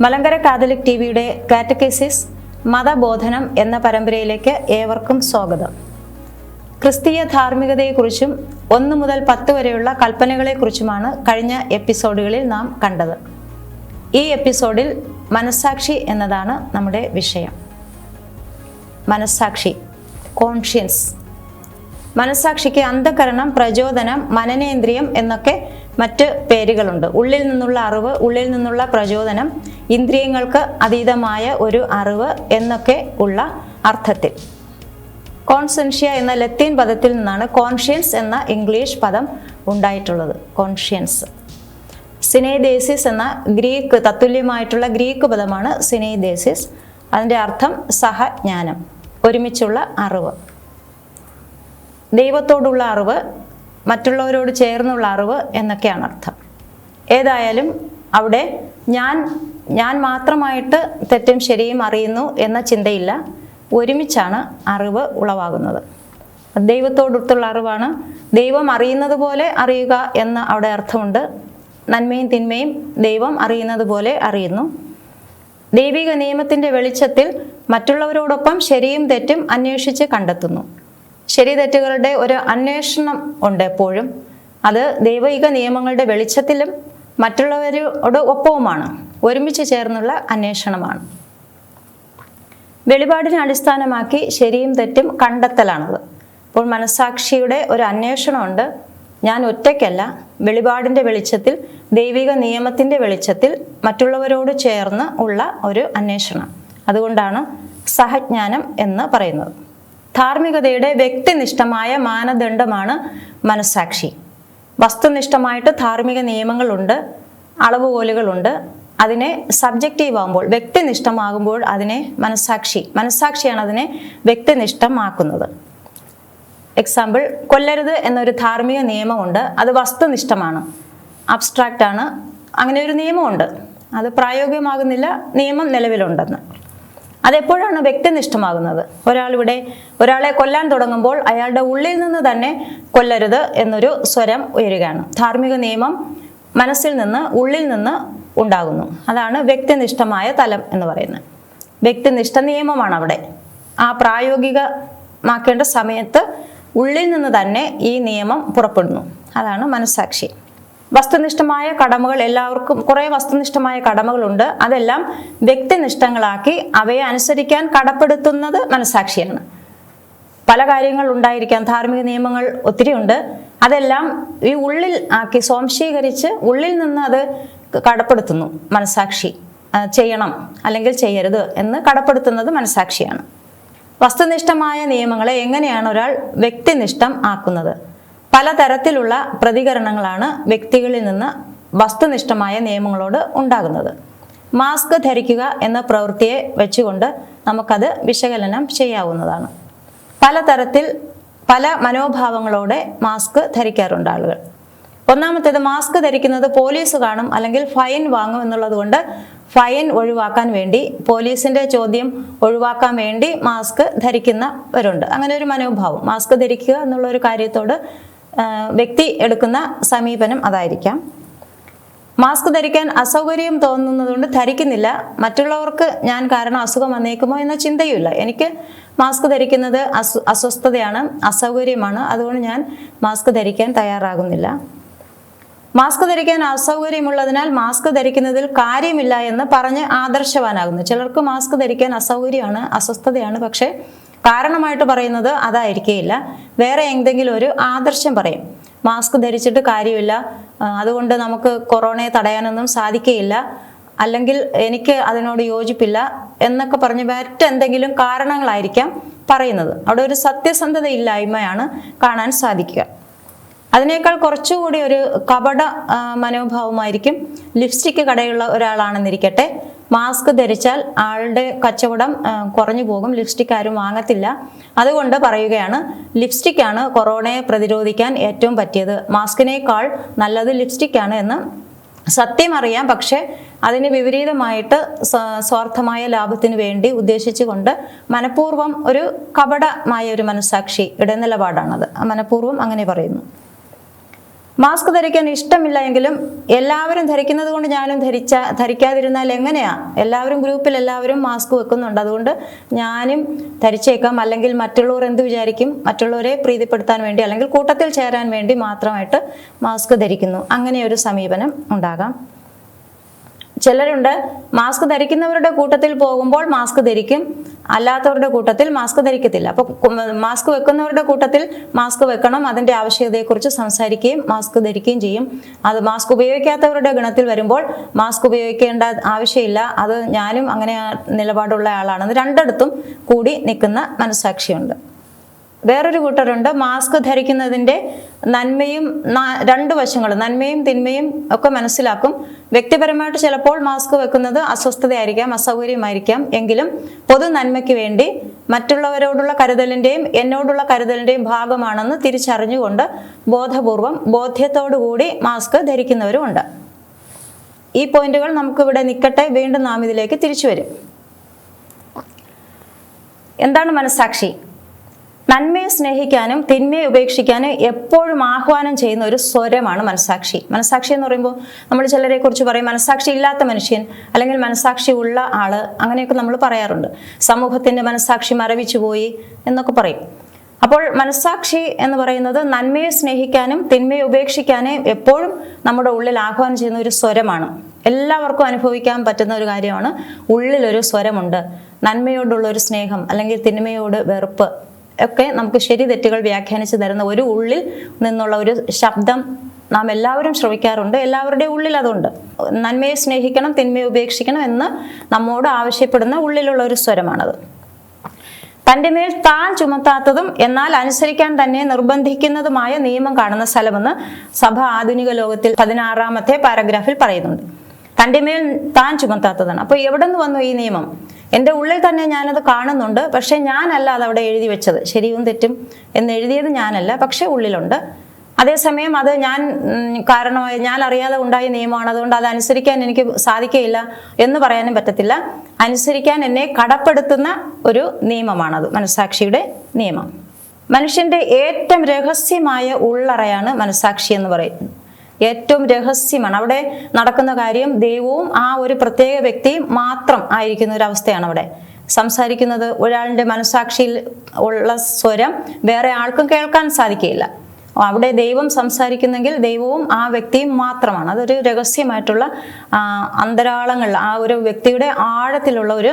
Malankara Catholic ടിവിയുടെ കാറ്റക്കിസിസ് മതബോധനം എന്ന പരമ്പരയിലേക്ക് ഏവർക്കും സ്വാഗതം. ക്രിസ്തീയ ധാർമ്മികതയെക്കുറിച്ചും 1 മുതൽ 10 വരെയുള്ള കൽപ്പനകളെക്കുറിച്ചുമാണ് കഴിഞ്ഞ എപ്പിസോഡുകളിൽ നാം കണ്ടത്. ഈ എപ്പിസോഡിൽ മനസ്സാക്ഷി എന്നതാണ് നമ്മുടെ വിഷയം. മനസ്സാക്ഷി, കോൺഷ്യൻസ്. മനസ്സാക്ഷിക്ക് അന്ധകരണം, പ്രചോദനം, മനനേന്ദ്രിയം എന്നൊക്കെ മറ്റ് പേരുകളുണ്ട്. ഉള്ളിൽ നിന്നുള്ള അറിവ്, ഉള്ളിൽ നിന്നുള്ള പ്രചോദനം, ഇന്ദ്രിയങ്ങൾക്ക് അതീതമായ ഒരു അറിവ് എന്നൊക്കെ ഉള്ള അർത്ഥത്തിൽ. കോൺസെൻഷ്യ എന്ന ലത്തീൻ പദത്തിൽ നിന്നാണ് കോൺഷ്യൻസ് എന്ന ഇംഗ്ലീഷ് പദം ഉണ്ടായിട്ടുള്ളത്. കോൺഷ്യൻസ്. സിനൈദേസിസ് എന്ന ഗ്രീക്ക് തത്തുല്യമായിട്ടുള്ള ഗ്രീക്ക് പദമാണ് സിനൈദേസിസ്. അതിൻ്റെ അർത്ഥം സഹജ്ഞാനം, ഒരുമിച്ചുള്ള അറിവ്, ദൈവത്തോടുള്ള അറിവ്, മറ്റുള്ളവരോട് ചേർന്നുള്ള അറിവ് എന്നൊക്കെയാണ് അർത്ഥം. ഏതായാലും അവിടെ ഞാൻ മാത്രമായിട്ട് തെറ്റും ശരിയും അറിയുന്നു എന്ന ചിന്തയില്ല. ഒരുമിച്ചാണ് അറിവ് ഉളവാകുന്നത്. ദൈവത്തോടുള്ള അറിവാണ്. ദൈവം അറിയുന്നത് പോലെ അറിയുക എന്ന അവിടെ അർത്ഥമുണ്ട്. നന്മയും തിന്മയും ദൈവം അറിയുന്നത് പോലെ അറിയുന്നു. ദൈവിക നിയമത്തിൻ്റെ വെളിച്ചത്തിൽ മറ്റുള്ളവരോടൊപ്പം ശരിയും തെറ്റും അന്വേഷിച്ച് കണ്ടെത്തുന്നു. ശരി തെറ്റുകളുടെ ഒരു അന്വേഷണം ഉണ്ട് എപ്പോഴും. അത് ദൈവിക നിയമങ്ങളുടെ വെളിച്ചത്തിലും മറ്റുള്ളവരോട് ഒപ്പവുമാണ്, ഒരുമിച്ച് ചേർന്നുള്ള അന്വേഷണമാണ്. വെളിപാടിനെ അടിസ്ഥാനമാക്കി ശരിയും തെറ്റും കണ്ടെത്തലാണത്. അപ്പോൾ മനസ്സാക്ഷിയുടെ ഒരു അന്വേഷണമുണ്ട്. ഞാൻ ഒറ്റയ്ക്കല്ല, വെളിപാടിൻ്റെ വെളിച്ചത്തിൽ, ദൈവിക നിയമത്തിൻ്റെ വെളിച്ചത്തിൽ മറ്റുള്ളവരോട് ചേർന്ന് ഉള്ള ഒരു അന്വേഷണം. അതുകൊണ്ടാണ് സഹജ്ഞാനം എന്ന് പറയുന്നത്. ധാർമ്മികതയുടെ വ്യക്തിനിഷ്ഠമായ മാനദണ്ഡമാണ് മനസ്സാക്ഷി. വസ്തുനിഷ്ഠമായിട്ട് ധാർമ്മിക നിയമങ്ങളുണ്ട്, അളവുകോലുകളുണ്ട്. അതിനെ സബ്ജക്റ്റീവ് ആകുമ്പോൾ, വ്യക്തിനിഷ്ഠമാകുമ്പോൾ അതിനെ മനസ്സാക്ഷിയാണ് അതിനെ വ്യക്തിനിഷ്ഠമാക്കുന്നത്. എക്സാമ്പിൾ, കൊല്ലരുത് എന്നൊരു ധാർമ്മിക നിയമമുണ്ട്. അത് വസ്തുനിഷ്ഠമാണ്, അബ്സ്ട്രാക്റ്റ് ആണ്. അങ്ങനെ ഒരു നിയമമുണ്ട്, അത് പ്രായോഗികമാകുന്നില്ല. നിയമം നിലവിലുണ്ടെന്ന്. അതെപ്പോഴാണ് വ്യക്തിനിഷ്ഠമാകുന്നത്? ഒരാളെ കൊല്ലാൻ തുടങ്ങുമ്പോൾ അയാളുടെ ഉള്ളിൽ നിന്ന് തന്നെ കൊല്ലരുത് എന്നൊരു സ്വരം ഉയരുകയാണ്. ധാർമ്മിക നിയമം മനസ്സിൽ നിന്ന്, ഉള്ളിൽ നിന്ന് ഉണ്ടാകുന്നു. അതാണ് വ്യക്തിനിഷ്ഠമായ തലം എന്ന് പറയുന്നത്. വ്യക്തിനിഷ്ഠ നിയമമാണ് അവിടെ. ആ പ്രായോഗികമാക്കേണ്ട സമയത്ത് ഉള്ളിൽ നിന്ന് തന്നെ ഈ നിയമം പുറപ്പെടുന്നു. അതാണ് മനസ്സാക്ഷി. വസ്തുനിഷ്ഠമായ കടമകൾ, എല്ലാവർക്കും കുറേ വസ്തുനിഷ്ഠമായ കടമകളുണ്ട്. അതെല്ലാം വ്യക്തിനിഷ്ഠങ്ങളാക്കി അവയെ അനുസരിക്കാൻ കടപ്പെടുത്തുന്നത് മനസ്സാക്ഷിയാണ്. പല കാര്യങ്ങൾ ഉണ്ടായിരിക്കാം, ധാർമ്മിക നിയമങ്ങൾ ഒത്തിരി ഉണ്ട്. അതെല്ലാം ഈ ഉള്ളിൽ ആക്കി സ്വാംശീകരിച്ച് ഉള്ളിൽ നിന്ന് അത് കടപ്പെടുത്തുന്നു മനസ്സാക്ഷി. ചെയ്യണം അല്ലെങ്കിൽ ചെയ്യരുത് എന്ന് കടപ്പെടുത്തുന്നത് മനസ്സാക്ഷിയാണ്. വസ്തുനിഷ്ഠമായ നിയമങ്ങളെ എങ്ങനെയാണ് ഒരാൾ വ്യക്തിനിഷ്ഠം ആക്കുന്നത്? പലതരത്തിലുള്ള പ്രതികരണങ്ങളാണ് വ്യക്തികളിൽ നിന്ന് വസ്തുനിഷ്ഠമായ നിയമങ്ങളോട് ഉണ്ടാകുന്നത്. മാസ്ക് ധരിക്കുക എന്ന പ്രവൃത്തിയെ വെച്ചുകൊണ്ട് നമുക്കത് വിശകലനം ചെയ്യാവുന്നതാണ്. പലതരത്തിൽ പല മനോഭാവങ്ങളോടെ മാസ്ക് ധരിക്കാറുണ്ട് ആളുകൾ. ഒന്നാമത്തേത്, മാസ്ക് ധരിക്കുന്നത് പോലീസ് കാണും അല്ലെങ്കിൽ ഫൈൻ വാങ്ങും എന്നുള്ളത് കൊണ്ട് ഫൈൻ ഒഴിവാക്കാൻ വേണ്ടി, പോലീസിന്റെ ചോദ്യം ഒഴിവാക്കാൻ വേണ്ടി മാസ്ക് ധരിക്കുന്നവരുണ്ട്. അങ്ങനെ ഒരു മനോഭാവം, മാസ്ക് ധരിക്കുക എന്നുള്ള ഒരു കാര്യത്തോട് വ്യക്തി എടുക്കുന്ന സമീപനം അതായിരിക്കാം. മാസ്ക് ധരിക്കാൻ അസൗകര്യം തോന്നുന്നതുകൊണ്ട് ധരിക്കുന്നില്ല. മറ്റുള്ളവർക്ക് ഞാൻ കാരണം അസുഖം വന്നേക്കുമോ എന്ന ചിന്തയുമില്ല. എനിക്ക് മാസ്ക് ധരിക്കുന്നത് അസ്വസ്ഥതയാണ്, അസൗകര്യമാണ്, അതുകൊണ്ട് ഞാൻ മാസ്ക് ധരിക്കാൻ തയ്യാറാകുന്നില്ല. മാസ്ക് ധരിക്കാൻ അസൗകര്യമുള്ളതിനാൽ മാസ്ക് ധരിക്കുന്നതിൽ കാര്യമില്ല എന്ന് പറഞ്ഞ് ആദർശവാനാകുന്നു. ചിലർക്ക് മാസ്ക് ധരിക്കാൻ അസൗകര്യമാണ്, അസ്വസ്ഥതയാണ്, പക്ഷെ കാരണമായിട്ട് പറയുന്നത് അതായിരിക്കുകയില്ല. വേറെ എന്തെങ്കിലും ഒരു ആദർശം പറയും. മാസ്ക് ധരിച്ചിട്ട് കാര്യമില്ല, അതുകൊണ്ട് നമുക്ക് കൊറോണയെ തടയാനൊന്നും സാധിക്കുകയില്ല, അല്ലെങ്കിൽ എനിക്ക് അതിനോട് യോജിപ്പില്ല എന്നൊക്കെ പറഞ്ഞ് മറ്റെന്തെങ്കിലും കാരണങ്ങളായിരിക്കാം പറയുന്നത്. അവിടെ ഒരു സത്യസന്ധത ഇല്ലായ്മയാണ് കാണാൻ സാധിക്കുക. അതിനേക്കാൾ കുറച്ചുകൂടി ഒരു കപട മനോഭാവമായിരിക്കും ലിപ്സ്റ്റിക്ക് കടയുള്ള ഒരാളാണെന്നിരിക്കട്ടെ. മാസ്ക് ധരിച്ചാൽ ആളുടെ കച്ചവടം കുറഞ്ഞു പോകും, ലിപ്സ്റ്റിക് ആരും വാങ്ങത്തില്ല. അതുകൊണ്ട് പറയുകയാണ്, ലിപ്സ്റ്റിക്കാണ് കൊറോണയെ പ്രതിരോധിക്കാൻ ഏറ്റവും പറ്റിയത്, മാസ്കിനേക്കാൾ നല്ലത് ലിപ്സ്റ്റിക്കാണ് എന്ന്. സത്യം അറിയാം, പക്ഷെ അതിന് വിപരീതമായിട്ട് സ്വാർത്ഥമായ ലാഭത്തിന് വേണ്ടി ഉദ്ദേശിച്ചുകൊണ്ട് മനഃപൂർവ്വം ഒരു കപടമായ ഒരു മനസ്സാക്ഷി ഇടനിലപാടാണത്. മനഃപൂർവ്വം അങ്ങനെ പറയുന്നു. മാസ്ക് ധരിക്കാൻ ഇഷ്ടമില്ല എങ്കിലും എല്ലാവരും ധരിക്കുന്നത് കൊണ്ട് ഞാനും ധരിക്കാതിരുന്നാൽ എങ്ങനെയാ? എല്ലാവരും ഗ്രൂപ്പിൽ എല്ലാവരും മാസ്ക് വെക്കുന്നുണ്ട്, അതുകൊണ്ട് ഞാനും ധരിച്ചേക്കാം. അല്ലെങ്കിൽ മറ്റുള്ളവർ എന്ത് വിചാരിക്കും? മറ്റുള്ളവരെ പ്രീതിപ്പെടുത്താൻ വേണ്ടി അല്ലെങ്കിൽ കൂട്ടത്തിൽ ചേരാൻ വേണ്ടി മാത്രമായിട്ട് മാസ്ക് ധരിക്കുന്നു. അങ്ങനെ ഒരു സമീപനം ഉണ്ടാകാം. ചിലരുണ്ട് മാസ്ക് ധരിക്കുന്നവരുടെ കൂട്ടത്തിൽ പോകുമ്പോൾ മാസ്ക് ധരിക്കും, അല്ലാത്തവരുടെ കൂട്ടത്തിൽ മാസ്ക് ധരിക്കത്തില്ല. അപ്പോൾ മാസ്ക് വെക്കുന്നവരുടെ കൂട്ടത്തിൽ മാസ്ക് വെക്കണം, അതിൻ്റെ ആവശ്യകതയെക്കുറിച്ച് സംസാരിക്കുകയും മാസ്ക് ധരിക്കുകയും ചെയ്യും. അത് മാസ്ക് ഉപയോഗിക്കാത്തവരുടെ ഗണത്തിൽ വരുമ്പോൾ മാസ്ക് ഉപയോഗിക്കേണ്ട ആവശ്യമില്ല, അത് ഞാനും അങ്ങനെ നിലപാടുള്ള ആളാണെന്ന് രണ്ടിടത്തും കൂടി നിൽക്കുന്ന മനസ്സാക്ഷിയുണ്ട്. വേറൊരു കൂട്ടരുണ്ട് മാസ്ക് ധരിക്കുന്നതിൻ്റെ നന്മയും രണ്ട് വശങ്ങൾ, നന്മയും തിന്മയും ഒക്കെ മനസ്സിലാക്കും. വ്യക്തിപരമായിട്ട് ചിലപ്പോൾ മാസ്ക് വെക്കുന്നത് അസ്വസ്ഥതയായിരിക്കാം, അസൗകര്യമായിരിക്കാം. എങ്കിലും പൊതു നന്മയ്ക്ക് വേണ്ടി മറ്റുള്ളവരോടുള്ള കരുതലിൻ്റെയും എന്നോടുള്ള കരുതലിൻ്റെയും ഭാഗമാണെന്ന് തിരിച്ചറിഞ്ഞുകൊണ്ട് ബോധപൂർവം ബോധ്യത്തോടുകൂടി മാസ്ക് ധരിക്കുന്നവരുമുണ്ട്. ഈ പോയിന്റുകൾ നമുക്കിവിടെ നിൽക്കട്ടെ, വീണ്ടും നാം ഇതിലേക്ക് തിരിച്ചു വരും. എന്താണ് മനസ്സാക്ഷി? നന്മയെ സ്നേഹിക്കാനും തിന്മയെ ഉപേക്ഷിക്കാനും എപ്പോഴും ആഹ്വാനം ചെയ്യുന്ന ഒരു സ്വരമാണ് മനസ്സാക്ഷി. മനസ്സാക്ഷി എന്ന് പറയുമ്പോൾ നമ്മൾ ചിലരെ കുറിച്ച് പറയും മനസ്സാക്ഷി ഇല്ലാത്ത മനുഷ്യൻ, അല്ലെങ്കിൽ മനസ്സാക്ഷി ഉള്ള ആള്, അങ്ങനെയൊക്കെ നമ്മൾ പറയാറുണ്ട്. സമൂഹത്തിന്റെ മനസ്സാക്ഷി മരവിച്ചു പോയി എന്നൊക്കെ പറയും. അപ്പോൾ മനസ്സാക്ഷി എന്ന് പറയുന്നത് നന്മയെ സ്നേഹിക്കാനും തിന്മയെ ഉപേക്ഷിക്കാനും എപ്പോഴും നമ്മുടെ ഉള്ളിൽ ആഹ്വാനം ചെയ്യുന്ന ഒരു സ്വരമാണ്. എല്ലാവർക്കും അനുഭവിക്കാൻ പറ്റുന്ന ഒരു കാര്യമാണ്. ഉള്ളിലൊരു സ്വരമുണ്ട്. നന്മയോടുള്ള ഒരു സ്നേഹം അല്ലെങ്കിൽ തിന്മയോട് വെറുപ്പ് ഒക്കെ നമുക്ക് ശരി തെറ്റുകൾ വ്യാഖ്യാനിച്ച് തരുന്ന ഒരു ഉള്ളിൽ നിന്നുള്ള ഒരു ശബ്ദം നാം എല്ലാവരും ശ്രവിക്കാറുണ്ട്. എല്ലാവരുടെയും ഉള്ളിൽ അതുണ്ട്. നന്മയെ സ്നേഹിക്കണം, തിന്മയെ ഉപേക്ഷിക്കണം എന്ന് നമ്മോട് ആവശ്യപ്പെടുന്ന ഉള്ളിലുള്ള ഒരു സ്വരമാണത്. തൻ്റെ മേൽ താൻ ചുമത്താത്തതും എന്നാൽ അനുസരിക്കാൻ തന്നെ നിർബന്ധിക്കുന്നതുമായ നിയമം കാണുന്ന സ്ഥലമെന്ന് സഭ ആധുനിക ലോകത്തിൽ 16-ാമത്തെ പാരഗ്രാഫിൽ പറയുന്നുണ്ട്. തൻ്റെ മേൽ താൻ ചുമത്താത്തതാണ്. അപ്പോൾ എവിടെ നിന്ന് വന്നു ഈ നിയമം? എൻ്റെ ഉള്ളിൽ തന്നെ ഞാനത് കാണുന്നുണ്ട്, പക്ഷെ ഞാനല്ല അത് അവിടെ എഴുതി വെച്ചത്. ശരിയും തെറ്റും എന്ന് എഴുതിയത് ഞാനല്ല, പക്ഷെ ഉള്ളിലുണ്ട്. അതേസമയം അത് കാരണമായി ഞാൻ അറിയാതെ ഉണ്ടായ നിയമമാണ്, അതുകൊണ്ട് അത് അനുസരിക്കാൻ എനിക്ക് സാധിക്കുകയില്ല എന്ന് പറയാനും പറ്റത്തില്ല. അനുസരിക്കാൻ എന്നെ കടപ്പെടുത്തുന്ന ഒരു നിയമമാണത്, മനസ്സാക്ഷിയുടെ നിയമം. മനുഷ്യന്റെ ഏറ്റവും രഹസ്യമായ ഉള്ളറയാണ് മനസ്സാക്ഷി എന്ന് പറയുന്നത്. ഏറ്റവും രഹസ്യമാണ്. അവിടെ നടക്കുന്ന കാര്യം ദൈവവും ആ ഒരു പ്രത്യേക വ്യക്തിയും മാത്രം ആയിരിക്കുന്ന ഒരു അവസ്ഥയാണ്. അവിടെ സംസാരിക്കുന്നത് ഒരാളുടെ മനസ്സാക്ഷിയിൽ ഉള്ള സ്വരം വേറെ ആൾക്കും കേൾക്കാൻ സാധിക്കുകയില്ല. അവിടെ ദൈവം സംസാരിക്കുന്നെങ്കിൽ ദൈവവും ആ വ്യക്തിയും മാത്രമാണ്. അതൊരു രഹസ്യമായിട്ടുള്ള അന്തരാളങ്ങൾ, ആ ഒരു വ്യക്തിയുടെ ആഴത്തിലുള്ള ഒരു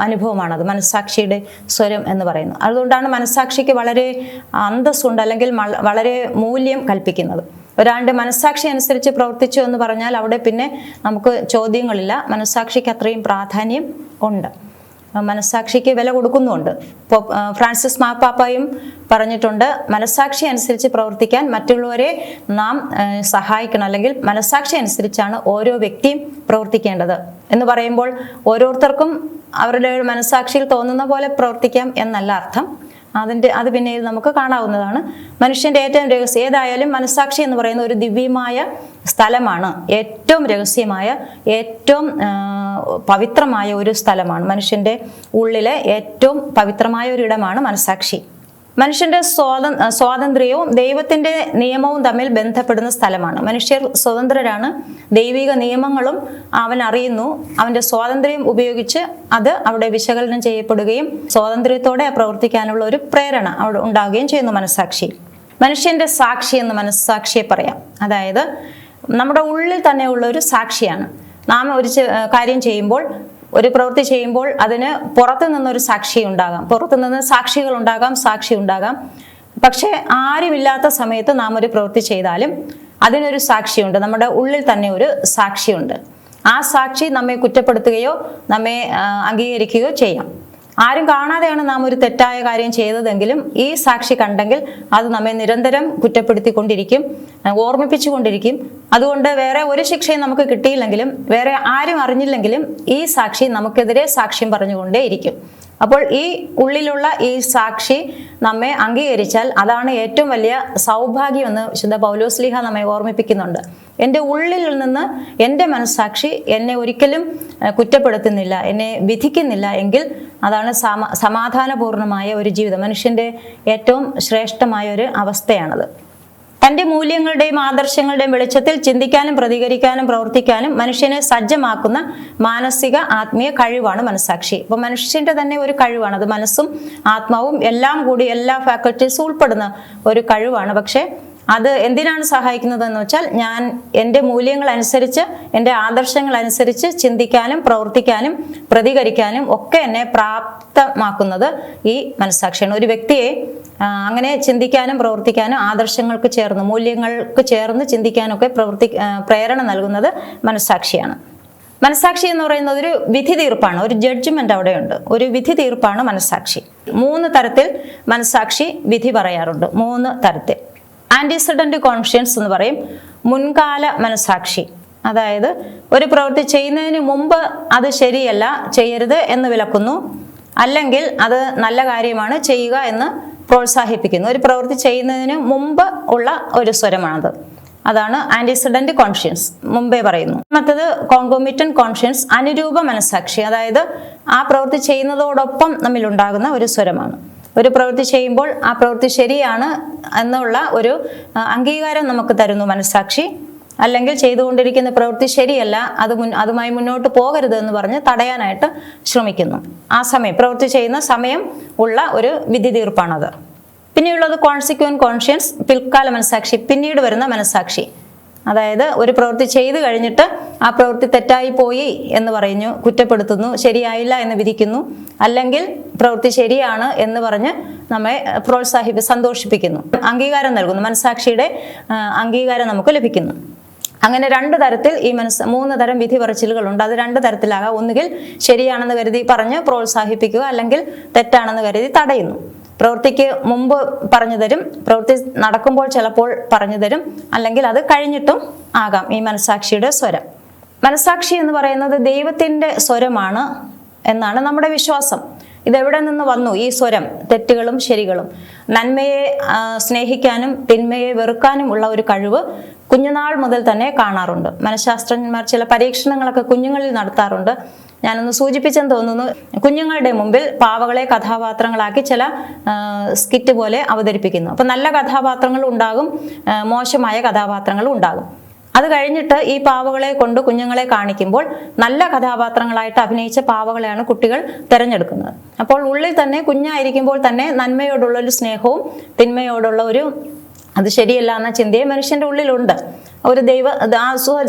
അനുഭവമാണത് മനസ്സാക്ഷിയുടെ സ്വരം എന്ന് പറയുന്നത്. അതുകൊണ്ടാണ് മനസ്സാക്ഷിക്ക് വളരെ അന്തസ്സുണ്ട്, അല്ലെങ്കിൽ വളരെ മൂല്യം കൽപ്പിക്കുന്നത്. ഒരാളുടെ മനസ്സാക്ഷി അനുസരിച്ച് പ്രവർത്തിച്ചു എന്ന് പറഞ്ഞാൽ അവിടെ പിന്നെ നമുക്ക് ചോദ്യങ്ങളില്ല. മനസ്സാക്ഷിക്ക് അത്രയും പ്രാധാന്യം ഉണ്ട്, മനസ്സാക്ഷിക്ക് വില കൊടുക്കുന്നുമുണ്ട്. ഇപ്പോൾ ഫ്രാൻസിസ് മാർപ്പാപ്പയും പറഞ്ഞിട്ടുണ്ട്, മനസ്സാക്ഷി അനുസരിച്ച് പ്രവർത്തിക്കാൻ മറ്റുള്ളവരെ നാം സഹായിക്കണം, അല്ലെങ്കിൽ മനസ്സാക്ഷി അനുസരിച്ചാണ് ഓരോ വ്യക്തിയും പ്രവർത്തിക്കേണ്ടത് എന്ന് പറയുമ്പോൾ ഓരോരുത്തർക്കും അവരുടെ മനസ്സാക്ഷിയിൽ തോന്നുന്ന പോലെ പ്രവർത്തിക്കാം എന്നല്ല അർത്ഥം. അത് പിന്നെ നമുക്ക് കാണാവുന്നതാണ്. മനുഷ്യന്റെ ഏറ്റവും രഹസ്യം ഏതായാലും മനസ്സാക്ഷി എന്ന് പറയുന്ന ഒരു ദിവ്യമായ സ്ഥലമാണ്. ഏറ്റവും രഹസ്യമായ, ഏറ്റവും പവിത്രമായ ഒരു സ്ഥലമാണ്. മനുഷ്യന്റെ ഉള്ളിലെ ഏറ്റവും പവിത്രമായ ഒരു ഇടമാണ് മനസ്സാക്ഷി. മനുഷ്യന്റെ സ്വാതന്ത്ര്യവും ദൈവത്തിന്റെ നിയമവും തമ്മിൽ ബന്ധപ്പെടുന്ന സ്ഥലമാണ്. മനുഷ്യർ സ്വതന്ത്രരാണ്. ദൈവിക നിയമങ്ങളും അവൻ അറിയുന്നു. അവന്റെ സ്വാതന്ത്ര്യം ഉപയോഗിച്ച് അത് അവിടെ വിശകലനം ചെയ്യപ്പെടുകയും സ്വാതന്ത്ര്യത്തോടെ പ്രവർത്തിക്കാനുള്ള ഒരു പ്രേരണ അവിടെ ഉണ്ടാവുകയും ചെയ്യുന്നു മനസ്സാക്ഷി. മനുഷ്യന്റെ സാക്ഷി എന്ന് മനസ്സാക്ഷിയെ പറയാം. അതായത് നമ്മുടെ ഉള്ളിൽ തന്നെയുള്ള ഒരു സാക്ഷിയാണ്. നാം ഒരു കാര്യം ചെയ്യുമ്പോൾ, ഒരു പ്രവൃത്തി ചെയ്യുമ്പോൾ അതിന് പുറത്തു നിന്നൊരു സാക്ഷി ഉണ്ടാകാം, പുറത്തു നിന്ന് സാക്ഷികൾ ഉണ്ടാകാം, സാക്ഷി ഉണ്ടാകാം. പക്ഷെ ആരുമില്ലാത്ത സമയത്ത് നാം ഒരു പ്രവൃത്തി ചെയ്താലും അതിനൊരു സാക്ഷിയുണ്ട്. നമ്മുടെ ഉള്ളിൽ തന്നെ ഒരു സാക്ഷിയുണ്ട്. ആ സാക്ഷി നമ്മെ കുറ്റപ്പെടുത്തുകയോ നമ്മെ അംഗീകരിക്കുകയോ ചെയ്യാം. ആരും കാണാതെയാണ് നാം ഒരു തെറ്റായ കാര്യം ചെയ്തതെങ്കിലും ഈ സാക്ഷി കണ്ടെങ്കിൽ അത് നമ്മെ നിരന്തരം കുറ്റപ്പെടുത്തിക്കൊണ്ടിരിക്കും, ഓർമ്മിപ്പിച്ചുകൊണ്ടിരിക്കും. അതുകൊണ്ട് വേറെ ഒരു ശിക്ഷയും നമുക്ക് കിട്ടിയില്ലെങ്കിലും, വേറെ ആരും അറിഞ്ഞില്ലെങ്കിലും ഈ സാക്ഷി നമുക്കെതിരെ സാക്ഷ്യം പറഞ്ഞുകൊണ്ടേയിരിക്കും. അപ്പോൾ ഈ ഉള്ളിലുള്ള ഈ സാക്ഷി നമ്മെ അംഗീകരിച്ചാൽ അതാണ് ഏറ്റവും വലിയ സൗഭാഗ്യമെന്ന് വിശുദ്ധ പൗലോസ്ലീഹ നമ്മെ ഓർമ്മിപ്പിക്കുന്നുണ്ട്. എൻ്റെ ഉള്ളിൽ നിന്ന് എൻ്റെ മനസ്സാക്ഷി എന്നെ ഒരിക്കലും കുറ്റപ്പെടുത്തുന്നില്ല, എന്നെ വിധിക്കുന്നില്ല എങ്കിൽ അതാണ് സമാധാനപൂർണമായ ഒരു ജീവിതം. മനുഷ്യൻ്റെ ഏറ്റവും ശ്രേഷ്ഠമായ ഒരു അവസ്ഥയാണത്. തൻ്റെ മൂല്യങ്ങളുടെയും ആദർശങ്ങളുടെയും വെളിച്ചത്തിൽ ചിന്തിക്കാനും പ്രതികരിക്കാനും പ്രവർത്തിക്കാനും മനുഷ്യനെ സജ്ജമാക്കുന്ന മാനസിക ആത്മീയ കഴിവാണ് മനസ്സാക്ഷി. അപ്പോൾ മനുഷ്യന്റെ തന്നെ ഒരു കഴിവാണ് അത്. മനസ്സും ആത്മാവും എല്ലാം കൂടി എല്ലാ ഫാക്കൽറ്റീസും ഉൾപ്പെടുന്ന ഒരു കഴിവാണ്. പക്ഷേ അത് എന്തിനാണ് സഹായിക്കുന്നതെന്ന് വെച്ചാൽ ഞാൻ എൻ്റെ മൂല്യങ്ങൾ അനുസരിച്ച്, എൻ്റെ ആദർശങ്ങൾ അനുസരിച്ച് ചിന്തിക്കാനും പ്രവർത്തിക്കാനും പ്രതികരിക്കാനും ഒക്കെ എന്നെ പ്രാപ്തമാക്കുന്നത് ഈ മനസ്സാക്ഷിയാണ്. ഒരു വ്യക്തിയെ അങ്ങനെ ചിന്തിക്കാനും പ്രവർത്തിക്കാനും ആദർശങ്ങൾക്ക് ചേർന്ന്, മൂല്യങ്ങൾക്ക് ചേർന്ന് ചിന്തിക്കാനൊക്കെ പ്രേരണ നൽകുന്നത് മനസ്സാക്ഷിയാണ്. മനസ്സാക്ഷി എന്ന് പറയുന്നത് ഒരു വിധി തീർപ്പാണ്, ഒരു ജഡ്ജ്മെന്റ് അവിടെയുണ്ട്, ഒരു വിധി തീർപ്പാണ് മനസ്സാക്ഷി. 3 തരത്തിൽ മനസ്സാക്ഷി വിധി പറയാറുണ്ട്. 3 തരത്തിൽ. ആന്റിസിഡന്റ് കോൺഷ്യൻസ് എന്ന് പറയും, മുൻകാല മനസ്സാക്ഷി. അതായത് ഒരു പ്രവൃത്തി ചെയ്യുന്നതിന് മുമ്പ് അത് ശരിയല്ല, ചെയ്യരുത് എന്ന് വിലക്കുന്നു, അല്ലെങ്കിൽ അത് നല്ല കാര്യമാണ് ചെയ്യുക എന്ന് പ്രോത്സാഹിപ്പിക്കുന്നു. ഒരു പ്രവൃത്തി ചെയ്യുന്നതിന് മുമ്പ് ഉള്ള ഒരു സ്വരമാണത്. അതാണ് ആന്റിസിഡന്റ് കോൺഷ്യൻസ്, മുമ്പേ പറയുന്നു. മറ്റത് കോൺകോമിറ്റന്റ് കോൺഷ്യൻസ്, അനുരൂപ മനസ്സാക്ഷി. അതായത് ആ പ്രവൃത്തി ചെയ്യുന്നതോടൊപ്പം നമ്മിലുണ്ടാകുന്ന ഒരു സ്വരമാണ്. ഒരു പ്രവൃത്തി ചെയ്യുമ്പോൾ ആ പ്രവൃത്തി ശരിയാണ് എന്നുള്ള ഒരു അംഗീകാരം നമുക്ക് തരുന്നു മനസ്സാക്ഷി. അല്ലെങ്കിൽ ചെയ്തുകൊണ്ടിരിക്കുന്ന പ്രവൃത്തി ശരിയല്ല, അതുമായി മുന്നോട്ട് പോകരുത് എന്ന് പറഞ്ഞ് തടയാനായിട്ട് ശ്രമിക്കുന്നു. ആ സമയം, പ്രവൃത്തി ചെയ്യുന്ന സമയം ഉള്ള ഒരു വിധി തീർപ്പാണത്. പിന്നെയുള്ളത് കോൺസിക്വന്റ് കോൺഷ്യൻസ്, പിൽക്കാല മനസ്സാക്ഷി, പിന്നീട് വരുന്ന മനസ്സാക്ഷി. അതായത് ഒരു പ്രവൃത്തി ചെയ്തു കഴിഞ്ഞിട്ട് ആ പ്രവൃത്തി തെറ്റായി പോയി എന്ന് പറയുന്നു, കുറ്റപ്പെടുത്തുന്നു, ശരിയായില്ല എന്ന് വിധിക്കുന്നു, അല്ലെങ്കിൽ പ്രവൃത്തി ശരിയാണ് എന്ന് പറഞ്ഞ് നമ്മെ സന്തോഷിപ്പിക്കുന്നു, അംഗീകാരം നൽകുന്നു. മനസ്സാക്ഷിയുടെ അംഗീകാരം നമുക്ക് ലഭിക്കുന്നു. അങ്ങനെ 2 തരത്തിൽ ഈ 3 തരം വിധി പറച്ചിലുകളുണ്ട്. അത് 2 തരത്തിലാകാം. ഒന്നുകിൽ ശരിയാണെന്ന് കരുതി പറഞ്ഞ് പ്രോത്സാഹിപ്പിക്കുക, അല്ലെങ്കിൽ തെറ്റാണെന്ന് കരുതി തടയുന്നു. പ്രവൃത്തിക്ക് മുമ്പ് പറഞ്ഞു തരും, പ്രവൃത്തി നടക്കുമ്പോൾ ചിലപ്പോൾ പറഞ്ഞു തരും, അല്ലെങ്കിൽ അത് കഴിഞ്ഞിട്ടും ആകാം ഈ മനസ്സാക്ഷിയുടെ സ്വരം. മനസ്സാക്ഷി എന്ന് പറയുന്നത് ദൈവത്തിൻ്റെ സ്വരമാണ് എന്നാണ് നമ്മുടെ വിശ്വാസം. ഇതെവിടെ നിന്ന് വന്നു ഈ സ്വരം? തെറ്റുകളും ശരികളും, നന്മയെ സ്നേഹിക്കാനും തിന്മയെ വെറുക്കാനും ഉള്ള ഒരു കഴിവ് കുഞ്ഞുനാൾ മുതൽ തന്നെ കാണാറുണ്ട്. മനഃശാസ്ത്രജ്ഞന്മാർ ചില പരീക്ഷണങ്ങളൊക്കെ കുഞ്ഞുങ്ങളിൽ നടത്താറുണ്ട്. ഞാനൊന്ന് സൂചിപ്പിച്ചെന്ന് തോന്നുന്നു. കുഞ്ഞുങ്ങളുടെ മുമ്പിൽ പാവകളെ കഥാപാത്രങ്ങളാക്കി ചില സ്കിറ്റ് പോലെ അവതരിപ്പിക്കുന്നു. അപ്പം നല്ല കഥാപാത്രങ്ങളും ഉണ്ടാകും, മോശമായ കഥാപാത്രങ്ങളും ഉണ്ടാകും. അത് കഴിഞ്ഞിട്ട് ഈ പാവകളെ കൊണ്ട് കുഞ്ഞുങ്ങളെ കാണിക്കുമ്പോൾ നല്ല കഥാപാത്രങ്ങളായിട്ട് അഭിനയിച്ച പാവകളെയാണ് കുട്ടികൾ തിരഞ്ഞെടുക്കുന്നത്. അപ്പോൾ ഉള്ളിൽ തന്നെ, കുഞ്ഞായിരിക്കുമ്പോൾ തന്നെ നന്മയോടുള്ള ഒരു സ്നേഹവും തിന്മയോടുള്ള ഒരു അത് ശരിയല്ല എന്ന ചിന്തയെ മനുഷ്യന്റെ ഉള്ളിലുണ്ട്. ഒരു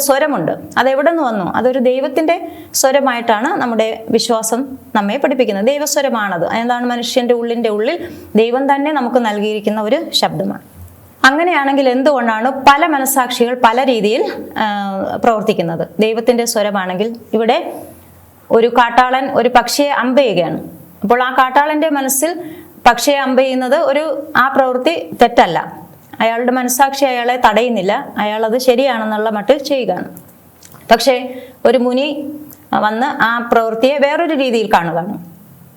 സ്വരമുണ്ട്. അതെവിടെ നിന്ന് വന്നു? അതൊരു ദൈവത്തിന്റെ സ്വരമായിട്ടാണ് നമ്മുടെ വിശ്വാസം നമ്മെ പഠിപ്പിക്കുന്നത്. ദൈവസ്വരമാണത്. എന്താണ്? മനുഷ്യന്റെ ഉള്ളിൽ ദൈവം തന്നെ നമുക്ക് നൽകിയിരിക്കുന്ന ഒരു ശബ്ദമാണ്. അങ്ങനെയാണെങ്കിൽ എന്തുകൊണ്ടാണ് പല മനസ്സാക്ഷികൾ പല രീതിയിൽ പ്രവർത്തിക്കുന്നത്? ദൈവത്തിന്റെ സ്വരമാണെങ്കിൽ ഇവിടെ ഒരു കാട്ടാളൻ ഒരു പക്ഷിയെ അമ്പെയ്യുകയാണ്. അപ്പോൾ ആ കാട്ടാളന്റെ മനസ്സിൽ പക്ഷിയെ അമ്പെയ്യുന്നത് ആ പ്രവൃത്തി തെറ്റല്ല. അയാളുടെ മനസ്സാക്ഷി അയാളെ തടയുന്നില്ല, അയാൾ അത് ശരിയാണെന്നുള്ള മട്ടിൽ ചെയ്യുകയാണ്. പക്ഷേ ഒരു മുനി വന്ന് ആ പ്രവൃത്തിയെ വേറൊരു രീതിയിൽ കാണുകയാണ്.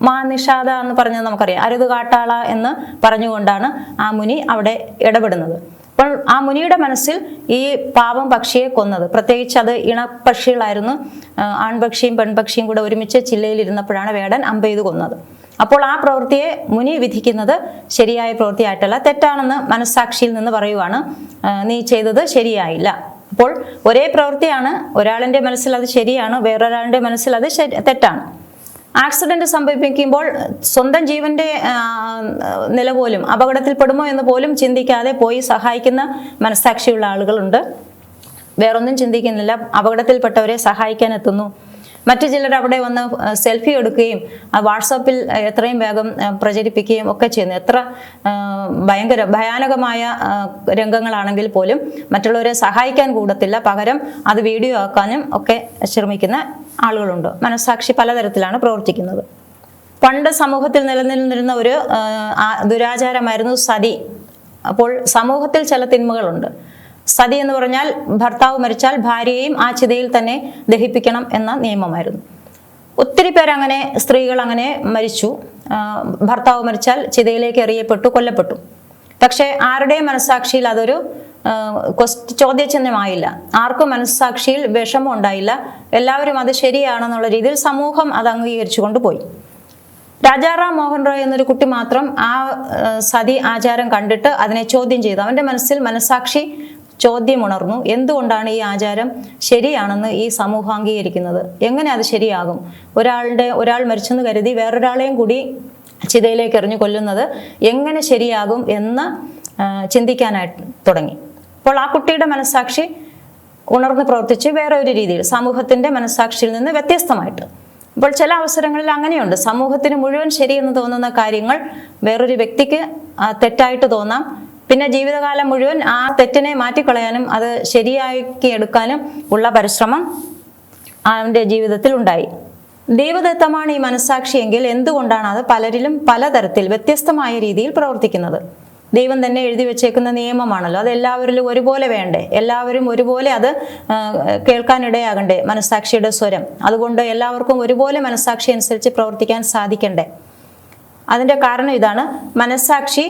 മാ നിഷാദ എന്ന് പറഞ്ഞത് നമുക്കറിയാം. അരുത് കാട്ടാള എന്ന് പറഞ്ഞുകൊണ്ടാണ് ആ മുനി അവിടെ ഇടപെടുന്നത്. അപ്പോൾ ആ മുനിയുടെ മനസ്സിൽ ഈ പാവം പക്ഷിയെ കൊന്നത്, പ്രത്യേകിച്ച് അത് ഇണപക്ഷികളായിരുന്നു, ആൺപക്ഷിയും പെൺപക്ഷിയും കൂടെ ഒരുമിച്ച് ചില്ലയിലിരുന്നപ്പോഴാണ് വേടൻ അമ്പെയ്ത് കൊന്നത്. അപ്പോൾ ആ പ്രവൃത്തിയെ മുനി വിധിക്കുന്നത് ശരിയായ പ്രവൃത്തിയായിട്ടല്ല, തെറ്റാണെന്ന് മനസ്സാക്ഷിയിൽ നിന്ന് പറയുവാണ്. നീ ചെയ്തത് ശരിയായില്ല. അപ്പോൾ ഒരേ പ്രവൃത്തിയാണ്, ഒരാളിൻ്റെ മനസ്സിൽ അത് ശരിയാണ്, വേറൊരാളുടെ മനസ്സിൽ അത് തെറ്റാണ്. ആക്സിഡന്റ് സംഭവിക്കുമ്പോൾ സ്വന്തം ജീവന്റെ നില പോലും അപകടത്തിൽപ്പെടുമോ എന്ന് പോലും ചിന്തിക്കാതെ പോയി സഹായിക്കുന്ന മനസ്സാക്ഷിയുള്ള ആളുകളുണ്ട്. വേറൊന്നും ചിന്തിക്കുന്നില്ല, അപകടത്തിൽപ്പെട്ടവരെ സഹായിക്കാൻ എത്തുന്നു. മറ്റു ചിലർ അവിടെ വന്ന് സെൽഫി എടുക്കുകയും വാട്സാപ്പിൽ എത്രയും വേഗം പ്രചരിപ്പിക്കുകയും ഒക്കെ ചെയ്യുന്നു. എത്ര ഭയാനകമായ രംഗങ്ങളാണെങ്കിൽ പോലും മറ്റുള്ളവരെ സഹായിക്കാൻ കൂടത്തില്ല, പകരം അത് വീഡിയോ ആക്കാനും ഒക്കെ ശ്രമിക്കുന്ന ആളുകളുണ്ട്. മനസ്സാക്ഷി പലതരത്തിലാണ് പ്രവർത്തിക്കുന്നത്. പണ്ട് സമൂഹത്തിൽ നിലനിന്നിരുന്ന ഒരു ദുരാചാരമായിരുന്നു സതി. അപ്പോൾ സമൂഹത്തിൽ ചില തിന്മകളുണ്ട്. സതി എന്ന് പറഞ്ഞാൽ ഭർത്താവ് മരിച്ചാൽ ഭാര്യയെയും ആ ചിതയിൽ തന്നെ ദഹിപ്പിക്കണം എന്ന നിയമമായിരുന്നു. ഒത്തിരി പേരങ്ങനെ, സ്ത്രീകൾ അങ്ങനെ മരിച്ചു. ഭർത്താവ് മരിച്ചാൽ ചിതയിലേക്ക് എറിയപ്പെട്ടു, കൊല്ലപ്പെട്ടു. പക്ഷെ ആരുടെയും മനസ്സാക്ഷിയിൽ അതൊരു ചോദ്യചിഹ്നമായില്ല. ആർക്കും മനസ്സാക്ഷിയിൽ വിഷമം ഉണ്ടായില്ല. എല്ലാവരും അത് ശരിയാണെന്നുള്ള രീതിയിൽ സമൂഹം അത് അംഗീകരിച്ചു കൊണ്ടുപോയി. രാജാറാം മോഹൻ റോയ് എന്നൊരു കുട്ടി മാത്രം ആ സതി ആചാരം കണ്ടിട്ട് അതിനെ ചോദ്യം ചെയ്തു. അവൻ്റെ മനസ്സാക്ഷി ചോദ്യം ഉണർന്നു. എന്തുകൊണ്ടാണ് ഈ ആചാരം ശരിയാണെന്ന് ഈ സമൂഹം അംഗീകരിക്കുന്നത്? എങ്ങനെ അത് ശരിയാകും? ഒരാൾ മരിച്ചെന്ന് കരുതി വേറൊരാളെയും കൂടി ചിതയിലേക്ക് എറിഞ്ഞു കൊല്ലുന്നത് എങ്ങനെ ശരിയാകും എന്ന് ചിന്തിക്കാനായിട്ട് തുടങ്ങി. അപ്പോൾ ആ കുട്ടിയുടെ മനസ്സാക്ഷി ഉണർന്ന് പ്രവർത്തിച്ച് വേറെ ഒരു രീതിയിൽ സമൂഹത്തിൻ്റെ മനസ്സാക്ഷിയിൽ നിന്ന് വ്യത്യസ്തമായിട്ട്. അപ്പോൾ ചില അവസരങ്ങളിൽ അങ്ങനെയുണ്ട്. സമൂഹത്തിന് മുഴുവൻ ശരിയെന്ന് തോന്നുന്ന കാര്യങ്ങൾ വേറൊരു വ്യക്തിക്ക് തെറ്റായിട്ട് തോന്നാം. പിന്നെ ജീവിതകാലം മുഴുവൻ ആ തെറ്റിനെ മാറ്റിക്കളയാനും അത് ശരിയാക്കി എടുക്കാനും ഉള്ള പരിശ്രമം അവൻ്റെ ജീവിതത്തിൽ ഉണ്ടായി. ദൈവദത്തമാണ് ഈ മനസ്സാക്ഷിയെങ്കിൽ എന്തുകൊണ്ടാണ് അത് പലരിലും പലതരത്തിൽ വ്യത്യസ്തമായ രീതിയിൽ പ്രവർത്തിക്കുന്നത്? ദൈവം തന്നെ എഴുതി വെച്ചേക്കുന്ന നിയമമാണല്ലോ, അത് എല്ലാവരിലും ഒരുപോലെ വേണ്ടേ? എല്ലാവരും ഒരുപോലെ അത് കേൾക്കാനിടയാകണ്ടേ മനസ്സാക്ഷിയുടെ സ്വരം? അതുകൊണ്ട് എല്ലാവർക്കും ഒരുപോലെ മനസ്സാക്ഷി അനുസരിച്ച് പ്രവർത്തിക്കാൻ സാധിക്കണ്ടേ? അതിൻ്റെ കാരണം ഇതാണ്. മനസ്സാക്ഷി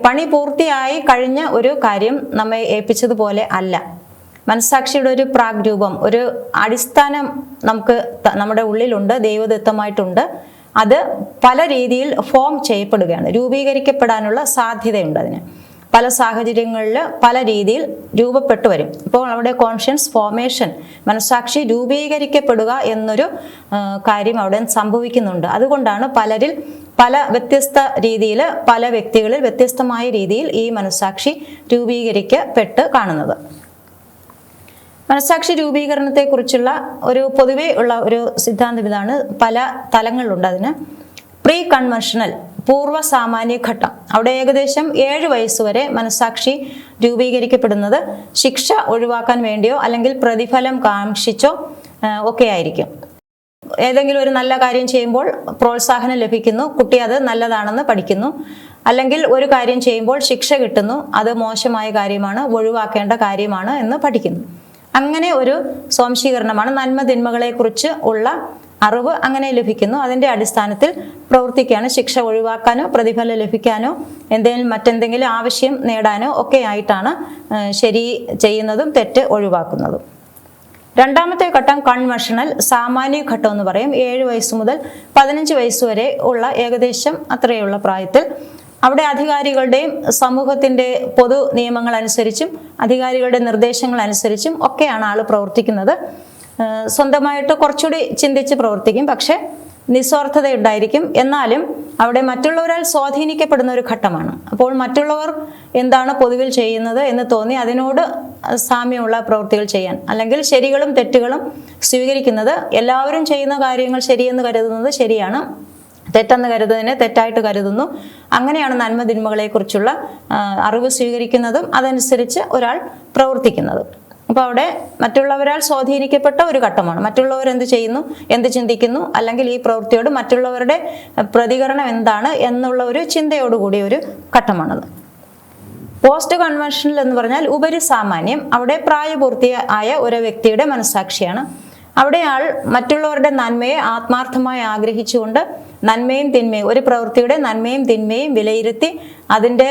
പണി പൂർത്തിയായി കഴിഞ്ഞ ഒരു കാര്യം നമ്മെ ഏൽപ്പിച്ചതുപോലെ അല്ല. മനസ്സാക്ഷിയുടെ ഒരു പ്രാഗ് രൂപം, ഒരു അടിസ്ഥാനം നമ്മുടെ ഉള്ളിലുണ്ട്, ദൈവദത്തമായിട്ടുണ്ട്. അത് പല രീതിയിൽ ഫോം ചെയ്യപ്പെടുകയാണ്, രൂപീകരിക്കപ്പെടാനുള്ള സാധ്യതയുണ്ട്. അതിന് പല സാഹചര്യങ്ങളിൽ പല രീതിയിൽ രൂപപ്പെട്ടു വരും. ഇപ്പോൾ അവിടെ കോൺഷ്യൻസ് ഫോർമേഷൻ, മനസ്സാക്ഷി രൂപീകരിക്കപ്പെടുക എന്നൊരു കാര്യം അവിടെ സംഭവിക്കുന്നുണ്ട്. അതുകൊണ്ടാണ് പലരിൽ പല വ്യത്യസ്ത രീതിയിൽ, പല വ്യക്തികളിൽ വ്യത്യസ്തമായ രീതിയിൽ ഈ മനസ്സാക്ഷി രൂപീകരിക്കപ്പെട്ട് കാണുന്നത്. മനസ്സാക്ഷി രൂപീകരണത്തെക്കുറിച്ചുള്ള ഒരു പൊതുവെ ഉള്ള ഒരു സിദ്ധാന്തം ഇതാണ്. പല തലങ്ങളുണ്ട് അതിന്. പ്രീ കൺവെൻഷണൽ, പൂർവ്വ സാമാന്യ ഘട്ടം. അവിടെ ഏകദേശം 7 വയസ്സുവരെ മനസ്സാക്ഷി രൂപീകരിക്കപ്പെടുന്നത് ശിക്ഷ ഒഴിവാക്കാൻ വേണ്ടിയോ അല്ലെങ്കിൽ പ്രതിഫലം കാക്ഷിച്ചോ ഒക്കെ ആയിരിക്കും. ഏതെങ്കിലും ഒരു നല്ല കാര്യം ചെയ്യുമ്പോൾ പ്രോത്സാഹനം ലഭിക്കുന്നു, കുട്ടി അത് നല്ലതാണെന്ന് പഠിക്കുന്നു. അല്ലെങ്കിൽ ഒരു കാര്യം ചെയ്യുമ്പോൾ ശിക്ഷ കിട്ടുന്നു, അത് മോശമായ കാര്യമാണ്, ഒഴിവാക്കേണ്ട കാര്യമാണ് എന്ന് പഠിക്കുന്നു. അങ്ങനെ ഒരു സ്വാംശീകരണമാണ്. നന്മ തിന്മകളെ കുറിച്ച് ഉള്ള അറിവ് അങ്ങനെ ലഭിക്കുന്നു. അതിൻ്റെ അടിസ്ഥാനത്തിൽ പ്രവർത്തിക്കുകയാണ്. ശിക്ഷ ഒഴിവാക്കാനോ പ്രതിഫലം ലഭിക്കാനോ മറ്റെന്തെങ്കിലും ആവശ്യം നേടാനോ ഒക്കെ ആയിട്ടാണ് ശരി ചെയ്യുന്നതും തെറ്റ് ഒഴിവാക്കുന്നതും. രണ്ടാമത്തെ ഘട്ടം കൺവെൻഷണൽ, സാമാന്യ ഘട്ടം എന്ന് പറയും. 7 വയസ്സ് മുതൽ 15 വയസ്സ് വരെ ഉള്ള ഏകദേശം അത്രയുള്ള പ്രായത്തിൽ അവിടെ അധികാരികളുടെയും സമൂഹത്തിൻ്റെ പൊതു നിയമങ്ങൾ അനുസരിച്ചും അധികാരികളുടെ നിർദ്ദേശങ്ങൾ അനുസരിച്ചും ഒക്കെയാണ് ആൾ പ്രവർത്തിക്കുന്നത്. സ്വന്തമായിട്ട് കുറച്ചുകൂടി ചിന്തിച്ച് പ്രവർത്തിക്കും, പക്ഷെ നിസ്വാർത്ഥതയുണ്ടായിരിക്കും. എന്നാലും അവിടെ മറ്റുള്ളവരാൽ സ്വാധീനിക്കപ്പെടുന്ന ഒരു ഘട്ടമാണ്. അപ്പോൾ മറ്റുള്ളവർ എന്താണ് പൊതുവിൽ ചെയ്യുന്നത് എന്ന് തോന്നി അതിനോട് സാമ്യമുള്ള പ്രവൃത്തികൾ ചെയ്യാൻ, അല്ലെങ്കിൽ ശരികളും തെറ്റുകളും സ്വീകരിക്കുന്നത്. എല്ലാവരും ചെയ്യുന്ന കാര്യങ്ങൾ ശരിയെന്ന് കരുതുന്നത് ശരിയാണ്, തെറ്റെന്ന് കരുതുന്നതിനെ തെറ്റായിട്ട് കരുതുന്നു. അങ്ങനെയാണ് നന്മ തിന്മകളെക്കുറിച്ചുള്ള അറിവ് സ്വീകരിക്കുന്നതും അതനുസരിച്ച് ഒരാൾ പ്രവർത്തിക്കുന്നതും. അപ്പോൾ അവിടെ മറ്റുള്ളവരാൽ സ്വാധീനിക്കപ്പെട്ട ഒരു ഘട്ടമാണ്. മറ്റുള്ളവർ എന്ത് ചെയ്യുന്നു, എന്ത് ചിന്തിക്കുന്നു, അല്ലെങ്കിൽ ഈ പ്രവൃത്തിയോട് മറ്റുള്ളവരുടെ പ്രതികരണം എന്താണ് എന്നുള്ള ഒരു ചിന്തയോടുകൂടിയ ഒരു ഘട്ടമാണത്. പോസ്റ്റ് കൺവെൻഷണൽ എന്ന് പറഞ്ഞാൽ ഉപരിസാമാന്യം. അവിടെ പ്രായപൂർത്തിയായ ഒരു വ്യക്തിയുടെ മനസ്സാക്ഷിയാണ്. അവിടെ ആൾ മറ്റുള്ളവരുടെ നന്മയെ ആത്മാർത്ഥമായി ആഗ്രഹിച്ചുകൊണ്ട് നന്മയും തിന്മയും, ഒരു പ്രവൃത്തിയുടെ നന്മയും തിന്മയും വിലയിരുത്തി അതിൻ്റെ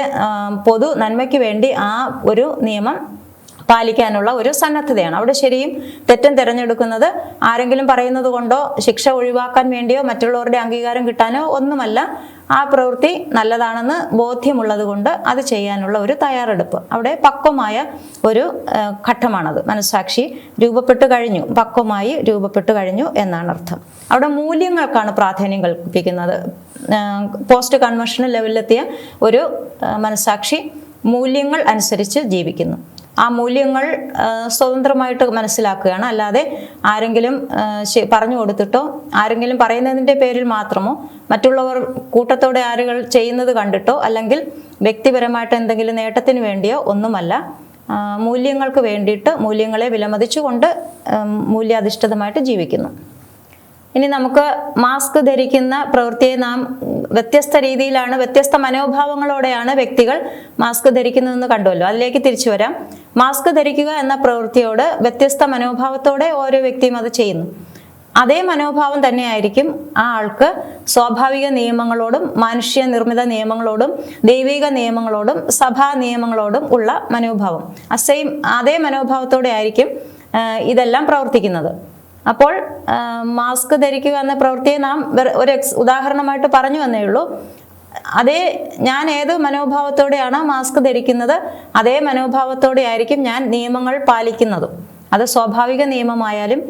പൊതു നന്മയ്ക്ക് വേണ്ടി ആ ഒരു നിയമം പാലിക്കാനുള്ള ഒരു സന്നദ്ധതയാണ്. അവിടെ ശരിയും തെറ്റും തിരഞ്ഞെടുക്കുന്നത് ആരെങ്കിലും പറയുന്നത് കൊണ്ടോ ശിക്ഷ ഒഴിവാക്കാൻ വേണ്ടിയോ മറ്റുള്ളവരുടെ അംഗീകാരം കിട്ടാനോ ഒന്നുമല്ല. ആ പ്രവൃത്തി നല്ലതാണെന്ന് ബോധ്യമുള്ളത് കൊണ്ട് അത് ചെയ്യാനുള്ള ഒരു തയ്യാറെടുപ്പ്. അവിടെ പക്വമായ ഒരു ഘട്ടമാണത്. മനസ്സാക്ഷി രൂപപ്പെട്ടു കഴിഞ്ഞു, പക്വമായി രൂപപ്പെട്ടു കഴിഞ്ഞു എന്നാണ് അർത്ഥം. അവിടെ മൂല്യങ്ങൾക്കാണ് പ്രാധാന്യം കൽപ്പിക്കുന്നത്. പോസ്റ്റ് കൺവെൻഷണൽ ലെവലിലെത്തിയ ഒരു മനസ്സാക്ഷി മൂല്യങ്ങൾ അനുസരിച്ച് ജീവിക്കുന്നു. ആ മൂല്യങ്ങൾ സ്വതന്ത്രമായിട്ട് മനസ്സിലാക്കുകയാണ്. അല്ലാതെ ആരെങ്കിലും പറഞ്ഞു കൊടുത്തിട്ടോ ആരെങ്കിലും പറയുന്നതിൻ്റെ പേരിൽ മാത്രമോ മറ്റുള്ളവർ കൂട്ടത്തോടെ ആളുകൾ ചെയ്യുന്നത് കണ്ടിട്ടോ അല്ലെങ്കിൽ വ്യക്തിപരമായിട്ട് എന്തെങ്കിലും നേട്ടത്തിന് വേണ്ടിയോ ഒന്നുമല്ല. മൂല്യങ്ങൾക്ക് വേണ്ടിയിട്ട് മൂല്യങ്ങളെ വിലമതിച്ചുകൊണ്ട് മൂല്യാധിഷ്ഠിതമായിട്ട് ജീവിക്കുന്നു. ഇനി നമുക്ക് മാസ്ക് ധരിക്കുന്ന പ്രവൃത്തിയെ നാം വ്യത്യസ്ത രീതിയിലാണ്, വ്യത്യസ്ത മനോഭാവങ്ങളോടെയാണ് വ്യക്തികൾ മാസ്ക് ധരിക്കുന്നതെന്ന് കണ്ടുവല്ലോ. അതിലേക്ക് തിരിച്ചു വരാം. മാസ്ക് ധരിക്കുക എന്ന പ്രവൃത്തിയോട് വ്യത്യസ്ത മനോഭാവത്തോടെ ഓരോ വ്യക്തിയും അത് ചെയ്യുന്നു. അതേ മനോഭാവം തന്നെയായിരിക്കും ആ ആൾക്ക് സ്വാഭാവിക നിയമങ്ങളോടും മനുഷ്യ നിർമ്മിത നിയമങ്ങളോടും ദൈവിക നിയമങ്ങളോടും സഭാ നിയമങ്ങളോടും ഉള്ള മനോഭാവം. അതേ മനോഭാവത്തോടെ ആയിരിക്കും ഇതെല്ലാം പ്രവർത്തിക്കുന്നത്. അപ്പോൾ മാസ്ക് ധരിക്കുക എന്ന പ്രവൃത്തിയെ നാം ഒരു ഉദാഹരണമായിട്ട് പറഞ്ഞു എന്നേ ഉള്ളൂ. അതേ ഞാൻ ഏത് മനോഭാവത്തോടെയാണോ മാസ്ക് ധരിക്കുന്നത് അതേ മനോഭാവത്തോടെ ആയിരിക്കും ഞാൻ നിയമങ്ങൾ പാലിക്കുന്നതും. അത് സ്വാഭാവിക നിയമമായാലും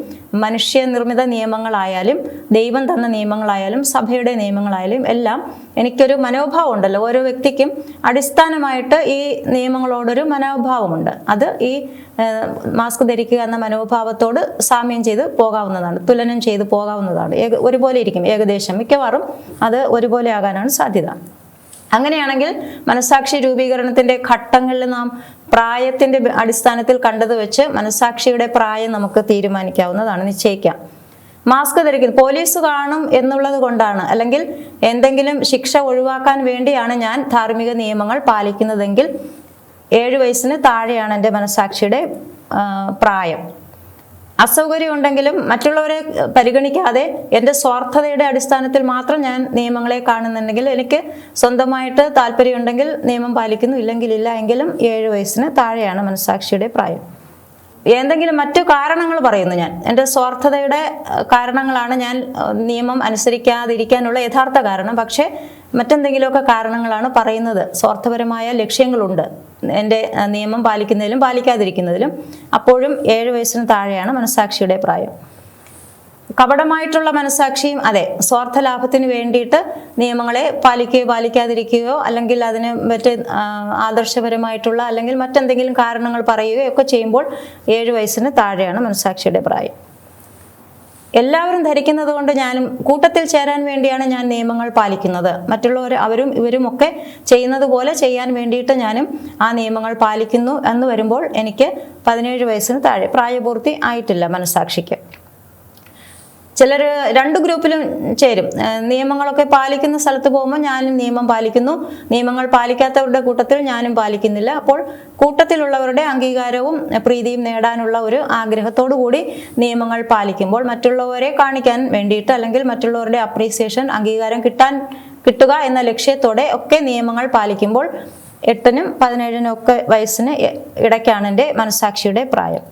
മനുഷ്യനിർമ്മിത നിയമങ്ങളായാലും ദൈവം തന്ന നിയമങ്ങളായാലും സഭയുടെ നിയമങ്ങളായാലും എല്ലാം എനിക്കൊരു മനോഭാവം ഉണ്ടല്ലോ. ഓരോ വ്യക്തിക്കും അടിസ്ഥാനമായിട്ട് ഈ നിയമങ്ങളോടൊരു മനോഭാവമുണ്ട്. അത് ഈ മാസ്ക് ധരിക്കുക എന്ന മനോഭാവത്തോട് സാമ്യം ചെയ്ത് പോകാവുന്നതാണ്, തുലനം ചെയ്ത് പോകാവുന്നതാണ്. ഒരുപോലെ ഇരിക്കും ഏകദേശം, മിക്കവാറും അത് ഒരുപോലെ ആകാനാണ് സാധ്യത. അങ്ങനെയാണെങ്കിൽ മനസ്സാക്ഷി രൂപീകരണത്തിന്റെ ഘട്ടങ്ങളിൽ നാം പ്രായത്തിന്റെ അടിസ്ഥാനത്തിൽ കണ്ടത് വെച്ച് മനസ്സാക്ഷിയുടെ പ്രായം നമുക്ക് തീരുമാനിക്കാവുന്നതാണ്, നിശ്ചയിക്കാം. മാസ്ക് ധരിക്കുന്നത് പോലീസ് കാണും എന്നുള്ളത് കൊണ്ടാണ്, അല്ലെങ്കിൽ എന്തെങ്കിലും ശിക്ഷ ഒഴിവാക്കാൻ വേണ്ടിയാണ് ഞാൻ ധാർമ്മിക നിയമങ്ങൾ പാലിക്കുന്നതെങ്കിൽ 7 വയസ്സിന് താഴെയാണ് എൻ്റെ മനസ്സാക്ഷിയുടെ പ്രായം. അസൗകര്യം ഉണ്ടെങ്കിലും മറ്റുള്ളവരെ പരിഗണിക്കാതെ എൻ്റെ സ്വാർത്ഥതയുടെ അടിസ്ഥാനത്തിൽ മാത്രം ഞാൻ നിയമങ്ങളെ കാണുന്നുണ്ടെങ്കിൽ എനിക്ക് സ്വന്തമായിട്ട് താല്പര്യമുണ്ടെങ്കിൽ നിയമം പാലിക്കുന്നു, ഇല്ലെങ്കിൽ ഇല്ല. എങ്കിലും 7 വയസ്സിന് താഴെയാണ് മനസ്സാക്ഷിയുടെ പ്രായം. എന്തെങ്കിലും മറ്റു കാരണങ്ങൾ പറയുന്നു, ഞാൻ എൻ്റെ സ്വാർത്ഥതയുടെ കാരണങ്ങളാണ് ഞാൻ നിയമം അനുസരിക്കാതിരിക്കാനുള്ള യഥാർത്ഥ കാരണം. പക്ഷേ മറ്റെന്തെങ്കിലുമൊക്കെ കാരണങ്ങളാണ് പറയുന്നത്, സ്വാർത്ഥപരമായ ലക്ഷ്യങ്ങളുണ്ട് എൻ്റെ നിയമം പാലിക്കുന്നതിലും പാലിക്കാതിരിക്കുന്നതിലും. അപ്പോഴും 7 വയസ്സിന് താഴെയാണ് മനസ്സാക്ഷിയുടെ പ്രായം. കപടമായിട്ടുള്ള മനസ്സാക്ഷിയും അതെ, സ്വാർത്ഥ ലാഭത്തിന് വേണ്ടിയിട്ട് നിയമങ്ങളെ പാലിക്കുകയോ പാലിക്കാതിരിക്കുകയോ അല്ലെങ്കിൽ അതിന് മറ്റ് ആദർശപരമായിട്ടുള്ള അല്ലെങ്കിൽ മറ്റെന്തെങ്കിലും കാരണങ്ങൾ പറയുകയോ ഒക്കെ ചെയ്യുമ്പോൾ 7 വയസ്സിന് താഴെയാണ് മനസ്സാക്ഷിയുടെ പ്രായം. എല്ലാവരും ധരിക്കുന്നത് കൊണ്ട് ഞാനും കൂട്ടത്തിൽ ചേരാൻ വേണ്ടിയാണ് ഞാൻ നിയമങ്ങൾ പാലിക്കുന്നത്. മറ്റുള്ളവർ അവരും ഇവരും ഒക്കെ ചെയ്യുന്നത് പോലെ ചെയ്യാൻ വേണ്ടിയിട്ട് ഞാനും ആ നിയമങ്ങൾ പാലിക്കുന്നു എന്ന് വരുമ്പോൾ എനിക്ക് 17 വയസ്സിന് താഴെ, പ്രായപൂർത്തി ആയിട്ടില്ല മനസ്സാക്ഷിക്ക്. ചിലർ 2 ഗ്രൂപ്പിലും ചേരും. നിയമങ്ങളൊക്കെ പാലിക്കുന്ന സ്ഥലത്ത് പോകുമ്പോൾ ഞാനും നിയമം പാലിക്കുന്നു, നിയമങ്ങൾ പാലിക്കാത്തവരുടെ കൂട്ടത്തിൽ ഞാനും പാലിക്കുന്നില്ല. അപ്പോൾ കൂട്ടത്തിലുള്ളവരുടെ അംഗീകാരവും പ്രീതിയും നേടാനുള്ള ഒരു ആഗ്രഹത്തോടു കൂടി നിയമങ്ങൾ പാലിക്കുമ്പോൾ മറ്റുള്ളവരെ കാണിക്കാൻ വേണ്ടിയിട്ട് അല്ലെങ്കിൽ മറ്റുള്ളവരുടെ അപ്രീസിയേഷൻ, അംഗീകാരം കിട്ടുക എന്ന ലക്ഷ്യത്തോടെ ഒക്കെ നിയമങ്ങൾ പാലിക്കുമ്പോൾ 8നും 17നും ഒക്കെ വയസ്സിന് ഇടയ്ക്കാണ് എൻ്റെ മനസ്സാക്ഷിയുടെ പ്രായം.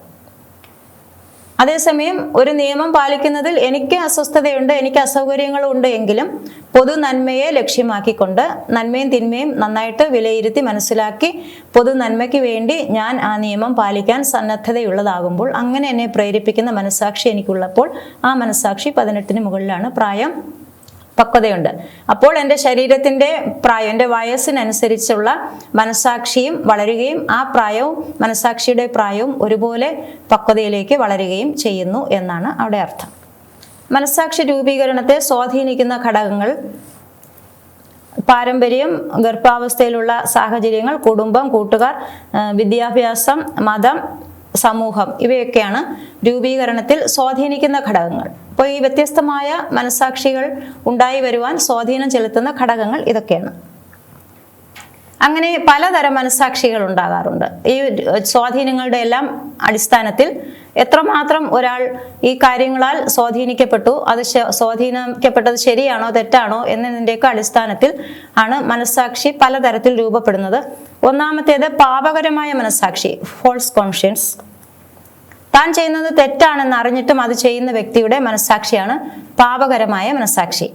അതേസമയം ഒരു നിയമം പാലിക്കുന്നതിൽ എനിക്ക് അസ്വസ്ഥതയുണ്ട്, എനിക്ക് അസൗകര്യങ്ങളുണ്ട് എങ്കിലും പൊതു നന്മയെ ലക്ഷ്യമാക്കിക്കൊണ്ട് നന്മയും തിന്മയും നന്നായിട്ട് വിലയിരുത്തി മനസ്സിലാക്കി പൊതു നന്മയ്ക്ക് വേണ്ടി ഞാൻ ആ നിയമം പാലിക്കാൻ സന്നദ്ധതയുള്ളതാകുമ്പോൾ, അങ്ങനെ എന്നെ പ്രേരിപ്പിക്കുന്ന മനസ്സാക്ഷി എനിക്കുള്ളപ്പോൾ ആ മനസ്സാക്ഷി 18ന് മുകളിലാണ് പ്രായം, പക്വതയുണ്ട്. അപ്പോൾ എൻ്റെ ശരീരത്തിൻ്റെ പ്രായം, എൻ്റെ വയസ്സിനനുസരിച്ചുള്ള മനസ്സാക്ഷിയും വളരുകയും ആ പ്രായവും മനസ്സാക്ഷിയുടെ പ്രായവും ഒരുപോലെ പക്വതയിലേക്ക് വളരുകയും ചെയ്യുന്നു എന്നാണ് അവിടെ അർത്ഥം. മനസ്സാക്ഷി രൂപീകരണത്തെ സ്വാധീനിക്കുന്ന ഘടകങ്ങൾ പാരമ്പര്യം, ഗർഭാവസ്ഥയിലുള്ള സാഹചര്യങ്ങൾ, കുടുംബം, കൂട്ടുകാർ, വിദ്യാഭ്യാസം, മതം, സമൂഹം, ഇവയൊക്കെയാണ് രൂപീകരണത്തിൽ സ്വാധീനിക്കുന്ന ഘടകങ്ങൾ. അപ്പോൾ ഈ വ്യത്യസ്തമായ മനസ്സാക്ഷികൾ ഉണ്ടായി വരുവാൻ സ്വാധീനം ചെലുത്തുന്ന ഘടകങ്ങൾ ഇതൊക്കെയാണ്. അങ്ങനെ പലതരം മനസ്സാക്ഷികൾ ഉണ്ടാകാറുണ്ട്. ഈ സ്വാധീനങ്ങളുടെ എല്ലാം അടിസ്ഥാനത്തിൽ എത്രമാത്രം ഒരാൾ ഈ കാര്യങ്ങളാൽ സ്വാധീനിക്കപ്പെട്ടു, അത് സ്വാധീനിക്കപ്പെട്ടത് ശരിയാണോ തെറ്റാണോ എന്നതിൻ്റെയൊക്കെ അടിസ്ഥാനത്തിൽ ആണ് മനസ്സാക്ഷി പലതരത്തിൽ രൂപപ്പെടുന്നത്. ഒന്നാമത്തേത് പാപകരമായ മനസ്സാക്ഷി, ഫോൾസ് കോൺഷ്യൻസ്. താൻ ചെയ്യുന്നത് തെറ്റാണെന്ന് അറിഞ്ഞിട്ടും അത് ചെയ്യുന്ന വ്യക്തിയുടെ മനസ്സാക്ഷിയാണ് പാപകരമായ മനസ്സാക്ഷി.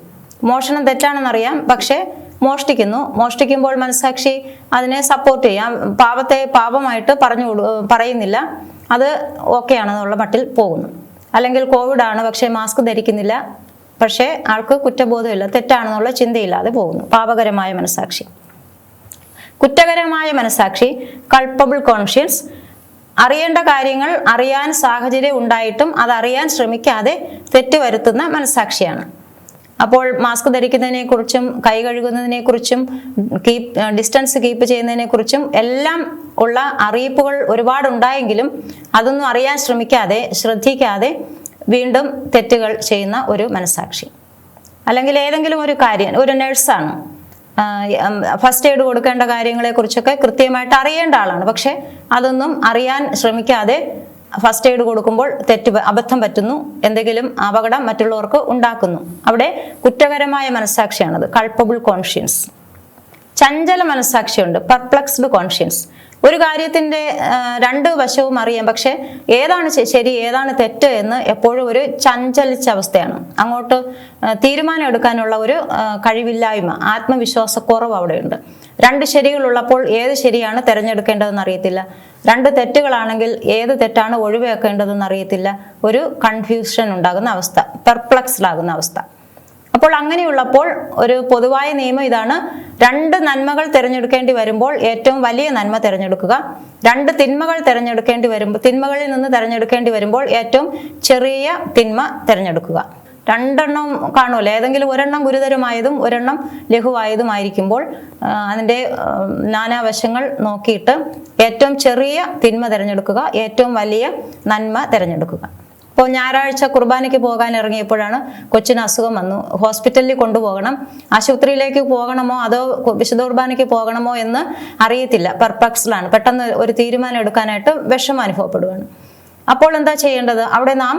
മോഷണം തെറ്റാണെന്നറിയാം, പക്ഷേ മോഷ്ടിക്കുമ്പോൾ മനസ്സാക്ഷി അതിനെ സപ്പോർട്ട് ചെയ്യാം, പാപത്തെ പാപമായിട്ട് പറയുന്നില്ല, അത് ഓക്കെ ആണെന്നുള്ള മട്ടിൽ പോകുന്നു. അല്ലെങ്കിൽ കോവിഡ് ആണ് പക്ഷേ മാസ്ക് ധരിക്കുന്നില്ല, പക്ഷേ ആൾക്ക് കുറ്റബോധമില്ല, തെറ്റാണെന്നുള്ള ചിന്തയില്ലാതെ പോകുന്നു. പാപകരമായ മനസ്സാക്ഷി. കുറ്റകരമായ മനസ്സാക്ഷി, കൾപ്പബിൾ കോൺഷ്യൻസ്. അറിയേണ്ട കാര്യങ്ങൾ അറിയാൻ സാഹചര്യം ഉണ്ടായിട്ടും അതറിയാൻ ശ്രമിക്കാതെ തെറ്റ് വരുത്തുന്ന മനസ്സാക്ഷിയാണ്. അപ്പോൾ മാസ്ക് ധരിക്കുന്നതിനെ കുറിച്ചും കൈ കഴുകുന്നതിനെ കുറിച്ചും ഡിസ്റ്റൻസ് കീപ്പ് ചെയ്യുന്നതിനെ കുറിച്ചും എല്ലാം ഉള്ള അറിയിപ്പുകൾ ഒരുപാടുണ്ടായെങ്കിലും അതൊന്നും അറിയാൻ ശ്രദ്ധിക്കാതെ വീണ്ടും തെറ്റുകൾ ചെയ്യുന്ന ഒരു മനസ്സാക്ഷി. അല്ലെങ്കിൽ ഏതെങ്കിലും ഒരു കാര്യം, ഒരു നഴ്സാണ്, ഫസ്റ്റ് എയ്ഡ് കൊടുക്കേണ്ട കാര്യങ്ങളെക്കുറിച്ചൊക്കെ കൃത്യമായിട്ട് അറിയേണ്ട ആളാണ്, പക്ഷെ അതൊന്നും അറിയാൻ ശ്രമിക്കാതെ ഫസ്റ്റ് എയ്ഡ് കൊടുക്കുമ്പോൾ അബദ്ധം പറ്റുന്നു, എന്തെങ്കിലും അപകടം മറ്റുള്ളവർക്ക് ഉണ്ടാക്കുന്നു. അവിടെ കുറ്റകരമായ മനസ്സാക്ഷിയാണത്, കൾപ്പബിൾ കോൺഷ്യൻസ്. ചഞ്ചല മനസ്സാക്ഷിയുണ്ട്, പെർപ്ലക്സ്ഡ് കോൺഷ്യൻസ്. ഒരു കാര്യത്തിൻ്റെ രണ്ട് വശവും അറിയാം, പക്ഷെ ഏതാണ് ശരി ഏതാണ് തെറ്റ് എന്ന് എപ്പോഴും ഒരു ചഞ്ചലിച്ച അവസ്ഥയാണ്. അങ്ങോട്ട് തീരുമാനം എടുക്കാനുള്ള ഒരു കഴിവില്ലായ്മ, ആത്മവിശ്വാസക്കുറവ് അവിടെയുണ്ട്. രണ്ട് ശരികളുള്ളപ്പോൾ ഏത് ശരിയാണ് തിരഞ്ഞെടുക്കേണ്ടതെന്ന് അറിയത്തില്ല, രണ്ട് തെറ്റുകളാണെങ്കിൽ ഏത് തെറ്റാണ് ഒഴിവാക്കേണ്ടതെന്ന് അറിയത്തില്ല. ഒരു കൺഫ്യൂഷൻ ഉണ്ടാകുന്ന അവസ്ഥ, പെർപ്ലക്സ്ഡ് ആകുന്ന അവസ്ഥ. അപ്പോൾ അങ്ങനെയുള്ളപ്പോൾ ഒരു പൊതുവായ നിയമം ഇതാണ്: രണ്ട് നന്മകൾ തിരഞ്ഞെടുക്കേണ്ടി വരുമ്പോൾ ഏറ്റവും വലിയ നന്മ തിരഞ്ഞെടുക്കുക, രണ്ട് തിന്മകൾ തിരഞ്ഞെടുക്കേണ്ടി വരുമ്പോൾ തിന്മകളിൽ നിന്ന് തിരഞ്ഞെടുക്കേണ്ടി വരുമ്പോൾ ഏറ്റവും ചെറിയ തിന്മ തിരഞ്ഞെടുക്കുക. രണ്ടെണ്ണം കാണുമല്ലോ, ഏതെങ്കിലും ഒരെണ്ണം ഗുരുതരമായതും ഒരെണ്ണം ലഘുവായതുമായിരിക്കുമ്പോൾ അതിൻ്റെ നാനാവശങ്ങൾ നോക്കിയിട്ട് ഏറ്റവും ചെറിയ തിന്മ തിരഞ്ഞെടുക്കുക, ഏറ്റവും വലിയ നന്മ തിരഞ്ഞെടുക്കുക. ഇപ്പോൾ ഞായറാഴ്ച കുർബാനയ്ക്ക് പോകാൻ ഇറങ്ങിയപ്പോഴാണ് കൊച്ചിന് അസുഖം വന്നു. ഹോസ്പിറ്റലിൽ കൊണ്ടുപോകണം, ആശുപത്രിയിലേക്ക് പോകണമോ അതോ വിശുദ്ധ കുർബാനയ്ക്ക് പോകണമോ എന്ന് അറിയത്തില്ല, പെർപ്ലക്സ്ഡാണ്. പെട്ടെന്ന് ഒരു തീരുമാനം എടുക്കാനായിട്ട് വിഷമം അനുഭവപ്പെടുകയാണ്. അപ്പോൾ എന്താ ചെയ്യേണ്ടത്? അവിടെ നാം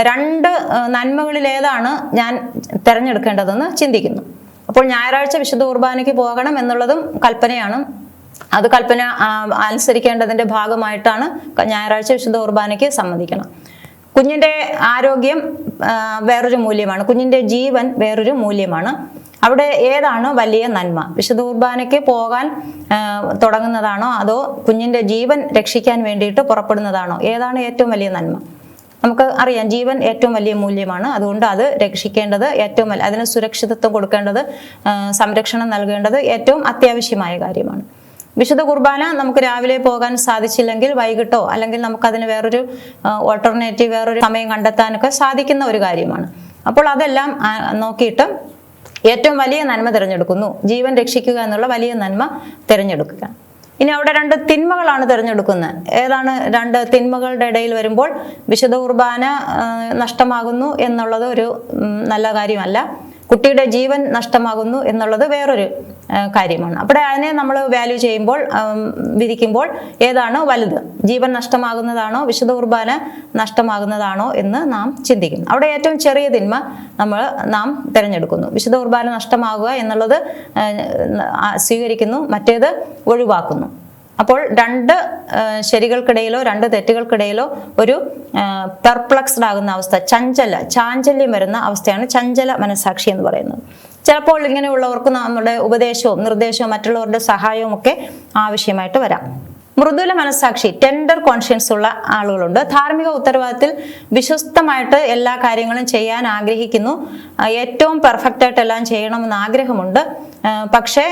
രണ്ട് നന്മകളിൽ ഏതാണ് ഞാൻ തിരഞ്ഞെടുക്കേണ്ടതെന്ന് ചിന്തിക്കുന്നു. അപ്പോൾ ഞായറാഴ്ച വിശുദ്ധ കുർബാനയ്ക്ക് പോകണം എന്നുള്ളതും കൽപ്പനയാണ്. അത് കൽപ്പന അനുസരിക്കേണ്ടതിൻ്റെ ഭാഗമായിട്ടാണ് ഞായറാഴ്ച വിശുദ്ധ കുർബാനയ്ക്ക് സമ്മതിക്കണം. കുഞ്ഞിൻ്റെ ആരോഗ്യം വേറൊരു മൂല്യമാണ്, കുഞ്ഞിൻ്റെ ജീവൻ വേറൊരു മൂല്യമാണ്. അവിടെ ഏതാണ് വലിയ നന്മ? വിശുദ്ധ കുർബാനയ്ക്ക് പോകാൻ തുടങ്ങുന്നതാണോ അതോ കുഞ്ഞിൻ്റെ ജീവൻ രക്ഷിക്കാൻ വേണ്ടിയിട്ട് പുറപ്പെടുന്നതാണോ? ഏതാണ് ഏറ്റവും വലിയ നന്മ? നമുക്ക് അറിയാം, ജീവൻ ഏറ്റവും വലിയ മൂല്യമാണ്. അതുകൊണ്ട് അത് രക്ഷിക്കേണ്ടത് ഏറ്റവും അതിന് സുരക്ഷിതത്വം കൊടുക്കേണ്ടത്, സംരക്ഷണം നൽകേണ്ടത് ഏറ്റവും അത്യാവശ്യമായ കാര്യമാണ്. വിശുദ്ധ കുർബാന നമുക്ക് രാവിലെ പോകാൻ സാധിച്ചില്ലെങ്കിൽ വൈകിട്ടോ അല്ലെങ്കിൽ നമുക്കതിന് വേറൊരു ഓൾട്ടർനേറ്റീവ് വേറൊരു സമയം കണ്ടെത്താനൊക്കെ സാധിക്കുന്ന ഒരു കാര്യമാണ്. അപ്പോൾ അതെല്ലാം നോക്കിയിട്ട് ഏറ്റവും വലിയ നന്മ തിരഞ്ഞെടുക്കുന്നു, ജീവൻ രക്ഷിക്കുക എന്നുള്ള വലിയ നന്മ തിരഞ്ഞെടുക്കുക. ഇനി അവിടെ രണ്ട് തിന്മകളാണ് തിരഞ്ഞെടുക്കുന്നത്. ഏതാണ് രണ്ട് തിന്മകളുടെ ഇടയിൽ വരുമ്പോൾ വിശുദ്ധ കുർബാന നഷ്ടമാകുന്നു എന്നുള്ളത് ഒരു നല്ല കാര്യമല്ല, കുട്ടിയുടെ ജീവൻ നഷ്ടമാകുന്നു എന്നുള്ളത് വേറൊരു കാര്യമാണ്. അപ്പോൾ അതിനെ നമ്മൾ വാല്യൂ ചെയ്യുമ്പോൾ, വിധിക്കുമ്പോൾ ഏതാണ് വലുത്? ജീവൻ നഷ്ടമാകുന്നതാണോ വിശുദ്ധ കുർബാന നഷ്ടമാകുന്നതാണോ എന്ന് നാം ചിന്തിക്കുന്നു. അവിടെ ഏറ്റവും ചെറിയ തിന്മ നാം തിരഞ്ഞെടുക്കുന്നു. വിശുദ്ധ കുർബാന നഷ്ടമാകുക എന്നുള്ളത് സ്വീകരിക്കുന്നു, മറ്റേത് ഒഴിവാക്കുന്നു. അപ്പോൾ രണ്ട് ശരികൾക്കിടയിലോ രണ്ട് തെറ്റുകൾക്കിടയിലോ ഒരു പെർപ്ലക്സ്ഡ് ആകുന്ന അവസ്ഥ, ചാഞ്ചല്യം വരുന്ന അവസ്ഥയാണ് ചഞ്ചല മനസാക്ഷി എന്ന് പറയുന്നത്. ചിലപ്പോൾ ഇങ്ങനെയുള്ളവർക്ക് നമ്മുടെ ഉപദേശവും നിർദ്ദേശവും മറ്റുള്ളവരുടെ സഹായവും ഒക്കെ ആവശ്യമായിട്ട് വരാം. മൃദുല മനസാക്ഷി, ടെൻഡർ കോൺഷ്യൻസ് ഉള്ള ആളുകളുണ്ട്. ധാർമ്മിക ഉത്തരവാദിത്തത്തിൽ വിശ്വസ്തമായിട്ട് എല്ലാ കാര്യങ്ങളും ചെയ്യാൻ ആഗ്രഹിക്കുന്നു, ഏറ്റവും പെർഫെക്റ്റ് ആയിട്ട് എല്ലാം ചെയ്യണമെന്ന് ആഗ്രഹമുണ്ട്. പക്ഷേ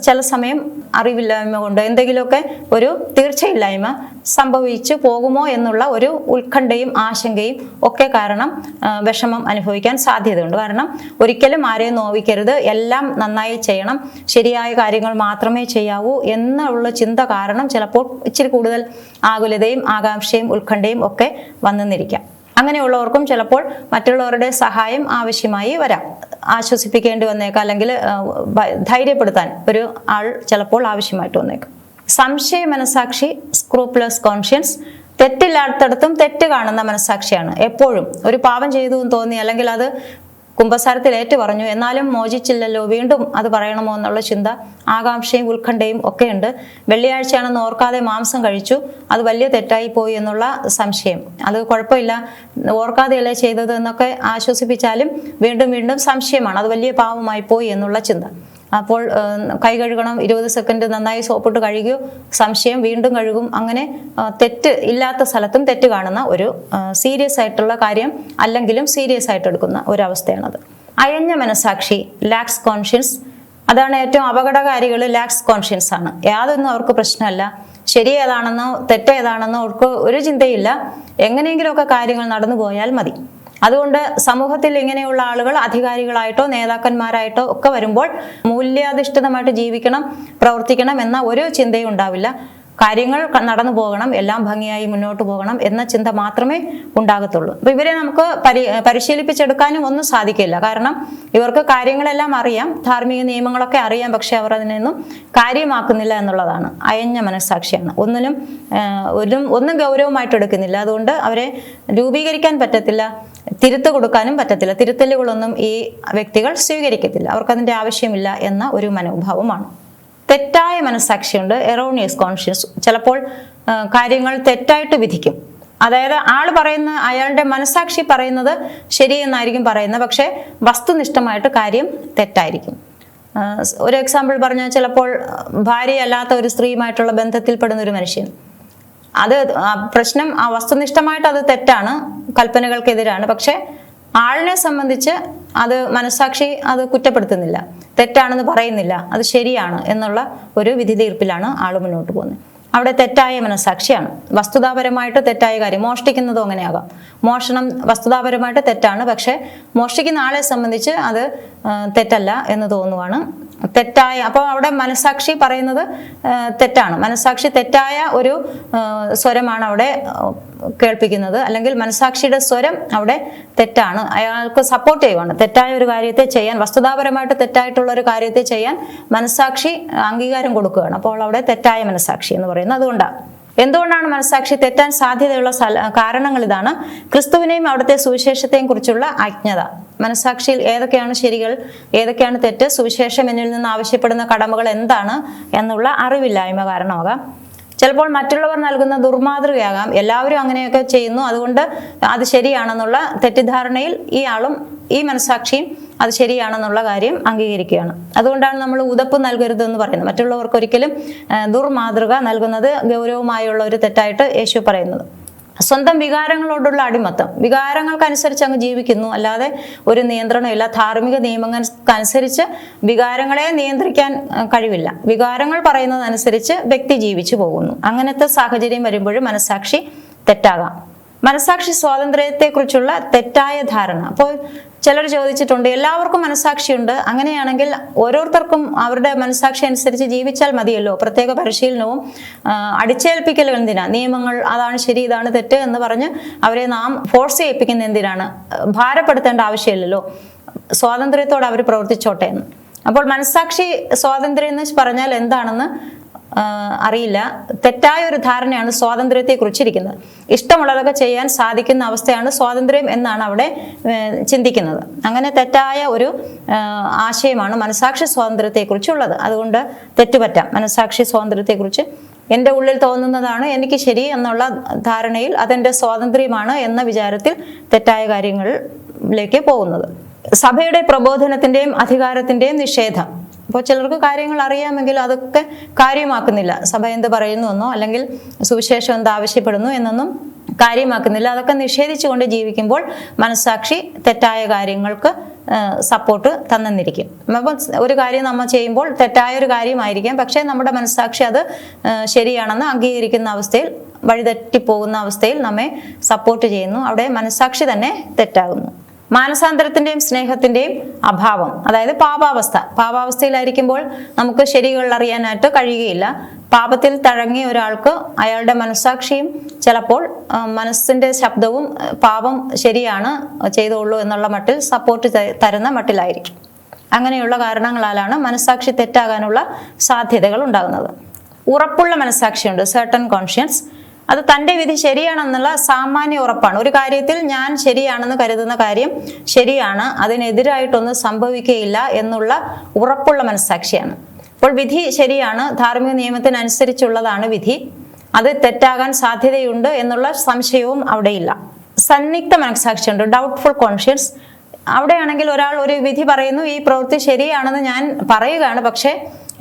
ചില സമയം അറിവില്ലായ്മ കൊണ്ട് എന്തെങ്കിലുമൊക്കെ ഒരു തീർച്ചയില്ലായ്മ സംഭവിച്ചു പോകുമോ എന്നുള്ള ഒരു ഉത്കണ്ഠയും ആശങ്കയും ഒക്കെ കാരണം വിഷമം അനുഭവിക്കാൻ സാധ്യതയുണ്ട്. കാരണം ഒരിക്കലും ആരെയും നോവിക്കരുത്, എല്ലാം നന്നായി ചെയ്യണം, ശരിയായ കാര്യങ്ങൾ മാത്രമേ ചെയ്യാവൂ എന്നുള്ള ചിന്ത കാരണം ചിലപ്പോൾ ഇച്ചിരി കൂടുതൽ ആകുലതയും ആകാംക്ഷയും ഉത്കണ്ഠയും ഒക്കെ വന്നെന്നിരിക്കാം. അങ്ങനെയുള്ളവർക്കും ചിലപ്പോൾ മറ്റുള്ളവരുടെ സഹായം ആവശ്യമായി വരാം, ആശ്വസിപ്പിക്കേണ്ടി വന്നേക്കാം, അല്ലെങ്കിൽ ധൈര്യപ്പെടുത്താൻ ഒരു ആൾ ചിലപ്പോൾ ആവശ്യമായിട്ട് വന്നേക്കാം. സംശയ മനസാക്ഷി, സ്ക്രൂപ്ലസ് കോൺഷ്യൻസ്, തെറ്റില്ലാത്തടത്തും തെറ്റ് കാണുന്ന മനസാക്ഷിയാണ്. എപ്പോഴും ഒരു പാപം ചെയ്തു എന്ന് തോന്നി, അല്ലെങ്കിൽ അത് കുമ്പസാരത്തിൽ ഏറ്റു പറഞ്ഞു എന്നാലും മോചിച്ചില്ലല്ലോ, വീണ്ടും അത് പറയണമോ എന്നുള്ള ചിന്ത, ആകാംക്ഷയും ഉത്കണ്ഠയും ഒക്കെയുണ്ട്. വെള്ളിയാഴ്ചയാണെന്ന് ഓർക്കാതെ മാംസം കഴിച്ചു, അത് വലിയ തെറ്റായി പോയി എന്നുള്ള സംശയം. അത് കുഴപ്പമില്ല, ഓർക്കാതെയല്ലേ ചെയ്തത് എന്നൊക്കെ ആശ്വസിപ്പിച്ചാലും വീണ്ടും വീണ്ടും സംശയമാണ്, അത് വലിയ പാവമായി പോയി എന്നുള്ള ചിന്ത. അപ്പോൾ കൈ കഴുകണം, 20 സെക്കൻഡ് നന്നായി സോപ്പിട്ട് കഴുകിയോ, സംശയം, വീണ്ടും കഴുകും. അങ്ങനെ തെറ്റ് ഇല്ലാത്ത സ്ഥലത്തും തെറ്റ് കാണുന്ന ഒരു സീരിയസ് ആയിട്ടുള്ള കാര്യം അല്ലെങ്കിലും സീരിയസ് ആയിട്ട് എടുക്കുന്ന ഒരവസ്ഥയാണത്. അയഞ്ഞ മനസാക്ഷി, ലാക്സ് കോൺഷ്യൻസ്, അതാണ് ഏറ്റവും അപകടകാരികൾ. ലാക്സ് കോൺഷ്യൻസ് ആണ്. യാതൊന്നും അവർക്ക് പ്രശ്നമല്ല, ശരി ഏതാണെന്നോ തെറ്റേതാണെന്നോ അവർക്ക് ഒരു ചിന്തയില്ല, എങ്ങനെയെങ്കിലുമൊക്കെ കാര്യങ്ങൾ നടന്നു പോയാൽ മതി. അതുകൊണ്ട് സമൂഹത്തിൽ ഇങ്ങനെയുള്ള ആളുകൾ അധികാരികളായിട്ടോ നേതാക്കന്മാരായിട്ടോ ഒക്കെ വരുമ്പോൾ മൂല്യാധിഷ്ഠിതമായിട്ട് ജീവിക്കണം, പ്രവർത്തിക്കണം എന്ന ഒരു ചിന്തയും ഉണ്ടാവില്ല. കാര്യങ്ങൾ നടന്നു പോകണം, എല്ലാം ഭംഗിയായി മുന്നോട്ട് പോകണം എന്ന ചിന്ത മാത്രമേ ഉണ്ടാകത്തുള്ളൂ. അപ്പോൾ ഇവരെ നമുക്ക് പരിശീലിപ്പിച്ചെടുക്കാനും ഒന്നും സാധിക്കില്ല. കാരണം ഇവർക്ക് കാര്യങ്ങളെല്ലാം അറിയാം, ധാർമ്മിക നിയമങ്ങളൊക്കെ അറിയാം, പക്ഷെ അവർ അതിനൊന്നും കാര്യമാക്കുന്നില്ല എന്നുള്ളതാണ്. അയഞ്ഞ മനസ്സാക്ഷിയാണ്, ഒന്നും ഗൗരവമായിട്ട് എടുക്കുന്നില്ല. അതുകൊണ്ട് അവരെ രൂപീകരിക്കാൻ പറ്റത്തില്ല, തിരുത്ത് കൊടുക്കാനും പറ്റത്തില്ല. തിരുത്തലുകളൊന്നും ഈ വ്യക്തികൾ സ്വീകരിക്കത്തില്ല, അവർക്കതിൻ്റെ ആവശ്യമില്ല എന്ന ഒരു മനോഭാവമാണ്. തെറ്റായ മനസ്സാക്ഷിയുണ്ട്, എറോണിയസ് കോൺഷ്യൻസ്. ചിലപ്പോൾ കാര്യങ്ങൾ തെറ്റായിട്ട് വിധിക്കും. അതായത് അയാളുടെ മനസ്സാക്ഷി പറയുന്നത് ശരിയെന്നായിരിക്കും പറയുന്നത്, പക്ഷേ വസ്തുനിഷ്ഠമായിട്ട് കാര്യം തെറ്റായിരിക്കും. ഒരു എക്സാമ്പിൾ പറഞ്ഞാൽ, ചിലപ്പോൾ ഭാര്യയല്ലാത്ത ഒരു സ്ത്രീയുമായിട്ടുള്ള ബന്ധത്തിൽപ്പെടുന്ന ഒരു മനുഷ്യൻ, അത് പ്രശ്നം വസ്തുനിഷ്ഠമായിട്ട് അത് തെറ്റാണ്, കൽപ്പനകൾക്കെതിരാണ്. പക്ഷെ ആളിനെ സംബന്ധിച്ച് അത് മനസ്സാക്ഷി അത് കുറ്റപ്പെടുത്തുന്നില്ല, തെറ്റാണെന്ന് പറയുന്നില്ല, അത് ശരിയാണ് എന്നുള്ള ഒരു വിധി തീർപ്പിലാണ് ആൾ മുന്നോട്ട് പോകുന്നത്. അവിടെ തെറ്റായ മനസ്സാക്ഷിയാണ്. വസ്തുതാപരമായിട്ട് തെറ്റായ കാര്യം, മോഷ്ടിക്കുന്നതും അങ്ങനെയാകാം. മോഷണം വസ്തുതാപരമായിട്ട് തെറ്റാണ്, പക്ഷെ മോഷ്ടിക്കുന്ന ആളെ സംബന്ധിച്ച് അത് തെറ്റല്ല എന്ന് തോന്നുവാണ്. തെറ്റായ, അപ്പോൾ അവിടെ മനസ്സാക്ഷി പറയുന്നത് തെറ്റാണ്. മനസ്സാക്ഷി തെറ്റായ ഒരു സ്വരമാണ് അവിടെ കേൾപ്പിക്കുന്നത്, അല്ലെങ്കിൽ മനസ്സാക്ഷിയുടെ സ്വരം അവിടെ തെറ്റാണ്. അയാൾക്ക് സപ്പോർട്ട് ചെയ്യുവാണ് തെറ്റായ ഒരു കാര്യത്തെ ചെയ്യാൻ, വസ്തുതാപരമായിട്ട് തെറ്റായിട്ടുള്ള ഒരു കാര്യത്തെ ചെയ്യാൻ മനസ്സാക്ഷി അംഗീകാരം കൊടുക്കുകയാണ്. അപ്പോൾ അവിടെ തെറ്റായ മനസ്സാക്ഷി എന്ന് പറയുന്നത് അതുകൊണ്ടാണ്. എന്തുകൊണ്ടാണ് മനസ്സാക്ഷി തെറ്റാൻ സാധ്യതയുള്ള കാരണങ്ങൾ ഇതാണ്: ക്രിസ്തുവിനെയും അവിടുത്തെ സുവിശേഷത്തെയും കുറിച്ചുള്ള അജ്ഞത. മനസ്സാക്ഷിയിൽ ഏതൊക്കെയാണ് ശരികൾ, ഏതൊക്കെയാണ് തെറ്റ്, സുവിശേഷം എന്നിൽ നിന്ന് ആവശ്യപ്പെടുന്ന കടമകൾ എന്താണ് എന്നുള്ള അറിവില്ലായ്മ കാരണമാകാം. ചിലപ്പോൾ മറ്റുള്ളവർ നൽകുന്ന ദുർമാതൃകയാകാം. എല്ലാവരും അങ്ങനെയൊക്കെ ചെയ്യുന്നു, അതുകൊണ്ട് അത് ശരിയാണെന്നുള്ള തെറ്റിദ്ധാരണയിൽ ഈ മനസ്സാക്ഷിയും അത് ശരിയാണെന്നുള്ള കാര്യം അംഗീകരിക്കുകയാണ്. അതുകൊണ്ടാണ് നമ്മൾ ഉതപ്പ് നൽകരുതെന്ന് പറയുന്നത്. മറ്റുള്ളവർക്ക് ഒരിക്കലും ദുർമാതൃക നൽകുന്നത് ഗൗരവമായുള്ള ഒരു തെറ്റായിട്ട് യേശു പറയുന്നത്. സ്വന്തം വികാരങ്ങളോടുള്ള അടിമത്തം, വികാരങ്ങൾക്കനുസരിച്ച് അങ്ങ് ജീവിക്കുന്നു, അല്ലാതെ ഒരു നിയന്ത്രണമില്ല. ധാർമ്മിക നിയമങ്ങൾക്കനുസരിച്ച് വികാരങ്ങളെ നിയന്ത്രിക്കാൻ കഴിവില്ല. വികാരങ്ങൾ പറയുന്നതനുസരിച്ച് വ്യക്തി ജീവിച്ചു പോകുന്നു. അങ്ങനത്തെ സാഹചര്യം വരുമ്പോഴും മനസ്സാക്ഷി തെറ്റാകാം. മനസ്സാക്ഷി സ്വാതന്ത്ര്യത്തെക്കുറിച്ചുള്ള തെറ്റായ ധാരണ. അപ്പോൾ ചിലർ ചോദിച്ചിട്ടുണ്ട്, എല്ലാവർക്കും മനസ്സാക്ഷിയുണ്ട്, അങ്ങനെയാണെങ്കിൽ ഓരോരുത്തർക്കും അവരുടെ മനസ്സാക്ഷി അനുസരിച്ച് ജീവിച്ചാൽ മതിയല്ലോ, പ്രത്യേക പരിശീലനവും അടിച്ചേൽപ്പിക്കൽ എന്തിനാ, നിയമങ്ങൾ അതാണ് ശരി ഇതാണ് തെറ്റ് എന്ന് പറഞ്ഞ് അവരെ നാം ഫോഴ്സ് ചെയ്യിപ്പിക്കുന്ന എന്തിനാണ്, ഭാരപ്പെടുത്തേണ്ട ആവശ്യമില്ലല്ലോ, സ്വാതന്ത്ര്യത്തോടെ അവർ പ്രവർത്തിച്ചോട്ടെ എന്ന്. അപ്പോൾ മനസ്സാക്ഷി സ്വാതന്ത്ര്യം എന്ന് പറഞ്ഞാൽ എന്താണെന്ന് അറിയില്ല. തെറ്റായ ഒരു ധാരണയാണ് സ്വാതന്ത്ര്യത്തെ കുറിച്ചിരിക്കുന്നത്. ഇഷ്ടമുള്ളതൊക്കെ ചെയ്യാൻ സാധിക്കുന്ന അവസ്ഥയാണ് സ്വാതന്ത്ര്യം എന്നാണ് അവിടെ ചിന്തിക്കുന്നത്. അങ്ങനെ തെറ്റായ ഒരു ആശയമാണ് മനസ്സാക്ഷി സ്വാതന്ത്ര്യത്തെക്കുറിച്ചുള്ളത്. അതുകൊണ്ട് തെറ്റുപറ്റാം. മനസ്സാക്ഷി സ്വാതന്ത്ര്യത്തെക്കുറിച്ച് എൻ്റെ ഉള്ളിൽ തോന്നുന്നതാണ് എനിക്ക് ശരി എന്നുള്ള ധാരണയിൽ അതെൻ്റെ സ്വാതന്ത്ര്യമാണ് എന്ന വിചാരത്തിൽ തെറ്റായ കാര്യങ്ങളിലേക്ക് പോകുന്നത്. സഭയുടെ പ്രബോധനത്തിൻ്റെയും അധികാരത്തിൻ്റെയും നിഷേധം. അപ്പോൾ ചിലർക്ക് കാര്യങ്ങൾ അറിയാമെങ്കിൽ അതൊക്കെ കാര്യമാക്കുന്നില്ല. സഭ എന്ത് പറയുന്നു എന്നോ അല്ലെങ്കിൽ സുവിശേഷം എന്ത് ആവശ്യപ്പെടുന്നു എന്നൊന്നും കാര്യമാക്കുന്നില്ല. അതൊക്കെ നിഷേധിച്ചുകൊണ്ട് ജീവിക്കുമ്പോൾ മനസ്സാക്ഷി തെറ്റായ കാര്യങ്ങൾക്ക് സപ്പോർട്ട് തന്നിരിക്കും. അപ്പോൾ ഒരു കാര്യം നമ്മൾ ചെയ്യുമ്പോൾ തെറ്റായ ഒരു കാര്യമായിരിക്കാം, പക്ഷേ നമ്മുടെ മനസ്സാക്ഷി അത് ശരിയാണെന്ന് അംഗീകരിക്കുന്ന അവസ്ഥയിൽ, വഴിതെറ്റിപ്പോകുന്ന അവസ്ഥയിൽ നമ്മെ സപ്പോർട്ട് ചെയ്യുന്നു. അവിടെ മനസ്സാക്ഷി തന്നെ തെറ്റാകുന്നു. മാനസാന്തരത്തിന്റെയും സ്നേഹത്തിന്റെയും അഭാവം, അതായത് പാപാവസ്ഥയിലായിരിക്കുമ്പോൾ നമുക്ക് ശരികൾ അറിയാനായിട്ട് കഴിയുകയില്ല. പാപത്തിൽ തഴങ്ങിയ ഒരാൾക്ക് അയാളുടെ മനസ്സാക്ഷിയും ചിലപ്പോൾ മനസ്സിന്റെ ശബ്ദവും പാപം ശരിയാണ് ചെയ്തോളൂ എന്നുള്ള മട്ടിൽ സപ്പോർട്ട് തരുന്ന മട്ടിലായിരിക്കും. അങ്ങനെയുള്ള കാരണങ്ങളാലാണ് മനസ്സാക്ഷി തെറ്റാകാനുള്ള സാധ്യതകൾ ഉണ്ടാകുന്നത്. ഉറപ്പുള്ള മനസ്സാക്ഷിയുണ്ട്, സർട്ടൺ കോൺഷ്യൻസ്. അത് തൻ്റെ വിധി ശരിയാണെന്നുള്ള സാമാന്യ ഉറപ്പാണ്. ഒരു കാര്യത്തിൽ ഞാൻ ശരിയാണെന്ന് കരുതുന്ന കാര്യം ശരിയാണ്, അതിനെതിരായിട്ടൊന്നും സംഭവിക്കുകയില്ല എന്നുള്ള ഉറപ്പുള്ള മനസ്സാക്ഷിയാണ്. അപ്പോൾ വിധി ശരിയാണ്, ധാർമ്മിക നിയമത്തിനനുസരിച്ചുള്ളതാണ് വിധി, അത് തെറ്റാകാൻ സാധ്യതയുണ്ട് എന്നുള്ള സംശയവും അവിടെയില്ല. സന്നിഗ്ധ മനസ്സാക്ഷിയുണ്ട്, ഡൗട്ട്ഫുൾ കോൺഷ്യൻസ്. അവിടെയാണെങ്കിൽ ഒരാൾ ഒരു വിധി പറയുന്നു, ഈ പ്രവൃത്തി ശരിയാണെന്ന് ഞാൻ പറയുകയാണ്, പക്ഷേ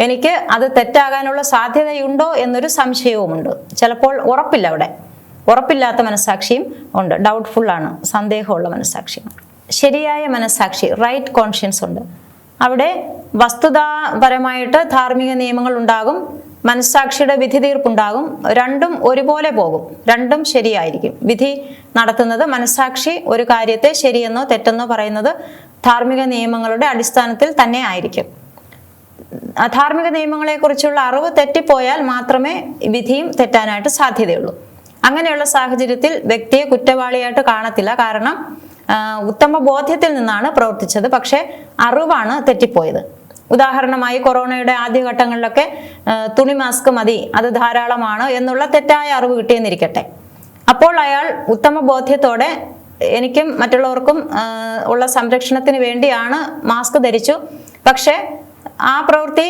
എനിക്ക് അത് തെറ്റാകാനുള്ള സാധ്യതയുണ്ടോ എന്നൊരു സംശയവുമുണ്ട്. ചിലപ്പോൾ ഉറപ്പില്ല, അവിടെ ഉറപ്പില്ലാത്ത മനസ്സാക്ഷിയും ഉണ്ട്, ഡൗട്ട്ഫുൾ ആണ്, സന്ദേഹമുള്ള മനസ്സാക്ഷിയാണ്. ശരിയായ മനസ്സാക്ഷി, റൈറ്റ് കോൺഷ്യൻസ് ഉണ്ട്. അവിടെ വസ്തുതാപരമായിട്ട് ധാർമ്മിക നിയമങ്ങൾ ഉണ്ടാകും, മനസ്സാക്ഷിയുടെ വിധി തീർപ്പുണ്ടാകും, രണ്ടും ഒരുപോലെ പോകും, രണ്ടും ശരിയായിരിക്കും. വിധി നടത്തുന്നത് മനസ്സാക്ഷി ഒരു കാര്യത്തെ ശരിയെന്നോ തെറ്റെന്നോ പറയുന്നത് ധാർമ്മിക നിയമങ്ങളുടെ അടിസ്ഥാനത്തിൽ തന്നെ ആയിരിക്കും. ധാർമ്മിക നിയമങ്ങളെക്കുറിച്ചുള്ള അറിവ് തെറ്റിപ്പോയാൽ മാത്രമേ വിധിയും തെറ്റാനായിട്ട് സാധ്യതയുള്ളൂ. അങ്ങനെയുള്ള സാഹചര്യത്തിൽ വ്യക്തിയെ കുറ്റവാളിയായിട്ട് കാണത്തില്ല, കാരണം ഉത്തമ ബോധ്യത്തിൽ നിന്നാണ് പ്രവർത്തിച്ചത്, പക്ഷെ അറിവാണ് തെറ്റിപ്പോയത്. ഉദാഹരണമായി കൊറോണയുടെ ആദ്യഘട്ടങ്ങളിലൊക്കെ തുണി മാസ്ക് മതി, അത് ധാരാളമാണ് എന്നുള്ള തെറ്റായ അറിവ് കിട്ടിയെന്നിരിക്കട്ടെ. അപ്പോൾ അയാൾ ഉത്തമ ബോധ്യത്തോടെ എനിക്കും മറ്റുള്ളവർക്കും ഉള്ള സംരക്ഷണത്തിന് വേണ്ടിയാണ് മാസ്ക് ധരിച്ചു, പക്ഷേ ആ പ്രവൃത്തി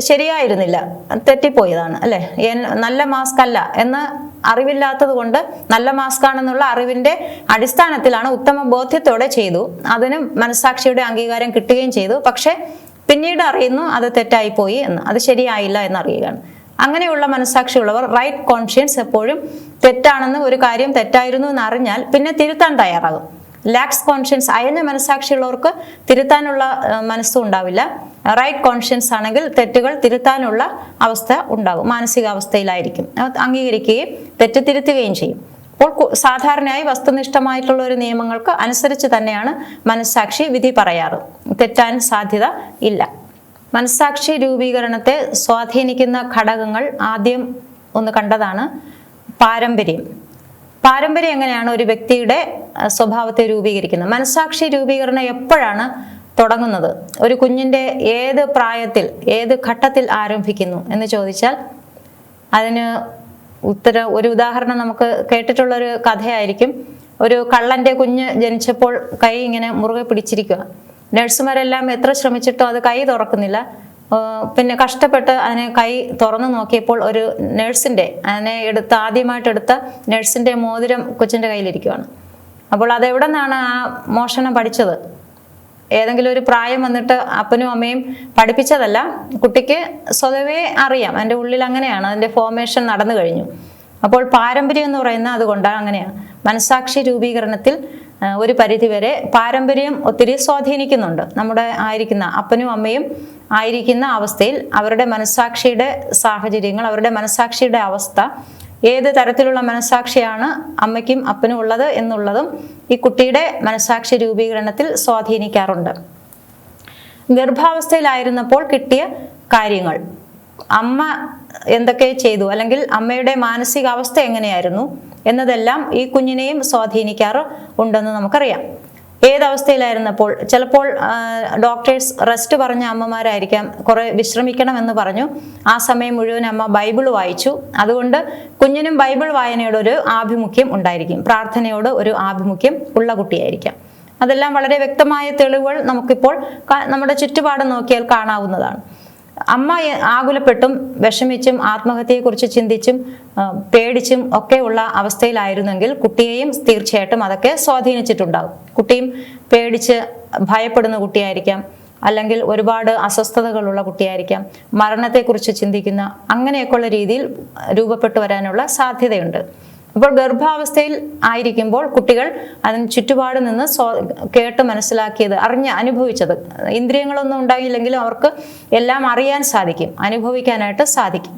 ശരിയായിരുന്നില്ല, തെറ്റിപ്പോയതാണ് അല്ലേ, നല്ല മാസ്ക് അല്ല എന്ന് അറിവില്ലാത്തത് കൊണ്ട് നല്ല മാസ്ക് ആണെന്നുള്ള അറിവിന്റെ അടിസ്ഥാനത്തിലാണ് ഉത്തമ ബോധ്യത്തോടെ ചെയ്തു, അതിന് മനസ്സാക്ഷിയുടെ അംഗീകാരം കിട്ടുകയും ചെയ്തു. പക്ഷെ പിന്നീട് അറിയുന്നു അത് തെറ്റായിപ്പോയി എന്ന്, അത് ശരിയായില്ല എന്നറിയുകയാണ്. അങ്ങനെയുള്ള മനസ്സാക്ഷിയുള്ളവർ റൈറ്റ് കോൺഷ്യൻസ് എപ്പോഴും തെറ്റാണെന്ന്, ഒരു കാര്യം തെറ്റായിരുന്നു എന്ന് അറിഞ്ഞാൽ പിന്നെ തിരുത്താൻ തയ്യാറാകും. ലാക്സ് കോൺഷ്യൻസ് അയഞ്ഞ മനസ്സാക്ഷിയുള്ളവർക്ക് തിരുത്താനുള്ള മനസ്സും ഉണ്ടാവില്ല. റൈറ്റ് കോൺഷ്യൻസ് ആണെങ്കിൽ തെറ്റുകൾ തിരുത്താനുള്ള അവസ്ഥ ഉണ്ടാകും, മാനസികാവസ്ഥയിലായിരിക്കും, അംഗീകരിക്കുകയും തെറ്റ് തിരുത്തുകയും ചെയ്യും. അപ്പോൾ സാധാരണയായി വസ്തുനിഷ്ഠമായിട്ടുള്ള ഒരു നിയമങ്ങൾക്ക് അനുസരിച്ച് തന്നെയാണ് മനസ്സാക്ഷി വിധി പറയാറ്, തെറ്റാൻ സാധ്യത ഇല്ല. മനസ്സാക്ഷി രൂപീകരണത്തെ സ്വാധീനിക്കുന്ന ഘടകങ്ങൾ ആദ്യം ഒന്ന് കണ്ടതാണ് പാരമ്പര്യം. പാരമ്പര്യം എങ്ങനെയാണ് ഒരു വ്യക്തിയുടെ സ്വഭാവത്തെ രൂപീകരിക്കുന്നത്? മനസ്സാക്ഷി രൂപീകരണം എപ്പോഴാണ് തുടങ്ങുന്നത്? ഒരു കുഞ്ഞിൻ്റെ ഏത് പ്രായത്തിൽ, ഏത് ഘട്ടത്തിൽ ആരംഭിക്കുന്നു എന്ന് ചോദിച്ചാൽ അതിന് ഒരു ഉദാഹരണം നമുക്ക് കേട്ടിട്ടുള്ളൊരു കഥയായിരിക്കും. ഒരു കള്ളൻ്റെ കുഞ്ഞ് ജനിച്ചപ്പോൾ കൈ ഇങ്ങനെ മുറുകെ പിടിച്ചിരിക്കുക. നഴ്സുമാരെല്ലാം എത്ര ശ്രമിച്ചിട്ടോ അത് കൈ തുറക്കുന്നില്ല. പിന്നെ കഷ്ടപ്പെട്ട് അതിനെ കൈ തുറന്നു നോക്കിയപ്പോൾ ഒരു അതിനെ ആദ്യമായിട്ട് എടുത്ത നഴ്സിൻ്റെ മോതിരം കൊച്ചിൻ്റെ കയ്യിലിരിക്കുകയാണ്. അപ്പോൾ അതെവിടെ നിന്നാണ് ആ മോഷണം പഠിച്ചത്? ഏതെങ്കിലും ഒരു പ്രായം വന്നിട്ട് അപ്പനും അമ്മയും പഠിപ്പിച്ചതല്ല, കുട്ടിക്ക് സ്വതവേ അറിയാം, അതിൻ്റെ ഉള്ളിൽ അങ്ങനെയാണ്, അതിൻ്റെ ഫോർമേഷൻ നടന്നു കഴിഞ്ഞു. അപ്പോൾ പാരമ്പര്യം എന്ന് പറയുന്നത് അതുകൊണ്ടാണ് അങ്ങനെയാണ്. മനസ്സാക്ഷി രൂപീകരണത്തിൽ ഒരു പരിധിവരെ പാരമ്പര്യം ഒത്തിരി സ്വാധീനിക്കുന്നുണ്ട്. നമ്മുടെ ആയിരിക്കുന്ന അപ്പനും അമ്മയും ആയിരിക്കുന്ന അവസ്ഥയിൽ അവരുടെ മനസ്സാക്ഷിയുടെ സാഹചര്യങ്ങൾ, അവരുടെ മനസ്സാക്ഷിയുടെ അവസ്ഥ, ഏത് തരത്തിലുള്ള മനസ്സാക്ഷിയാണ് അമ്മയ്ക്കും അപ്പനും ഉള്ളത് എന്നുള്ളതും ഈ കുട്ടിയുടെ മനസ്സാക്ഷി രൂപീകരണത്തിൽ സ്വാധീനിക്കാറുണ്ട്. ഗർഭാവസ്ഥയിലായിരുന്നപ്പോൾ കിട്ടിയ കാര്യങ്ങൾ, അമ്മ എന്തൊക്കെ ചെയ്തു അല്ലെങ്കിൽ അമ്മയുടെ മാനസികാവസ്ഥ എങ്ങനെയായിരുന്നു എന്നതെല്ലാം ഈ കുഞ്ഞിനെയും സ്വാധീനിക്കാറ് ഉണ്ടെന്ന് നമുക്കറിയാം. ഏതവസ്ഥയിലായിരുന്നപ്പോൾ, ചിലപ്പോൾ ഡോക്ടേഴ്സ് റെസ്റ്റ് പറഞ്ഞ അമ്മമാരായിരിക്കാം, കുറെ വിശ്രമിക്കണം എന്ന് പറഞ്ഞു, ആ സമയം മുഴുവൻ അമ്മ ബൈബിൾ വായിച്ചു. അതുകൊണ്ട് കുഞ്ഞിനും ബൈബിൾ വായനയോട് ഒരു ആഭിമുഖ്യം ഉണ്ടായിരിക്കും, പ്രാർത്ഥനയോട് ഒരു ആഭിമുഖ്യം ഉള്ള കുട്ടിയായിരിക്കാം. അതെല്ലാം വളരെ വ്യക്തമായ തെളിവുകൾ നമുക്കിപ്പോൾ നമ്മുടെ ചുറ്റുപാട് നോക്കിയാൽ കാണാവുന്നതാണ്. അമ്മ ആകുലപ്പെട്ടും വിഷമിച്ചും ആത്മഹത്യയെക്കുറിച്ച് ചിന്തിച്ചും പേടിച്ചും ഒക്കെ ഉള്ള അവസ്ഥയിലായിരുന്നെങ്കിൽ കുട്ടിയെയും തീർച്ചയായിട്ടും അതൊക്കെ സ്വാധീനിച്ചിട്ടുണ്ടാകും. കുട്ടിയും പേടിച്ച് ഭയപ്പെടുന്ന കുട്ടിയായിരിക്കാം, അല്ലെങ്കിൽ ഒരുപാട് അസ്വസ്ഥതകളുള്ള കുട്ടിയായിരിക്കാം, മരണത്തെക്കുറിച്ച് ചിന്തിക്കുന്ന, അങ്ങനെയൊക്കെയുള്ള രീതിയിൽ രൂപപ്പെട്ടു വരാനുള്ള സാധ്യതയുണ്ട്. അപ്പോൾ ഗർഭാവസ്ഥയിൽ ആയിരിക്കുമ്പോൾ കുട്ടികൾ അതിന് ചുറ്റുപാട് നിന്ന് കേട്ട് മനസ്സിലാക്കിയത്, അറിഞ്ഞ് അനുഭവിച്ചത്, ഇന്ദ്രിയങ്ങളൊന്നും ഉണ്ടായില്ലെങ്കിലും അവർക്ക് എല്ലാം അറിയാൻ സാധിക്കും, അനുഭവിക്കാനായിട്ട് സാധിക്കും.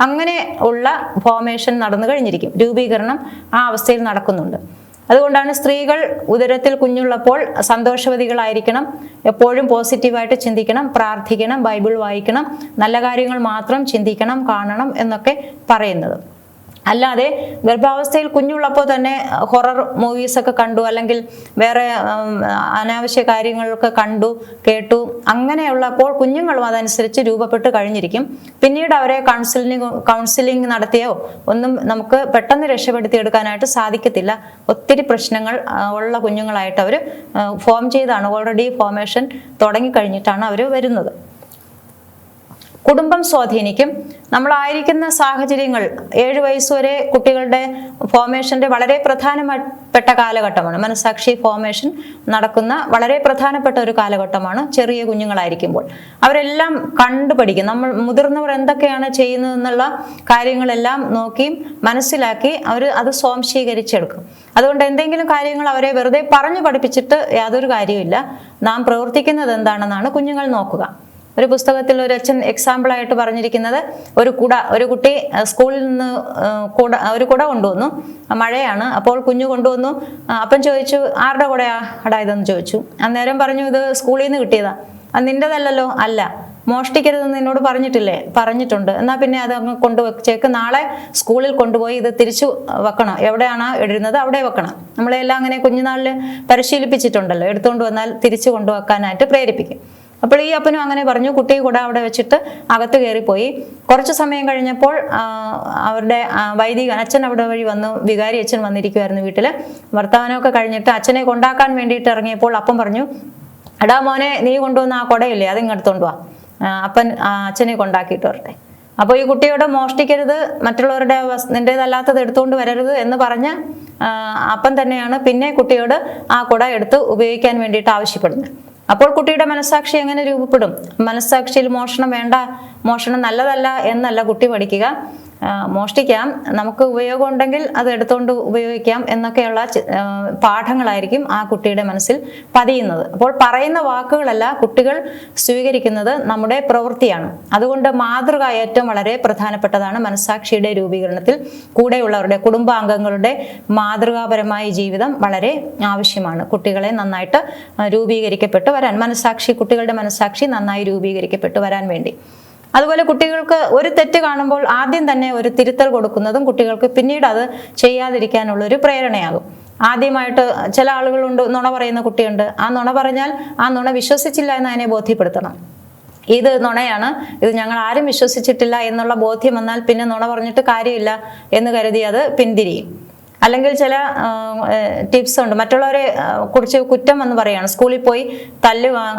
അങ്ങനെ ഉള്ള ഫോർമേഷൻ നടന്നു കഴിഞ്ഞിരിക്കും, രൂപീകരണം ആ അവസ്ഥയിൽ നടക്കുന്നുണ്ട്. അതുകൊണ്ടാണ് സ്ത്രീകൾ ഉദരത്തിൽ കുഞ്ഞുള്ളപ്പോൾ സന്തോഷവതികളായിരിക്കണം, എപ്പോഴും പോസിറ്റീവായിട്ട് ചിന്തിക്കണം, പ്രാർത്ഥിക്കണം, ബൈബിൾ വായിക്കണം, നല്ല കാര്യങ്ങൾ മാത്രം ചിന്തിക്കണം, കാണണം എന്നൊക്കെ പറയുന്നത്. അല്ലാതെ ഗർഭാവസ്ഥയിൽ കുഞ്ഞുള്ളപ്പോൾ തന്നെ ഹൊറർ മൂവീസൊക്കെ കണ്ടു, അല്ലെങ്കിൽ വേറെ അനാവശ്യ കാര്യങ്ങളൊക്കെ കണ്ടു കേട്ടു, അങ്ങനെയുള്ളപ്പോൾ കുഞ്ഞുങ്ങളും അതനുസരിച്ച് രൂപപ്പെട്ട് കഴിഞ്ഞിരിക്കും. പിന്നീട് അവരെ കൗൺസിലിംഗ് നടത്തിയോ ഒന്നും നമുക്ക് പെട്ടെന്ന് രക്ഷപ്പെടുത്തിയെടുക്കാനായിട്ട് സാധിക്കത്തില്ല. ഒത്തിരി പ്രശ്നങ്ങൾ ഉള്ള കുഞ്ഞുങ്ങളായിട്ട് അവർ ഫോം ചെയ്താണ്, ഓൾറെഡി ഫോർമേഷൻ തുടങ്ങിക്കഴിഞ്ഞിട്ടാണ് അവർ വരുന്നത്. കുടുംബം സ്വാധീനിക്കും. നമ്മളായിരിക്കുന്ന സാഹചര്യങ്ങൾ 7 വയസ്സുവരെ കുട്ടികളുടെ ഫോർമേഷൻ്റെ വളരെ പ്രധാനപ്പെട്ട കാലഘട്ടമാണ്. മനസ്സാക്ഷി ഫോർമേഷൻ നടക്കുന്ന വളരെ പ്രധാനപ്പെട്ട ഒരു കാലഘട്ടമാണ് ചെറിയ കുഞ്ഞുങ്ങളായിരിക്കുമ്പോൾ. അവരെല്ലാം കണ്ടുപഠിക്കും. നമ്മൾ മുതിർന്നവർ എന്തൊക്കെയാണ് ചെയ്യുന്നതെന്നുള്ള കാര്യങ്ങളെല്ലാം നോക്കിയും മനസ്സിലാക്കി അവർ അത് സ്വാംശീകരിച്ചെടുക്കും. അതുകൊണ്ട് എന്തെങ്കിലും കാര്യങ്ങൾ അവരെ വെറുതെ പറഞ്ഞു പഠിപ്പിച്ചിട്ട് യാതൊരു കാര്യമില്ല. നാം പ്രവർത്തിക്കുന്നത് എന്താണെന്നാണ് കുഞ്ഞുങ്ങൾ നോക്കുക. ഒരു പുസ്തകത്തിൽ ഒരു അച്ഛൻ എക്സാമ്പിളായിട്ട് പറഞ്ഞിരിക്കുന്നത്, ഒരു കുട്ടി സ്കൂളിൽ നിന്ന് ഒരു കുട കൊണ്ടുവന്നു, മഴയാണ്. അപ്പോൾ കുഞ്ഞു കൊണ്ടുവന്നു, അപ്പൻ ചോദിച്ചു ആരുടെ കുടയാ ഇതെന്ന് ചോദിച്ചു. അന്നേരം പറഞ്ഞു ഇത് സ്കൂളിൽ നിന്ന് കിട്ടിയതാ. അത് നിൻ്റെതല്ലല്ലോ. അല്ല. മോഷ്ടിക്കരുതെന്ന് എന്നോട് പറഞ്ഞിട്ടില്ലേ? പറഞ്ഞിട്ടുണ്ട്. എന്നാൽ പിന്നെ അത് അങ്ങ് കൊണ്ടുവച്ചേക്ക്, നാളെ സ്കൂളിൽ കൊണ്ടുപോയി ഇത് തിരിച്ചു വെക്കണം, എവിടെയാണ് ഇടുന്നത് അവിടെ വെക്കണം. നമ്മളെല്ലാം അങ്ങനെ കുഞ്ഞുനാളിൽ പരിശീലിപ്പിച്ചിട്ടുണ്ടല്ലോ, എടുത്തുകൊണ്ട് വന്നാൽ തിരിച്ചു കൊണ്ടുവെക്കാനായിട്ട് പ്രേരിപ്പിക്കും. അപ്പോൾ ഈ അപ്പനും അങ്ങനെ പറഞ്ഞു. കുട്ടി കൂടെ അവിടെ വെച്ചിട്ട് അകത്ത് കയറിപ്പോയി. കുറച്ച് സമയം കഴിഞ്ഞപ്പോൾ അവരുടെ അച്ഛൻ അവിടെ വഴി വന്നു, വികാരി അച്ഛൻ വന്നിരിക്കുമായിരുന്നു വീട്ടിൽ. വർത്തമാനമൊക്കെ കഴിഞ്ഞിട്ട് അച്ഛനെ കൊണ്ടാക്കാൻ വേണ്ടിയിട്ട് ഇറങ്ങിയപ്പോൾ അപ്പം പറഞ്ഞു, എടാ മോനെ, നീ കൊണ്ടുവന്ന ആ കുടയില്ലേ, അതിങ്ങെടുത്തോണ്ട് വാ. അപ്പൻ അച്ഛനെ കൊണ്ടാക്കിയിട്ട് വരട്ടെ. അപ്പോൾ ഈ കുട്ടിയോട് മോഷ്ടിക്കരുത്, മറ്റുള്ളവരുടെ നിൻ്റേതല്ലാത്തത് എടുത്തുകൊണ്ട് വരരുത് എന്ന് പറഞ്ഞ് അപ്പൻ തന്നെയാണ് പിന്നെ കുട്ടിയോട് ആ കുട എടുത്ത് ഉപയോഗിക്കാൻ വേണ്ടിയിട്ട് ആവശ്യപ്പെടുന്നത്. അപ്പോൾ കുട്ടിയുടെ മനസ്സാക്ഷി എങ്ങനെ രൂപപ്പെടും? മനസ്സാക്ഷിയിൽ മോഷണം വേണ്ട, മോഷണം നല്ലതല്ല എന്നല്ല കുട്ടി പഠിക്കുക. മോഷ്ടിക്കാം, നമുക്ക് ഉപയോഗം ഉണ്ടെങ്കിൽ അത് എടുത്തുകൊണ്ട് ഉപയോഗിക്കാം എന്നൊക്കെയുള്ള പാഠങ്ങളായിരിക്കും ആ കുട്ടിയുടെ മനസ്സിൽ പതിയുന്നത്. അപ്പോൾ പറയുന്ന വാക്കുകളല്ല കുട്ടികൾ സ്വീകരിക്കുന്നത് നമ്മുടെ പ്രവൃത്തിയാണ്. അതുകൊണ്ട് മാതൃക ഏറ്റവും വളരെ പ്രധാനപ്പെട്ടതാണ്. മനസ്സാക്ഷിയുടെ രൂപീകരണത്തിൽ കൂടെയുള്ളവരുടെ കുടുംബാംഗങ്ങളുടെ മാതൃകാപരമായ ജീവിതം വളരെ ആവശ്യമാണ്. കുട്ടികളെ നന്നായിട്ട് രൂപീകരിക്കപ്പെട്ടു വരാൻ, കുട്ടികളുടെ മനസ്സാക്ഷി നന്നായി രൂപീകരിക്കപ്പെട്ടു വരാൻ വേണ്ടി. അതുപോലെ കുട്ടികൾക്ക് ഒരു തെറ്റ് കാണുമ്പോൾ ആദ്യം തന്നെ ഒരു തിരുത്തൽ കൊടുക്കുന്നതും കുട്ടികൾക്ക് പിന്നീട് അത് ചെയ്യാതിരിക്കാനുള്ള ഒരു പ്രേരണയാകും. ആദ്യമായിട്ട് ചില ആളുകളുണ്ട്, നുണ പറയുന്ന കുട്ടിയുണ്ട്. ആ നുണ പറഞ്ഞാൽ ആ നുണ വിശ്വസിച്ചില്ല എന്ന് അതിനെ ബോധ്യപ്പെടുത്തണം. ഇത് നുണയാണ്, ഇത് ഞങ്ങൾ ആരും വിശ്വസിച്ചിട്ടില്ല എന്നുള്ള ബോധ്യം വന്നാൽ പിന്നെ നുണ പറഞ്ഞിട്ട് കാര്യമില്ല എന്ന് കരുതി അത് പിന്തിരിയും. അല്ലെങ്കിൽ ചില ടിപ്സ് ഉണ്ട്, മറ്റുള്ളവരെ കുറിച്ച് കുറ്റം എന്ന് പറയാണ്. സ്കൂളിൽ പോയി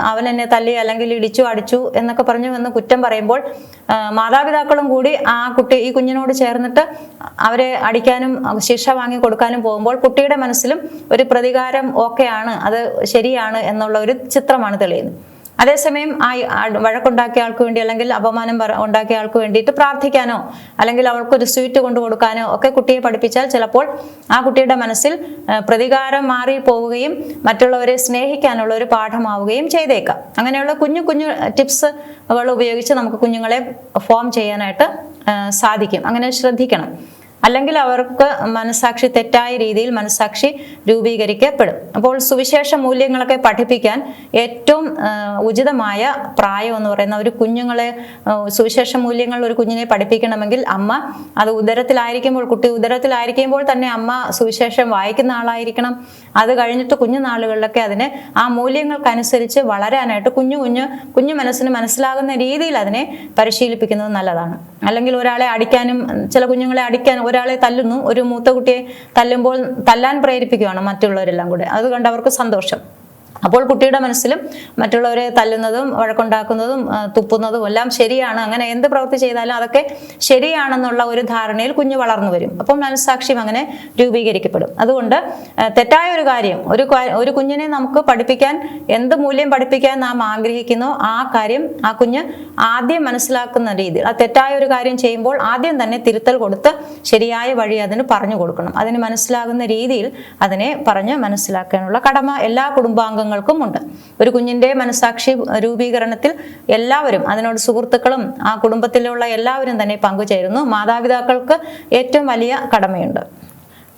അവൻ എന്നെ തല്ലി അല്ലെങ്കിൽ ഇടിച്ചു അടിച്ചു എന്നൊക്കെ പറഞ്ഞു എന്ന് കുറ്റം പറയുമ്പോൾ മാതാപിതാക്കളും കൂടി ഈ കുഞ്ഞിനോട് ചേർന്നിട്ട് അവരെ അടിക്കാനും ശിക്ഷ വാങ്ങി കൊടുക്കാനും പോകുമ്പോൾ കുട്ടിയുടെ മനസ്സിലും ഒരു പ്രതികാരം ഓക്കെയാണ്, അത് ശരിയാണ് എന്നുള്ള ഒരു ചിത്രമാണ് തെളിയുന്നത്. അതേസമയം വഴക്കുണ്ടാക്കിയ ആൾക്ക് വേണ്ടി അല്ലെങ്കിൽ അപമാനം ഉണ്ടാക്കിയ ആൾക്ക് വേണ്ടിയിട്ട് പ്രാർത്ഥിക്കാനോ അല്ലെങ്കിൽ അവൾക്കൊരു സ്വീറ്റ് കൊണ്ടു കൊടുക്കാനോ ഒക്കെ കുട്ടിയെ പഠിപ്പിച്ചാൽ ചിലപ്പോൾ ആ കുട്ടിയുടെ മനസ്സിൽ പ്രതികാരം മാറി പോവുകയും മറ്റുള്ളവരെ സ്നേഹിക്കാനുള്ള ഒരു പാഠമാവുകയും ചെയ്തേക്കാം. അങ്ങനെയുള്ള കുഞ്ഞു കുഞ്ഞു ടിപ്സുകൾ ഉപയോഗിച്ച് നമുക്ക് കുഞ്ഞുങ്ങളെ ഫോം ചെയ്യാനായിട്ട് സാധിക്കും. അങ്ങനെ ശ്രദ്ധിക്കണം. അല്ലെങ്കിൽ അവർക്ക് മനസ്സാക്ഷി തെറ്റായ രീതിയിൽ മനസ്സാക്ഷി രൂപീകരിക്കപ്പെടും. അപ്പോൾ സുവിശേഷ മൂല്യങ്ങളൊക്കെ പഠിപ്പിക്കാൻ ഏറ്റവും ഉചിതമായ പ്രായം എന്ന് പറയുന്ന ഒരു കുഞ്ഞുങ്ങളെ സുവിശേഷ മൂല്യങ്ങൾ ഒരു കുഞ്ഞിനെ പഠിപ്പിക്കണമെങ്കിൽ അമ്മ അത് കുട്ടി ഉദരത്തിലായിരിക്കുമ്പോൾ തന്നെ അമ്മ സുവിശേഷം വായിക്കുന്ന ആളായിരിക്കണം. അത് കഴിഞ്ഞിട്ട് കുഞ്ഞുനാളുകളിലൊക്കെ അതിനെ ആ മൂല്യങ്ങൾക്കനുസരിച്ച് വളരാനായിട്ട് കുഞ്ഞു മനസ്സിന് മനസ്സിലാകുന്ന രീതിയിൽ അതിനെ പരിശീലിപ്പിക്കുന്നത് നല്ലതാണ്. അല്ലെങ്കിൽ ഒരാളെ അടിക്കാനും, ചില കുഞ്ഞുങ്ങളെ അടിക്കാനും, ഒരാളെ തല്ലുന്നു, ഒരു മൂത്ത കുട്ടിയെ തല്ലുമ്പോൾ തല്ലാൻ പ്രേരിപ്പിക്കുകയാണ് മറ്റുള്ളവരെല്ലാം കൂടെ. അത് കണ്ട് അവർക്ക് സന്തോഷം. അപ്പോൾ കുട്ടിയുടെ മനസ്സിലും മറ്റുള്ളവരെ തല്ലുന്നതും വഴക്കുണ്ടാക്കുന്നതും തുപ്പുന്നതും എല്ലാം ശരിയാണ്, അങ്ങനെ എന്ത് പ്രവൃത്തി ചെയ്താലും അതൊക്കെ ശരിയാണെന്നുള്ള ഒരു ധാരണയിൽ കുഞ്ഞ് വളർന്നു വരും. അപ്പോൾ മനസ്സാക്ഷ്യം അങ്ങനെ രൂപീകരിക്കപ്പെടും. അതുകൊണ്ട് തെറ്റായ ഒരു കാര്യം ഒരു കുഞ്ഞിനെ നമുക്ക് പഠിപ്പിക്കാൻ, എന്ത് മൂല്യം പഠിപ്പിക്കാൻ നാം ആഗ്രഹിക്കുന്നോ ആ കാര്യം ആ കുഞ്ഞ് ആദ്യം മനസ്സിലാക്കുന്ന രീതിയിൽ, ആ തെറ്റായ ഒരു കാര്യം ചെയ്യുമ്പോൾ ആദ്യം തന്നെ തിരുത്തൽ കൊടുത്ത് ശരിയായ വഴി അതിന് പറഞ്ഞു കൊടുക്കണം. അതിന് മനസ്സിലാകുന്ന രീതിയിൽ അതിനെ പറഞ്ഞ് മനസ്സിലാക്കാനുള്ള കടമ എല്ലാ കുടുംബാംഗങ്ങൾക്കും ഉണ്ട്. ഒരു കുഞ്ഞിന്റെ മനസ്സാക്ഷി രൂപീകരണത്തിൽ എല്ലാവരും, അതിനോട് സുഹൃത്തുക്കളും ആ കുടുംബത്തിലുള്ള എല്ലാവരും തന്നെ പങ്കുചേരുന്നു. മാതാപിതാക്കൾക്ക് ഏറ്റവും വലിയ കടമയുണ്ട്.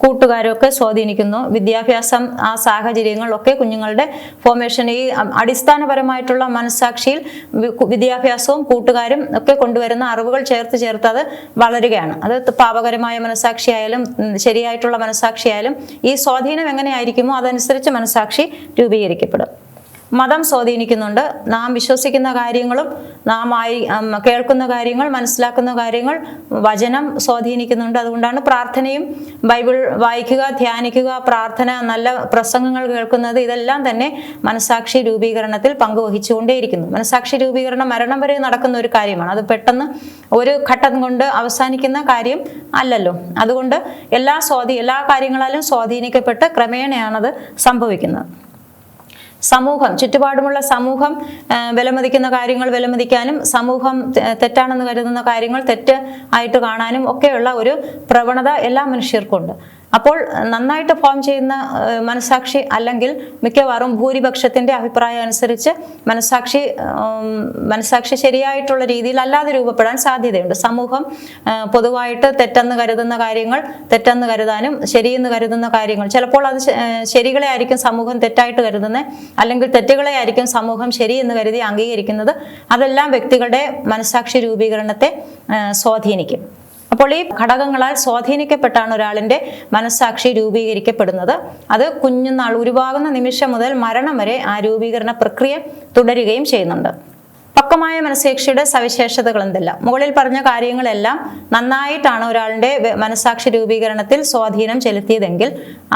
കൂട്ടുകാരൊക്കെ സ്വാധീനിക്കുന്നു. വിദ്യാഭ്യാസം, ആ സാഹചര്യങ്ങളൊക്കെ കുഞ്ഞുങ്ങളുടെ ഫോർമേഷൻ, ഈ അടിസ്ഥാനപരമായിട്ടുള്ള മനസ്സാക്ഷിയിൽ വിദ്യാഭ്യാസവും കൂട്ടുകാരും ഒക്കെ കൊണ്ടുവരുന്ന അറിവുകൾ ചേർത്ത് അത് വളരുകയാണ്. അത് പാപകരമായ മനസ്സാക്ഷിയായാലും ശരിയായിട്ടുള്ള മനസ്സാക്ഷിയായാലും ഈ സ്വാധീനം എങ്ങനെയായിരിക്കുമോ അതനുസരിച്ച് മനസ്സാക്ഷി രൂപീകരിക്കപ്പെടും. മതം സ്വാധീനിക്കുന്നുണ്ട്. നാം വിശ്വസിക്കുന്ന കാര്യങ്ങളും നാം കേൾക്കുന്ന കാര്യങ്ങൾ, മനസ്സിലാക്കുന്ന കാര്യങ്ങൾ, വചനം സ്വാധീനിക്കുന്നുണ്ട്. അതുകൊണ്ടാണ് പ്രാർത്ഥനയും ബൈബിൾ വായിക്കുക, ധ്യാനിക്കുക, പ്രാർത്ഥന, നല്ല പ്രസംഗങ്ങൾ കേൾക്കുന്നത്, ഇതെല്ലാം തന്നെ മനസ്സാക്ഷി രൂപീകരണത്തിൽ പങ്കുവഹിച്ചുകൊണ്ടേയിരിക്കുന്നു. മനസ്സാക്ഷി രൂപീകരണം മരണം വരെ നടക്കുന്ന ഒരു കാര്യമാണ്. അത് പെട്ടെന്ന് ഒരു ഘട്ടം കൊണ്ട് അവസാനിക്കുന്ന കാര്യം അല്ലല്ലോ. അതുകൊണ്ട് എല്ലാ കാര്യങ്ങളാലും സ്വാധീനിക്കപ്പെട്ട് ക്രമേണയാണത് സംഭവിക്കുന്നത്. സമൂഹം, ചുറ്റുപാടുമുള്ള സമൂഹം വിലമതിക്കുന്ന കാര്യങ്ങൾ വിലമതിക്കാനും സമൂഹം തെറ്റാണെന്ന് കരുതുന്ന കാര്യങ്ങൾ തെറ്റ് ആയിട്ട് കാണാനും ഒക്കെയുള്ള ഒരു പ്രവണത എല്ലാ മനുഷ്യർക്കും ഉണ്ട്. അപ്പോൾ നന്നായിട്ട് ഫോം ചെയ്യുന്ന മനസ്സാക്ഷി, അല്ലെങ്കിൽ മിക്കവാറും ഭൂരിപക്ഷത്തിന്റെ അഭിപ്രായം അനുസരിച്ച് മനസ്സാക്ഷി ശരിയായിട്ടുള്ള രീതിയിൽ അല്ലാതെ രൂപപ്പെടാൻ സാധ്യതയുണ്ട്. സമൂഹം പൊതുവായിട്ട് തെറ്റെന്ന് കരുതുന്ന കാര്യങ്ങൾ തെറ്റെന്ന് കരുതാനും ശരിയെന്ന് കരുതുന്ന കാര്യങ്ങൾ, ചിലപ്പോൾ അത് ശരികളെ ആയിരിക്കും സമൂഹം തെറ്റായിട്ട് കരുതുന്നത്, അല്ലെങ്കിൽ തെറ്റുകളെ ആയിരിക്കും സമൂഹം ശരിയെന്ന് കരുതി അംഗീകരിക്കുന്നത്. അതെല്ലാം വ്യക്തികളുടെ മനസ്സാക്ഷി രൂപീകരണത്തെ സ്വാധീനിക്കും. അപ്പോൾ ഈ ഘടകങ്ങളാൽ സ്വാധീനിക്കപ്പെട്ടാണ് ഒരാളിന്റെ മനസ്സാക്ഷി രൂപീകരിക്കപ്പെടുന്നത്. അത് കുഞ്ഞുനാൾ ഉരുവാകുന്ന നിമിഷം മുതൽ മരണം വരെ ആ രൂപീകരണ പ്രക്രിയ തുടരുകയും ചെയ്യുന്നുണ്ട്. പക്വമായ മനസ്സാക്ഷിയുടെ സവിശേഷതകൾ എന്തെല്ലാം? മുകളിൽ പറഞ്ഞ കാര്യങ്ങളെല്ലാം നന്നായിട്ടാണ് ഒരാളുടെ മനസ്സാക്ഷി രൂപീകരണത്തിൽ സ്വാധീനം ചെലുത്തിയതെങ്കിൽ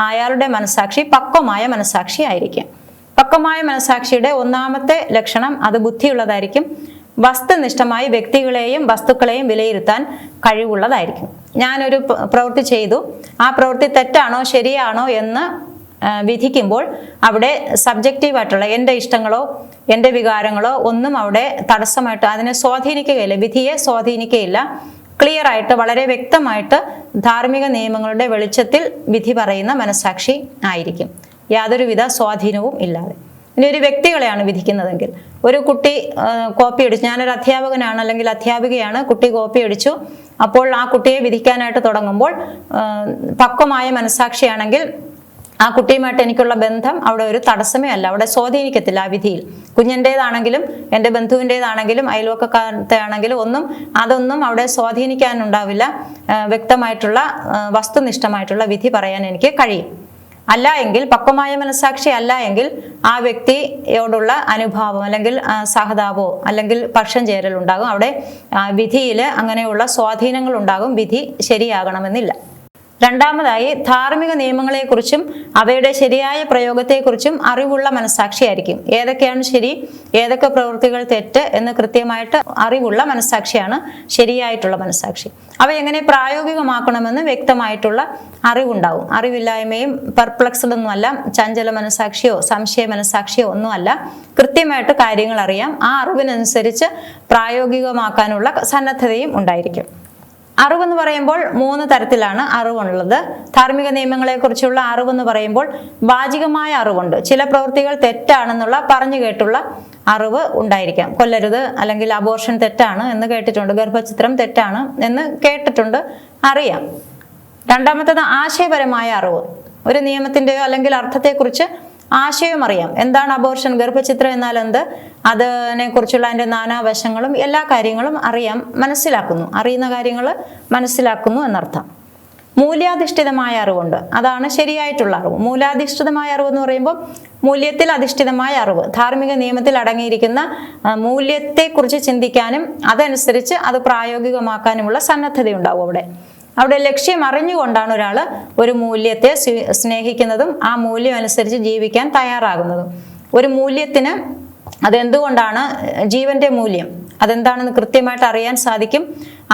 അയാളുടെ മനസ്സാക്ഷി പക്വമായ മനസ്സാക്ഷി ആയിരിക്കും. പക്വമായ മനസ്സാക്ഷിയുടെ ഒന്നാമത്തെ ലക്ഷണം അത് ബുദ്ധിയുള്ളതായിരിക്കും. വസ്തുനിഷ്ഠമായി വ്യക്തികളെയും വസ്തുക്കളെയും വിലയിരുത്താൻ കഴിവുള്ളതായിരിക്കും. ഞാനൊരു പ്രവൃത്തി ചെയ്തു, ആ പ്രവൃത്തി തെറ്റാണോ ശരിയാണോ എന്ന് വിധിക്കുമ്പോൾ അവിടെ സബ്ജക്റ്റീവായിട്ടുള്ള എൻ്റെ ഇഷ്ടങ്ങളോ എൻ്റെ വികാരങ്ങളോ ഒന്നും അവിടെ തടസ്സമായിട്ട് അതിനെ സ്വാധീനിക്കുകയില്ല, വിധിയെ സ്വാധീനിക്കുകയില്ല. ക്ലിയർ ആയിട്ട് വളരെ വ്യക്തമായിട്ട് ധാർമ്മിക നിയമങ്ങളുടെ വെളിച്ചത്തിൽ വിധി പറയുന്ന മനസ്സാക്ഷി ആയിരിക്കും, യാതൊരുവിധ സ്വാധീനവും ഇല്ലാതെ. ഇനി ഒരു വ്യക്തികളെയാണ് വിധിക്കുന്നതെങ്കിൽ, ഒരു കുട്ടി കോപ്പി അടിച്ചു, ഞാനൊരു അധ്യാപകനാണ് അല്ലെങ്കിൽ അധ്യാപികയാണ്, കുട്ടി കോപ്പി അടിച്ചു, അപ്പോൾ ആ കുട്ടിയെ വിധിക്കാനായിട്ട് തുടങ്ങുമ്പോൾ പക്വമായ മനസ്സാക്ഷിയാണെങ്കിൽ ആ കുട്ടിയുമായിട്ട് എനിക്കുള്ള ബന്ധം അവിടെ ഒരു തടസ്സമേ അല്ല, അവിടെ സ്വാധീനിക്കത്തില്ല ആ വിധിയിൽ. കുഞ്ഞിൻ്റേതാണെങ്കിലും എൻ്റെ ബന്ധുവിൻ്റേതാണെങ്കിലും അയൽവക്കത്തെ ആണെങ്കിലും അതൊന്നും അവിടെ സ്വാധീനിക്കാനുണ്ടാവില്ല. വ്യക്തമായിട്ടുള്ള വസ്തുനിഷ്ഠമായിട്ടുള്ള വിധി പറയാൻ എനിക്ക് കഴിയും. അല്ല എങ്കിൽ, പക്വമായ മനസ്സാക്ഷി അല്ല എങ്കിൽ ആ വ്യക്തിയോടുള്ള അനുഭാവം അല്ലെങ്കിൽ സഹതാപോ അല്ലെങ്കിൽ പക്ഷം ചേരൽ ഉണ്ടാകും. അവിടെ വിധിയിൽ അങ്ങനെയുള്ള സ്വാധീനങ്ങൾ ഉണ്ടാകും, വിധി ശരിയാകണമെന്നില്ല. രണ്ടാമതായി, ധാർമ്മിക നിയമങ്ങളെക്കുറിച്ചും അവയുടെ ശരിയായ പ്രയോഗത്തെക്കുറിച്ചും അറിവുള്ള മനസ്സാക്ഷിയായിരിക്കും. ഏതൊക്കെയാണ് ശരി, ഏതൊക്കെ പ്രവൃത്തികൾ തെറ്റ് എന്ന് കൃത്യമായിട്ട് അറിവുള്ള മനസ്സാക്ഷിയാണ് ശരിയായിട്ടുള്ള മനസ്സാക്ഷി. അവ എങ്ങനെ പ്രായോഗികമാക്കണമെന്ന് വ്യക്തമായിട്ടുള്ള അറിവുണ്ടാവും. അറിവില്ലായ്മയും പെർപ്ലക്സ്ഡ് ഒന്നുമല്ല, ചഞ്ചല മനസ്സാക്ഷിയോ സംശയ മനസ്സാക്ഷിയോ ഒന്നുമല്ല. കൃത്യമായിട്ട് കാര്യങ്ങൾ അറിയാം, ആ അറിവിനനുസരിച്ച് പ്രായോഗികമാക്കാനുള്ള സന്നദ്ധതയും ഉണ്ടായിരിക്കും. അറിവെന്ന് പറയുമ്പോൾ 3 തരത്തിലാണ് അറിവുള്ളത്. ധാർമ്മിക നിയമങ്ങളെക്കുറിച്ചുള്ള അറിവെന്ന് പറയുമ്പോൾ വാചികമായ അറിവുണ്ട്. ചില പ്രവൃത്തികൾ തെറ്റാണെന്നുള്ള പറഞ്ഞു കേട്ടുള്ള അറിവ് ഉണ്ടായിരിക്കാം. കൊല്ലരുത് അല്ലെങ്കിൽ അബോർഷൻ തെറ്റാണ് എന്ന് കേട്ടിട്ടുണ്ട്, ഗർഭചിത്രം തെറ്റാണ് എന്ന് കേട്ടിട്ടുണ്ട്, അറിയാം. രണ്ടാമത്തേത് ആശയപരമായ അറിവ്. ഒരു നിയമത്തിൻ്റെയോ അല്ലെങ്കിൽ അർത്ഥത്തെക്കുറിച്ച് ആശയം അറിയാം. എന്താണ് അബോർഷൻ, ഗർഭചിത്രം എന്നാൽ എന്ത്, അതിനെക്കുറിച്ചുള്ള അതിൻ്റെ നാനാവശങ്ങളും എല്ലാ കാര്യങ്ങളും അറിയാം, മനസ്സിലാക്കുന്നു, അറിയുന്ന കാര്യങ്ങൾ മനസ്സിലാക്കുന്നു എന്നർത്ഥം. മൂല്യാധിഷ്ഠിതമായ അറിവുണ്ട്, അതാണ് ശരിയായിട്ടുള്ള അറിവ്. മൂല്യാധിഷ്ഠിതമായ അറിവ് എന്ന് പറയുമ്പോൾ മൂല്യത്തിൽ അധിഷ്ഠിതമായ അറിവ്, ധാർമ്മിക നിയമത്തിൽ അടങ്ങിയിരിക്കുന്ന മൂല്യത്തെക്കുറിച്ച് ചിന്തിക്കാനും അതനുസരിച്ച് അത് പ്രായോഗികമാക്കാനുമുള്ള സന്നദ്ധതയുണ്ടാവും. അവിടെ ലക്ഷ്യം അറിഞ്ഞുകൊണ്ടാണ് ഒരാൾ ഒരു മൂല്യത്തെ സ്നേഹിക്കുന്നതും ആ മൂല്യം അനുസരിച്ച് ജീവിക്കാൻ തയ്യാറാകുന്നതും. ഒരു മൂല്യത്തിന് അതെന്തുകൊണ്ടാണ് ജീവന്റെ മൂല്യം അതെന്താണെന്ന് കൃത്യമായിട്ട് അറിയാൻ സാധിക്കും.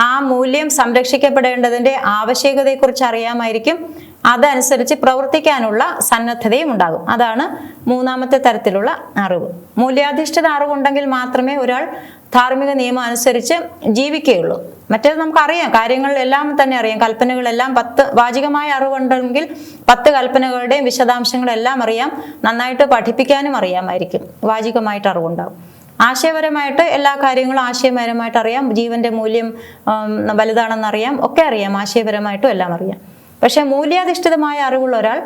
ആ മൂല്യം സംരക്ഷിക്കപ്പെടേണ്ടതിൻ്റെ ആവശ്യകതയെക്കുറിച്ച് അറിയാമായിരിക്കും. അതനുസരിച്ച് പ്രവർത്തിക്കാനുള്ള സന്നദ്ധതയും ഉണ്ടാകും. അതാണ് മൂന്നാമത്തെ തരത്തിലുള്ള അറിവ്. മൂല്യാധിഷ്ഠിത അറിവുണ്ടെങ്കിൽ മാത്രമേ ഒരാൾ ധാർമ്മിക നിയമം അനുസരിച്ച് ജീവിക്കുകയുള്ളൂ. മറ്റേത് നമുക്കറിയാം, കാര്യങ്ങളെല്ലാം തന്നെ അറിയാം, കൽപ്പനകളെല്ലാം 10 വാചികമായ അറിവുണ്ടെങ്കിൽ 10 കൽപ്പനകളുടെയും വിശദാംശങ്ങളെല്ലാം അറിയാം, നന്നായിട്ട് പഠിപ്പിക്കാനും അറിയാമായിരിക്കും. വാചികമായിട്ട് അറിവുണ്ടാകും. ആശയപരമായിട്ട് എല്ലാ കാര്യങ്ങളും ആശയപരമായിട്ട് അറിയാം, ജീവന്റെ മൂല്യം വലുതാണെന്നറിയാം, ഒക്കെ അറിയാം, ആശയപരമായിട്ടും എല്ലാം അറിയാം. പക്ഷെ മൂല്യാധിഷ്ഠിതമായ അറിവുള്ള ഒരാൾ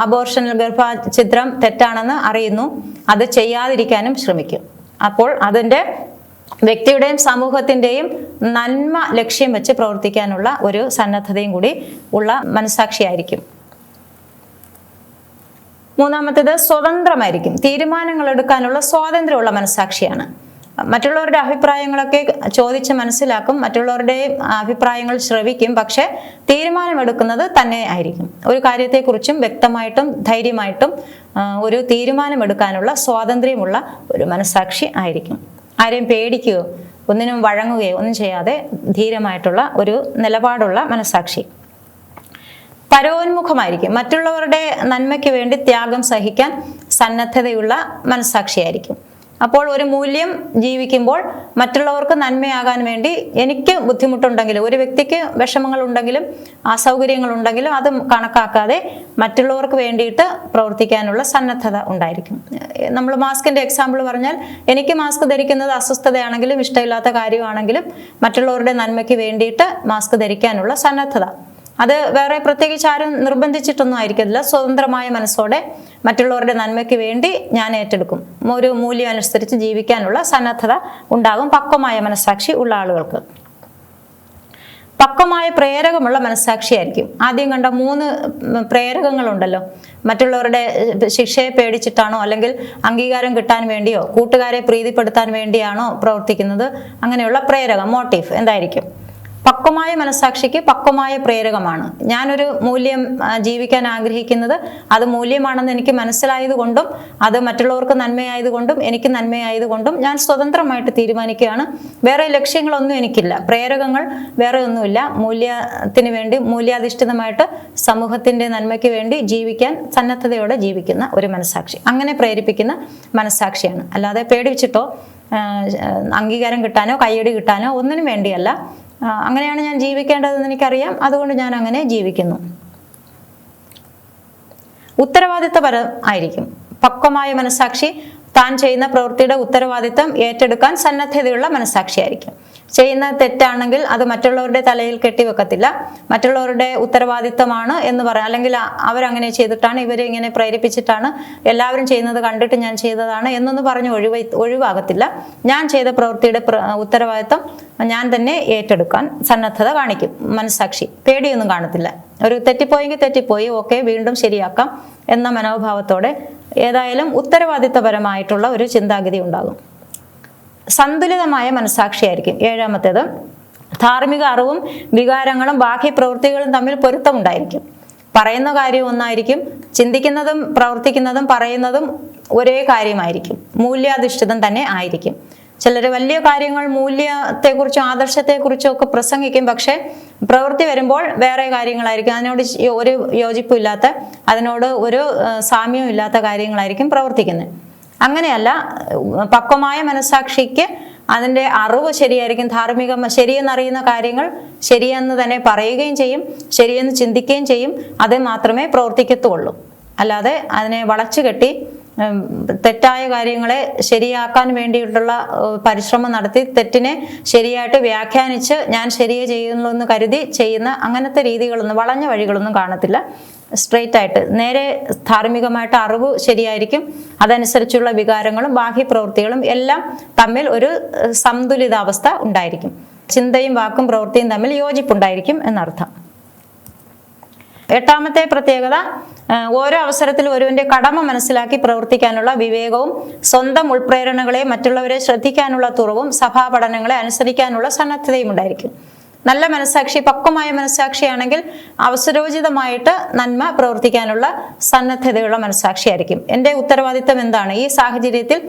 അബോർഷൻ ഗർഭഛിദ്രം തെറ്റാണെന്ന് അറിയുന്നു, അത് ചെയ്യാതിരിക്കാനും ശ്രമിക്കും. അപ്പോൾ അതിൻ്റെ വ്യക്തിയുടെയും സമൂഹത്തിൻ്റെയും നന്മ ലക്ഷ്യം വെച്ച് പ്രവർത്തിക്കാനുള്ള ഒരു സന്നദ്ധതയും കൂടി ഉള്ള മനസ്സാക്ഷിയായിരിക്കും. മൂന്നാമത്തേത് സ്വതന്ത്രമായിരിക്കും, തീരുമാനങ്ങൾ എടുക്കാനുള്ള സ്വാതന്ത്ര്യമുള്ള മനസ്സാക്ഷിയാണ്. മറ്റുള്ളവരുടെ അഭിപ്രായങ്ങളൊക്കെ ചോദിച്ച് മനസ്സിലാക്കും, മറ്റുള്ളവരുടെ അഭിപ്രായങ്ങൾ ശ്രവിക്കും, പക്ഷെ തീരുമാനമെടുക്കുന്നത് തന്നെ ആയിരിക്കും. ഒരു കാര്യത്തെക്കുറിച്ചും വ്യക്തമായിട്ടും ധൈര്യമായിട്ടും ഒരു തീരുമാനമെടുക്കാനുള്ള സ്വാതന്ത്ര്യമുള്ള ഒരു മനസ്സാക്ഷി ആയിരിക്കും. ആരെയും പേടിക്കുകയോ ഒന്നിനും വഴങ്ങുകയോ ഒന്നും ചെയ്യാതെ ധീരമായിട്ടുള്ള ഒരു നിലപാടുള്ള മനസ്സാക്ഷി. പരോന്മുഖമായിരിക്കും, മറ്റുള്ളവരുടെ നന്മയ്ക്ക് വേണ്ടി ത്യാഗം സഹിക്കാൻ സന്നദ്ധതയുള്ള മനസ്സാക്ഷിയായിരിക്കും. അപ്പോൾ ഒരു മൂല്യം ജീവിക്കുമ്പോൾ മറ്റുള്ളവർക്ക് നന്മയാകാൻ വേണ്ടി എനിക്ക് ബുദ്ധിമുട്ടുണ്ടെങ്കിലും ഒരു വ്യക്തിക്ക് വിഷമങ്ങളുണ്ടെങ്കിലും അസൗകര്യങ്ങളുണ്ടെങ്കിലും അത് കണക്കാക്കാതെ മറ്റുള്ളവർക്ക് വേണ്ടിയിട്ട് പ്രവർത്തിക്കാനുള്ള സന്നദ്ധത ഉണ്ടായിരിക്കും. നമ്മൾ മാസ്കിൻ്റെ എക്സാമ്പിൾ പറഞ്ഞാൽ, എനിക്ക് മാസ്ക് ധരിക്കുന്നത് അസ്വസ്ഥതയാണെങ്കിലും ഇഷ്ടമില്ലാത്ത കാര്യമാണെങ്കിലും മറ്റുള്ളവരുടെ നന്മയ്ക്ക് വേണ്ടിയിട്ട് മാസ്ക് ധരിക്കാനുള്ള സന്നദ്ധത, അത് വേറെ പ്രത്യേകിച്ച് ആരും നിർബന്ധിച്ചിട്ടൊന്നും ആയിരിക്കില്ല. സ്വതന്ത്രമായ മനസ്സോടെ മറ്റുള്ളവരുടെ നന്മയ്ക്ക് വേണ്ടി ഞാൻ ഏറ്റെടുക്കും, ഒരു മൂല്യം അനുസരിച്ച് ജീവിക്കാനുള്ള സന്നദ്ധത ഉണ്ടാകും പക്വമായ മനസ്സാക്ഷി ഉള്ള ആളുകൾക്ക്. പക്വമായ പ്രേരകമുള്ള മനസ്സാക്ഷിയായിരിക്കും. ആദ്യം കണ്ട 3 പ്രേരകങ്ങളുണ്ടല്ലോ, മറ്റുള്ളവരുടെ ശിക്ഷയെ പേടിച്ചിട്ടാണോ അല്ലെങ്കിൽ അംഗീകാരം കിട്ടാൻ വേണ്ടിയോ കൂട്ടുകാരെ പ്രീതിപ്പെടുത്താൻ വേണ്ടിയാണോ പ്രവർത്തിക്കുന്നത്, അങ്ങനെയുള്ള പ്രേരകം മോട്ടീവ് എന്തായിരിക്കും? പക്വമായ മനസ്സാക്ഷിക്ക് പക്വമായ പ്രേരകമാണ്. ഞാനൊരു മൂല്യം ജീവിക്കാൻ ആഗ്രഹിക്കുന്നത് അത് മൂല്യമാണെന്ന് എനിക്ക് മനസ്സിലായതുകൊണ്ടും അത് മറ്റുള്ളവർക്ക് നന്മയായതുകൊണ്ടും എനിക്ക് നന്മയായതുകൊണ്ടും ഞാൻ സ്വതന്ത്രമായിട്ട് തീരുമാനിക്കുകയാണ്. വേറെ ലക്ഷ്യങ്ങളൊന്നും എനിക്കില്ല, പ്രേരകങ്ങൾ വേറെ ഒന്നുമില്ല. മൂല്യത്തിന് വേണ്ടി, മൂല്യാധിഷ്ഠിതമായിട്ട് സമൂഹത്തിന്റെ നന്മയ്ക്ക് വേണ്ടി ജീവിക്കാൻ സന്നദ്ധതയോടെ ജീവിക്കുന്ന ഒരു മനസ്സാക്ഷി, അങ്ങനെ പ്രേരിപ്പിക്കുന്ന മനസ്സാക്ഷിയാണ്. അല്ലാതെ പേടിച്ചിട്ടോ അംഗീകാരം കിട്ടാനോ കയ്യടി കിട്ടാനോ ഒന്നിനും വേണ്ടിയല്ല. അങ്ങനെയാണ് ഞാൻ ജീവിക്കേണ്ടതെന്ന് എനിക്കറിയാം, അതുകൊണ്ട് ഞാൻ അങ്ങനെ ജീവിക്കുന്നു. ഉത്തരവാദിത്തപരം ആയിരിക്കും. പക്വമായ മനസ്സാക്ഷി താൻ ചെയ്യുന്ന പ്രവൃത്തിയുടെ ഉത്തരവാദിത്തം ഏറ്റെടുക്കാൻ സന്നദ്ധതയുള്ള മനസ്സാക്ഷിയായിരിക്കും. ചെയ്യുന്ന തെറ്റാണെങ്കിൽ അത് മറ്റുള്ളവരുടെ തലയിൽ കെട്ടിവെക്കത്തില്ല. മറ്റുള്ളവരുടെ ഉത്തരവാദിത്തമാണ് എന്ന് പറയാം, അല്ലെങ്കിൽ അവരങ്ങനെ ചെയ്തിട്ടാണ്, ഇവരെ ഇങ്ങനെ പ്രേരിപ്പിച്ചിട്ടാണ്, എല്ലാവരും ചെയ്യുന്നത് കണ്ടിട്ട് ഞാൻ ചെയ്തതാണ് എന്നൊന്ന് പറഞ്ഞ് ഒഴിവാകത്തില്ല. ഞാൻ ചെയ്ത പ്രവൃത്തിയുടെ ഉത്തരവാദിത്തം ഞാൻ തന്നെ ഏറ്റെടുക്കാൻ സന്നദ്ധത കാണിക്കും മനസ്സാക്ഷി. പേടിയൊന്നും കാണത്തില്ല. ഒരു തെറ്റിപ്പോയെങ്കിൽ തെറ്റിപ്പോയി, ഓക്കെ, വീണ്ടും ശരിയാക്കാം എന്ന മനോഭാവത്തോടെ ഏതായാലും ഉത്തരവാദിത്തപരമായിട്ടുള്ള ഒരു ചിന്താഗതി ഉണ്ടാകും. സന്തുലിതമായ മനസ്സാക്ഷിയായിരിക്കും. ഏഴാമത്തേത്, ധാർമ്മിക അറിവും വികാരങ്ങളും ബാഹ്യ പ്രവൃത്തികളും തമ്മിൽ പൊരുത്തമുണ്ടായിരിക്കും. പറയുന്ന കാര്യം ഒന്നായിരിക്കും, ചിന്തിക്കുന്നതും പ്രവർത്തിക്കുന്നതും പറയുന്നതും ഒരേ കാര്യമായിരിക്കും, മൂല്യാധിഷ്ഠിതം തന്നെ ആയിരിക്കും. ചിലർ വലിയ കാര്യങ്ങൾ മൂല്യത്തെക്കുറിച്ചും ആദർശത്തെക്കുറിച്ചും ഒക്കെ പ്രസംഗിക്കും, പക്ഷെ പ്രവൃത്തി വരുമ്പോൾ വേറെ കാര്യങ്ങളായിരിക്കും. അതിനോട് ഒരു യോജിപ്പില്ലാത്ത, അതിനോട് ഒരു സാമ്യവും ഇല്ലാത്ത കാര്യങ്ങളായിരിക്കും പ്രവർത്തിക്കുന്നത്. അങ്ങനെയല്ല, പക്വമായ മനസ്സാക്ഷിക്ക് അതിൻ്റെ അറിവ് ശരിയായിരിക്കും. ശരിയെന്നറിയുന്ന കാര്യങ്ങൾ ശരിയെന്ന് തന്നെ പറയുകയും ചെയ്യും, ശരിയെന്ന് ചിന്തിക്കുകയും ചെയ്യും. അത് മാത്രമേ പ്രവർത്തിക്കത്തുള്ളൂ. അല്ലാതെ അതിനെ വളച്ചു കെട്ടി തെറ്റായ കാര്യങ്ങളെ ശരിയാക്കാൻ വേണ്ടിയിട്ടുള്ള പരിശ്രമം നടത്തി തെറ്റിനെ ശരിയായിട്ട് വ്യാഖ്യാനിച്ച് ഞാൻ ശരിയെ ചെയ്യുന്നു എന്ന് കരുതി ചെയ്യുന്ന അങ്ങനത്തെ രീതികളൊന്നും, വളഞ്ഞ വഴികളൊന്നും കാണത്തില്ല. സ്ട്രെയിറ്റ് ആയിട്ട് നേരെ ധാർമ്മികമായിട്ട് അറിവ് ശരിയായിരിക്കും. അതനുസരിച്ചുള്ള വികാരങ്ങളും ബാഹ്യപ്രവൃത്തികളും എല്ലാം തമ്മിൽ ഒരു സന്തുലിതാവസ്ഥ ഉണ്ടായിരിക്കും. ചിന്തയും വാക്കും പ്രവൃത്തിയും തമ്മിൽ യോജിപ്പുണ്ടായിരിക്കും എന്നർത്ഥം. എട്ടാമത്തെ പ്രത്യേകത, ഓരോ അവസരത്തിലും ഒരുവന്റെ കടമ മനസ്സിലാക്കി പ്രവർത്തിക്കാനുള്ള വിവേകവും സ്വന്തം ഉൾപ്രേരണകളെ മറ്റുള്ളവരെ ശ്രദ്ധിക്കാനുള്ള തുറവും സഭാപഠനങ്ങളെ അനുസരിക്കാനുള്ള സന്നദ്ധതയും ഉണ്ടായിരിക്കും. നല്ല മനസ്സാക്ഷി, പക്വമായ മനസ്സാക്ഷിയാണെങ്കിൽ അവസരോചിതമായിട്ട് നന്മ പ്രവർത്തിക്കാനുള്ള സന്നദ്ധതയുള്ള മനസ്സാക്ഷിയായിരിക്കും. എൻ്റെ ഉത്തരവാദിത്തം എന്താണ്, ഈ സാഹചര്യത്തിൽ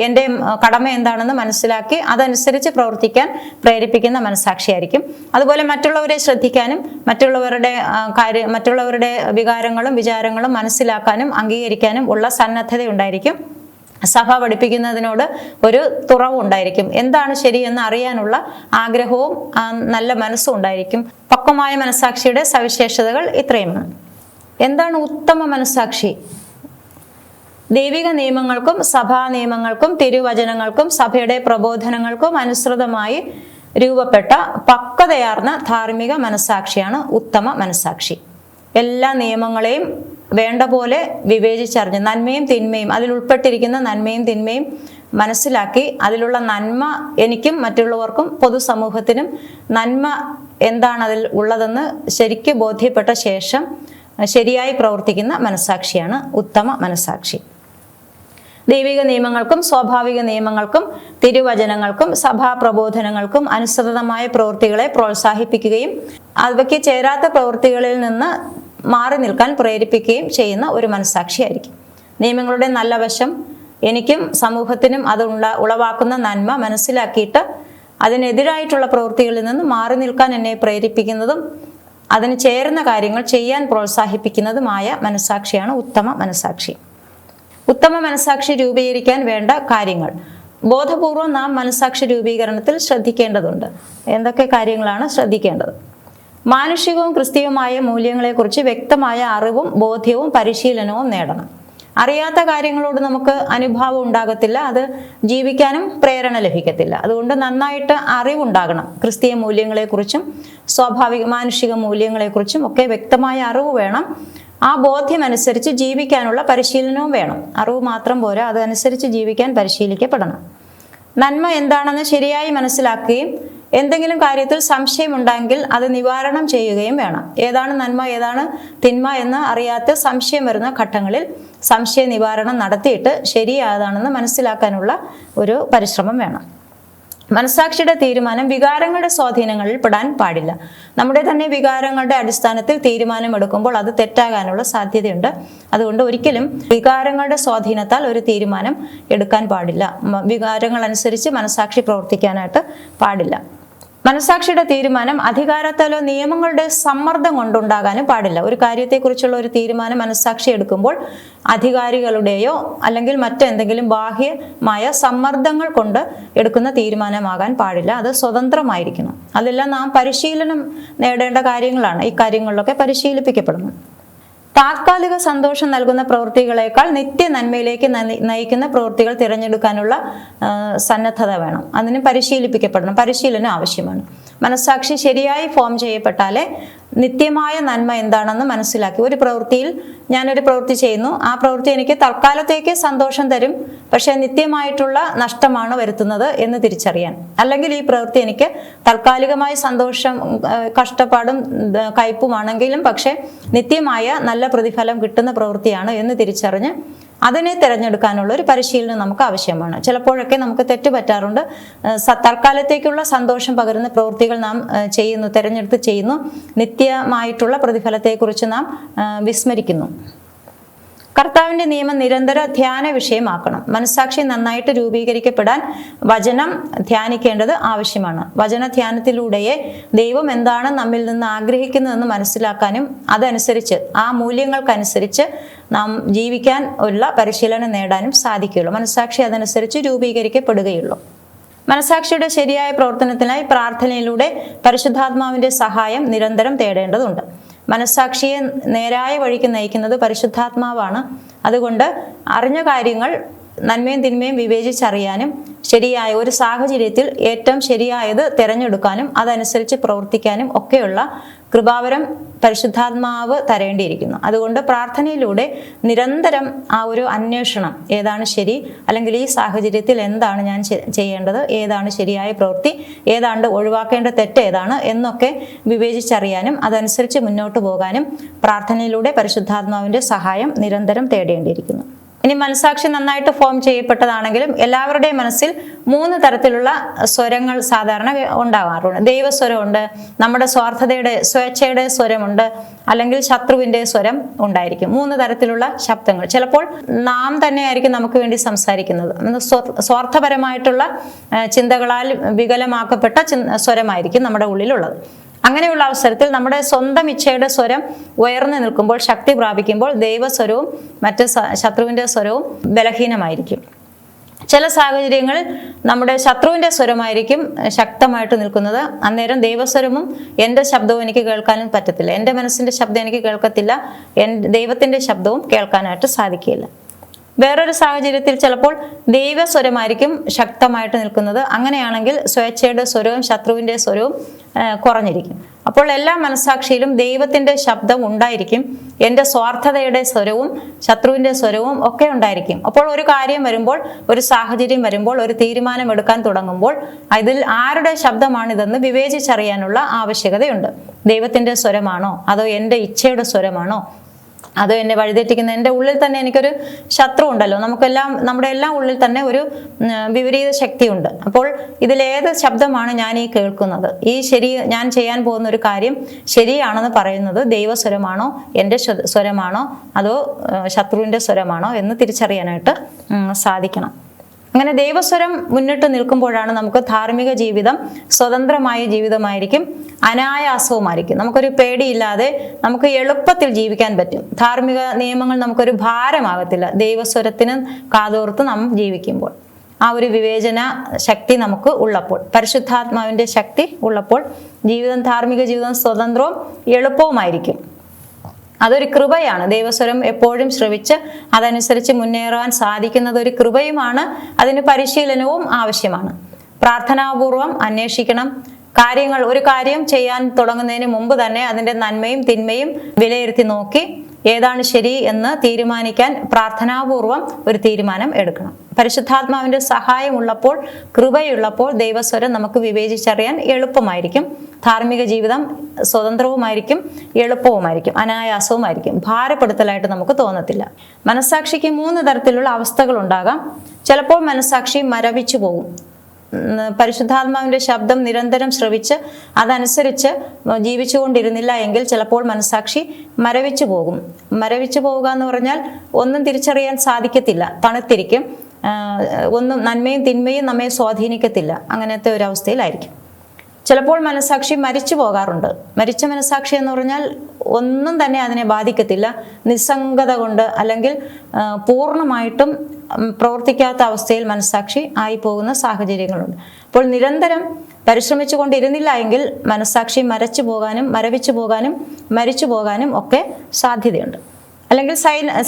എൻ്റെ കടമ എന്താണെന്ന് മനസ്സിലാക്കി അതനുസരിച്ച് പ്രവർത്തിക്കാൻ പ്രേരിപ്പിക്കുന്ന മനസ്സാക്ഷിയായിരിക്കും. അതുപോലെ മറ്റുള്ളവരെ ശ്രദ്ധിക്കാനും മറ്റുള്ളവരുടെ വികാരങ്ങളും വിചാരങ്ങളും മനസ്സിലാക്കാനും അംഗീകരിക്കാനും ഉള്ള സന്നദ്ധതയുണ്ടായിരിക്കും. സഭ പഠിപ്പിക്കുന്നതിനോട് ഒരു തുറവുണ്ടായിരിക്കും. എന്താണ് ശരിയെന്ന് അറിയാനുള്ള ആഗ്രഹവും നല്ല മനസ്സും ഉണ്ടായിരിക്കും. പക്വമായ മനസ്സാക്ഷിയുടെ സവിശേഷതകൾ ഇത്രയുമാണ്. എന്താണ് ഉത്തമ മനസ്സാക്ഷി? ദൈവിക നിയമങ്ങൾക്കും സഭാ നിയമങ്ങൾക്കും തിരുവചനങ്ങൾക്കും സഭയുടെ പ്രബോധനങ്ങൾക്കും അനുസൃതമായി രൂപപ്പെട്ട പക്വതയാർന്ന ധാർമ്മിക മനസ്സാക്ഷിയാണ് ഉത്തമ മനസ്സാക്ഷി. എല്ലാ നിയമങ്ങളെയും വേണ്ട പോലെ വിവേചിച്ചറിഞ്ഞ് നന്മയും തിന്മയും, അതിൽ ഉൾപ്പെട്ടിരിക്കുന്ന നന്മയും തിന്മയും മനസ്സിലാക്കി അതിലുള്ള നന്മ എനിക്കും മറ്റുള്ളവർക്കും പൊതുസമൂഹത്തിനും നന്മ എന്താണ് അതിൽ ഉള്ളതെന്ന് ശരിക്കും ബോധ്യപ്പെട്ട ശേഷം ശരിയായി പ്രവർത്തിക്കുന്ന മനസ്സാക്ഷിയാണ് ഉത്തമ മനസ്സാക്ഷി. ദൈവിക നിയമങ്ങൾക്കും സ്വാഭാവിക നിയമങ്ങൾക്കും തിരുവചനങ്ങൾക്കും സഭാപ്രബോധനങ്ങൾക്കും അനുസൃതമായ പ്രവൃത്തികളെ പ്രോത്സാഹിപ്പിക്കുകയും അവയ്ക്ക് ചേരാത്ത പ്രവൃത്തികളിൽ നിന്ന് മാറി നിൽക്കാൻ പ്രേരിപ്പിക്കുകയും ചെയ്യുന്ന ഒരു മനസ്സാക്ഷിയായിരിക്കും. നിയമങ്ങളുടെ നല്ല വശം എനിക്കും സമൂഹത്തിനും അത് ഉളവാക്കുന്ന നന്മ മനസ്സിലാക്കിയിട്ട് അതിനെതിരായിട്ടുള്ള പ്രവൃത്തികളിൽ നിന്ന് മാറി നിൽക്കാൻ എന്നെ പ്രേരിപ്പിക്കുന്നതും അതിന് ചേരുന്ന കാര്യങ്ങൾ ചെയ്യാൻ പ്രോത്സാഹിപ്പിക്കുന്നതുമായ മനസ്സാക്ഷിയാണ് ഉത്തമ മനസ്സാക്ഷി. ഉത്തമ മനസ്സാക്ഷി രൂപീകരിക്കാൻ വേണ്ട കാര്യങ്ങൾ. ബോധപൂർവം നാം മനസ്സാക്ഷി രൂപീകരണത്തിൽ ശ്രദ്ധിക്കേണ്ടതുണ്ട്. എന്തൊക്കെ കാര്യങ്ങളാണ് ശ്രദ്ധിക്കേണ്ടത്? മാനുഷികവും ക്രിസ്തീയവുമായ മൂല്യങ്ങളെക്കുറിച്ച് വ്യക്തമായ അറിവും ബോധ്യവും പരിശീലനവും നേടണം. അറിയാത്ത കാര്യങ്ങളോട് നമുക്ക് അനുഭാവം ഉണ്ടാകത്തില്ല, അത് ജീവിക്കാനും പ്രേരണ ലഭിക്കത്തില്ല. അതുകൊണ്ട് നന്നായിട്ട് അറിവുണ്ടാകണം. ക്രിസ്തീയ മൂല്യങ്ങളെക്കുറിച്ചും മാനുഷിക മൂല്യങ്ങളെക്കുറിച്ചും ഒക്കെ വ്യക്തമായ അറിവ് വേണം. ആ ബോധ്യമനുസരിച്ച് ജീവിക്കാനുള്ള പരിശീലനവും വേണം. അറിവ് മാത്രം പോരാ, അതനുസരിച്ച് ജീവിക്കാൻ പരിശീലിക്കപ്പെടണം. നന്മ എന്താണെന്ന് ശരിയായി മനസ്സിലാക്കുകയും എന്തെങ്കിലും കാര്യത്തിൽ സംശയമുണ്ടെങ്കിൽ അത് നിവാരണം ചെയ്യുകയും വേണം. ഏതാണ് നന്മ ഏതാണ് തിന്മ എന്ന് അറിയാത്ത സംശയം വരുന്ന ഘട്ടങ്ങളിൽ സംശയ നിവാരണം നടത്തിയിട്ട് ശരിയാതാണെന്ന് മനസ്സിലാക്കാനുള്ള ഒരു പരിശ്രമം വേണം. മനസ്സാക്ഷിയുടെ തീരുമാനം വികാരങ്ങളുടെ സ്വാധീനങ്ങളിൽ പെടാൻ പാടില്ല. നമ്മുടെ തന്നെ വികാരങ്ങളുടെ അടിസ്ഥാനത്തിൽ തീരുമാനമെടുക്കുമ്പോൾ അത് തെറ്റാകാനുള്ള സാധ്യതയുണ്ട്. അതുകൊണ്ട് ഒരിക്കലും വികാരങ്ങളുടെ സ്വാധീനത്താൽ ഒരു തീരുമാനം എടുക്കാൻ പാടില്ല. വികാരങ്ങൾ അനുസരിച്ച് മനസ്സാക്ഷി പ്രവർത്തിക്കാനായിട്ട് പാടില്ല. മനസ്സാക്ഷിയുടെ തീരുമാനം അധികാരത്താലോ നിയമങ്ങളുടെ സമ്മർദ്ദം കൊണ്ടുണ്ടാകാനും പാടില്ല. ഒരു കാര്യത്തെക്കുറിച്ചുള്ള ഒരു തീരുമാനം മനസ്സാക്ഷി എടുക്കുമ്പോൾ അധികാരികളുടെയോ അല്ലെങ്കിൽ മറ്റെന്തെങ്കിലും ബാഹ്യമായ സമ്മർദ്ദങ്ങൾ കൊണ്ട് എടുക്കുന്ന തീരുമാനമാകാൻ പാടില്ല. അത് സ്വതന്ത്രമായിരിക്കണം. അതെല്ലാം നാം പരിശീലനം നേടേണ്ട കാര്യങ്ങളാണ്. ഈ കാര്യങ്ങളിലൊക്കെ പരിശീലിപ്പിക്കപ്പെടണം. താത്കാലിക സന്തോഷം നൽകുന്ന പ്രവൃത്തികളെക്കാൾ നിത്യ നന്മയിലേക്ക് നയിക്കുന്ന പ്രവൃത്തികൾ തിരഞ്ഞെടുക്കാനുള്ള സന്നദ്ധത വേണം. അതിന് പരിശീലിപ്പിക്കപ്പെടണം. പരിശീലനം ആവശ്യമാണ്. മനസ്സാക്ഷി ശരിയായി ഫോം ചെയ്യപ്പെട്ടാലേ നിത്യമായ നന്മ എന്താണെന്ന് മനസ്സിലാക്കി ഒരു പ്രവൃത്തിയിൽ ഞാനൊരു പ്രവൃത്തി ചെയ്യുന്നു, ആ പ്രവൃത്തി എനിക്ക് തൽക്കാലത്തേക്ക് സന്തോഷം തരും, പക്ഷെ നിത്യമായിട്ടുള്ള നഷ്ടമാണ് വരുത്തുന്നത് എന്ന് തിരിച്ചറിയാൻ. അല്ലെങ്കിൽ ഈ പ്രവൃത്തി എനിക്ക് താൽക്കാലികമായ സന്തോഷം കഷ്ടപ്പാടും കയ്പുമാണെങ്കിലും പക്ഷെ നിത്യമായ നല്ല പ്രതിഫലം കിട്ടുന്ന പ്രവൃത്തിയാണ് എന്ന് തിരിച്ചറിഞ്ഞ് അതിനെ തിരഞ്ഞെടുക്കാനുള്ള ഒരു പരിശീലനം നമുക്ക് ആവശ്യമാണ്. ചിലപ്പോഴൊക്കെ നമുക്ക് തെറ്റുപറ്റാറുണ്ട്. തൽക്കാലത്തേക്കുള്ള സന്തോഷം പകരുന്ന പ്രവൃത്തികൾ നാം തിരഞ്ഞെടുത്ത് ചെയ്യുന്നു. നിത്യമായിട്ടുള്ള പ്രതിഫലത്തെക്കുറിച്ച് നാം വിസ്മരിക്കുന്നു. കർത്താവിന്റെ നിയമം നിരന്തര ധ്യാന വിഷയമാക്കണം. മനസ്സാക്ഷി നന്നായിട്ട് രൂപീകരിക്കപ്പെടാൻ വചനം ധ്യാനിക്കേണ്ടത് ആവശ്യമാണ്. വചന ധ്യാനത്തിലൂടെയേ ദൈവം എന്താണ് നമ്മിൽ നിന്ന് ആഗ്രഹിക്കുന്നതെന്ന് മനസ്സിലാക്കാനും അതനുസരിച്ച് ആ മൂല്യങ്ങൾക്കനുസരിച്ച് നാം ജീവിക്കാൻ ഉള്ള പരിശീലനം നേടാനും സാധിക്കുകയുള്ളൂ. മനസ്സാക്ഷി അതനുസരിച്ച് രൂപീകരിക്കപ്പെടുകയുള്ളൂ. മനസ്സാക്ഷിയുടെ ശരിയായ പ്രവർത്തനത്തിനായി പ്രാർത്ഥനയിലൂടെ പരിശുദ്ധാത്മാവിന്റെ സഹായം നിരന്തരം തേടേണ്ടതുണ്ട്. മനസ്സാക്ഷിയെ നേരായ വഴിക്ക് നയിക്കുന്നത് പരിശുദ്ധാത്മാവാണ്. അതുകൊണ്ട് അറിഞ്ഞ കാര്യങ്ങൾ നന്മയും തിന്മയും വിവേചിച്ചറിയാനും ശരിയായ ഒരു സാഹചര്യത്തിൽ ഏറ്റവും ശരിയായത് തിരഞ്ഞെടുക്കാനും അതനുസരിച്ച് പ്രവർത്തിക്കാനും ഒക്കെയുള്ള കൃപാവരം പരിശുദ്ധാത്മാവ് തരേണ്ടിയിരിക്കുന്നു. അതുകൊണ്ട് പ്രാർത്ഥനയിലൂടെ നിരന്തരം ആ ഒരു അന്വേഷണം, ഏതാണ് ശരി, അല്ലെങ്കിൽ ഈ സാഹചര്യത്തിൽ എന്താണ് ഞാൻ ചെയ്യേണ്ടത്, ഏതാണ് ശരിയായ പ്രവൃത്തി, ഏതാണ്ട് ഒഴിവാക്കേണ്ട തെറ്റ് ഏതാണ് എന്നൊക്കെ വിവേചിച്ചറിയാനും അതനുസരിച്ച് മുന്നോട്ട് പോകാനും പ്രാർത്ഥനയിലൂടെ പരിശുദ്ധാത്മാവിന്റെ സഹായം നിരന്തരം തേടേണ്ടിയിരിക്കുന്നു. ഇനി മനസ്സാക്ഷി നന്നായിട്ട് ഫോം ചെയ്യപ്പെട്ടതാണെങ്കിലും എല്ലാവരുടെയും മനസ്സിൽ 3 തരത്തിലുള്ള സ്വരങ്ങൾ സാധാരണ ഉണ്ടാകാറുണ്ട്. ദൈവസ്വരമുണ്ട്, നമ്മുടെ സ്വേച്ഛയുടെ സ്വരമുണ്ട്, അല്ലെങ്കിൽ ശത്രുവിന്റെ സ്വരം ഉണ്ടായിരിക്കും. 3 തരത്തിലുള്ള ശബ്ദങ്ങൾ. ചിലപ്പോൾ നാം തന്നെയായിരിക്കും നമുക്ക് വേണ്ടി സംസാരിക്കുന്നത്. സ്വാർത്ഥപരമായിട്ടുള്ള ചിന്തകളാൽ വികലമാക്കപ്പെട്ട സ്വരമായിരിക്കും നമ്മുടെ ഉള്ളിലുള്ളത്. അങ്ങനെയുള്ള അവസരത്തിൽ നമ്മുടെ സ്വന്തം ഇച്ഛയുടെ സ്വരം ഉയർന്നു നിൽക്കുമ്പോൾ, ശക്തി പ്രാപിക്കുമ്പോൾ ദൈവസ്വരവും മറ്റ് ശത്രുവിന്റെ സ്വരവും ബലഹീനമായിരിക്കും. ചില സാഹചര്യങ്ങളിൽ നമ്മുടെ ശത്രുവിന്റെ സ്വരമായിരിക്കും ശക്തമായിട്ട് നിൽക്കുന്നത്. അന്നേരം ദൈവസ്വരവും എൻ്റെ ശബ്ദവും എനിക്ക് കേൾക്കാനും പറ്റത്തില്ല. എൻ്റെ മനസ്സിന്റെ ശബ്ദം എനിക്ക് കേൾക്കത്തില്ല, ദൈവത്തിന്റെ ശബ്ദവും കേൾക്കാനായിട്ട് സാധിക്കില്ല. വേറൊരു സാഹചര്യത്തിൽ ചിലപ്പോൾ ദൈവസ്വരമായിരിക്കും ശക്തമായിട്ട് നിൽക്കുന്നത്. അങ്ങനെയാണെങ്കിൽ സ്വേച്ഛയുടെ സ്വരവും ശത്രുവിന്റെ സ്വരവും കുറഞ്ഞിരിക്കും. അപ്പോൾ എല്ലാ മനസ്സാക്ഷിയിലും ദൈവത്തിന്റെ ശബ്ദം ഉണ്ടായിരിക്കും. എൻ്റെ സ്വാർത്ഥതയുടെ സ്വരവും ശത്രുവിന്റെ സ്വരവും ഒക്കെ ഉണ്ടായിരിക്കും. അപ്പോൾ ഒരു കാര്യം വരുമ്പോൾ, ഒരു സാഹചര്യം വരുമ്പോൾ, ഒരു തീരുമാനം എടുക്കാൻ തുടങ്ങുമ്പോൾ അതിൽ ആരുടെ ശബ്ദമാണിതെന്ന് വിവേചിച്ചറിയാനുള്ള ആവശ്യകതയുണ്ട്. ദൈവത്തിന്റെ സ്വരമാണോ, അതോ എൻ്റെ ഇച്ഛയുടെ സ്വരമാണോ, അതോ എന്നെ വഴിതെറ്റിക്കുന്ന എൻ്റെ ഉള്ളിൽ തന്നെ എനിക്കൊരു ശത്രു ഉണ്ടല്ലോ. നമ്മുടെ എല്ലാം ഉള്ളിൽ തന്നെ ഒരു വിപരീത ശക്തിയുണ്ട്. അപ്പോൾ ഇതിലേത് ശബ്ദമാണ് ഞാൻ ഈ കേൾക്കുന്നത്? ഞാൻ ചെയ്യാൻ പോകുന്ന ഒരു കാര്യം ശരിയാണെന്ന് പറയുന്നത് ദൈവസ്വരമാണോ, എൻ്റെ സ്വരമാണോ, അതോ ശത്രുവിൻ്റെ സ്വരമാണോ എന്ന് തിരിച്ചറിയാനായിട്ട് സാധിക്കണം. അങ്ങനെ ദൈവസ്വരം മുന്നിട്ട് നിൽക്കുമ്പോഴാണ് നമുക്ക് ധാർമ്മിക ജീവിതം സ്വതന്ത്രമായ ജീവിതമായിരിക്കും, അനായാസവുമായിരിക്കും. നമുക്കൊരു പേടിയില്ലാതെ നമുക്ക് എളുപ്പത്തിൽ ജീവിക്കാൻ പറ്റും. ധാർമ്മിക നിയമങ്ങൾ നമുക്കൊരു ഭാരമാകത്തില്ല ദൈവസ്വരത്തിന് കാതോർത്ത് നാം ജീവിക്കുമ്പോൾ. ആ ഒരു വിവേചന ശക്തി നമുക്ക് ഉള്ളപ്പോൾ, പരിശുദ്ധാത്മാവിന്റെ ശക്തി ഉള്ളപ്പോൾ ധാർമ്മിക ജീവിതം സ്വതന്ത്രവും എളുപ്പവുമായിരിക്കും. അതൊരു കൃപയാണ്. ദൈവസ്വരം എപ്പോഴും ശ്രവിച്ച് അതനുസരിച്ച് മുന്നേറാൻ സാധിക്കുന്നത് ഒരു കൃപയുമാണ്. അതിന് പരിശീലനവും ആവശ്യമാണ്. പ്രാർത്ഥനാപൂർവം അന്വേഷിക്കണം. ഒരു കാര്യം ചെയ്യാൻ തുടങ്ങുന്നതിന് മുമ്പ് തന്നെ അതിൻ്റെ നന്മയും തിന്മയും വിലയിരുത്തി നോക്കി ഏതാണ് ശരി എന്ന് തീരുമാനിക്കാൻ പ്രാർത്ഥനാപൂർവം ഒരു തീരുമാനം എടുക്കണം. പരിശുദ്ധാത്മാവിന്റെ സഹായം ഉള്ളപ്പോൾ, കൃപയുള്ളപ്പോൾ ദൈവസ്വരം നമുക്ക് വിവേചിച്ചറിയാൻ എളുപ്പമായിരിക്കും. ധാർമ്മിക ജീവിതം സ്വതന്ത്രവുമായിരിക്കും, എളുപ്പവുമായിരിക്കും, അനായാസവുമായിരിക്കും. ഭാരപ്പെടുത്തലായിട്ട് നമുക്ക് തോന്നത്തില്ല. മനസ്സാക്ഷിക്ക് 3 തരത്തിലുള്ള അവസ്ഥകൾ ഉണ്ടാകാം. ചിലപ്പോൾ മനസ്സാക്ഷി മരവിച്ചു പോകും. പരിശുദ്ധാത്മാവിൻ്റെ ശബ്ദം നിരന്തരം ശ്രവിച്ച് അതനുസരിച്ച് ജീവിച്ചുകൊണ്ടിരുന്നില്ല എങ്കിൽ ചിലപ്പോൾ മനസ്സാക്ഷി മരവിച്ചു പോകും. മരവിച്ചു പോവുക എന്ന് പറഞ്ഞാൽ ഒന്നും തിരിച്ചറിയാൻ സാധിക്കത്തില്ല, തണുത്തിരിക്കും, ഒന്നും നന്മയും തിന്മയും നമ്മെ സ്വാധീനിക്കത്തില്ല. അങ്ങനത്തെ ഒരു അവസ്ഥയിലായിരിക്കും. ചിലപ്പോൾ മനസ്സാക്ഷി മരിച്ചു പോകാറുണ്ട്. മരിച്ച മനസ്സാക്ഷി എന്ന് പറഞ്ഞാൽ ഒന്നും തന്നെ അതിനെ ബാധിക്കത്തില്ല, നിസ്സംഗത കൊണ്ട് അല്ലെങ്കിൽ പൂർണ്ണമായിട്ടും പ്രവർത്തിക്കാത്ത അവസ്ഥയിൽ മനസ്സാക്ഷി ആയി പോകുന്ന സാഹചര്യങ്ങളുണ്ട്. അപ്പോൾ നിരന്തരം പരിശ്രമിച്ചു കൊണ്ടിരുന്നില്ല എങ്കിൽ മനസ്സാക്ഷി മരവിച്ചു പോകാനും മരിച്ചു പോകാനും ഒക്കെ സാധ്യതയുണ്ട്. അല്ലെങ്കിൽ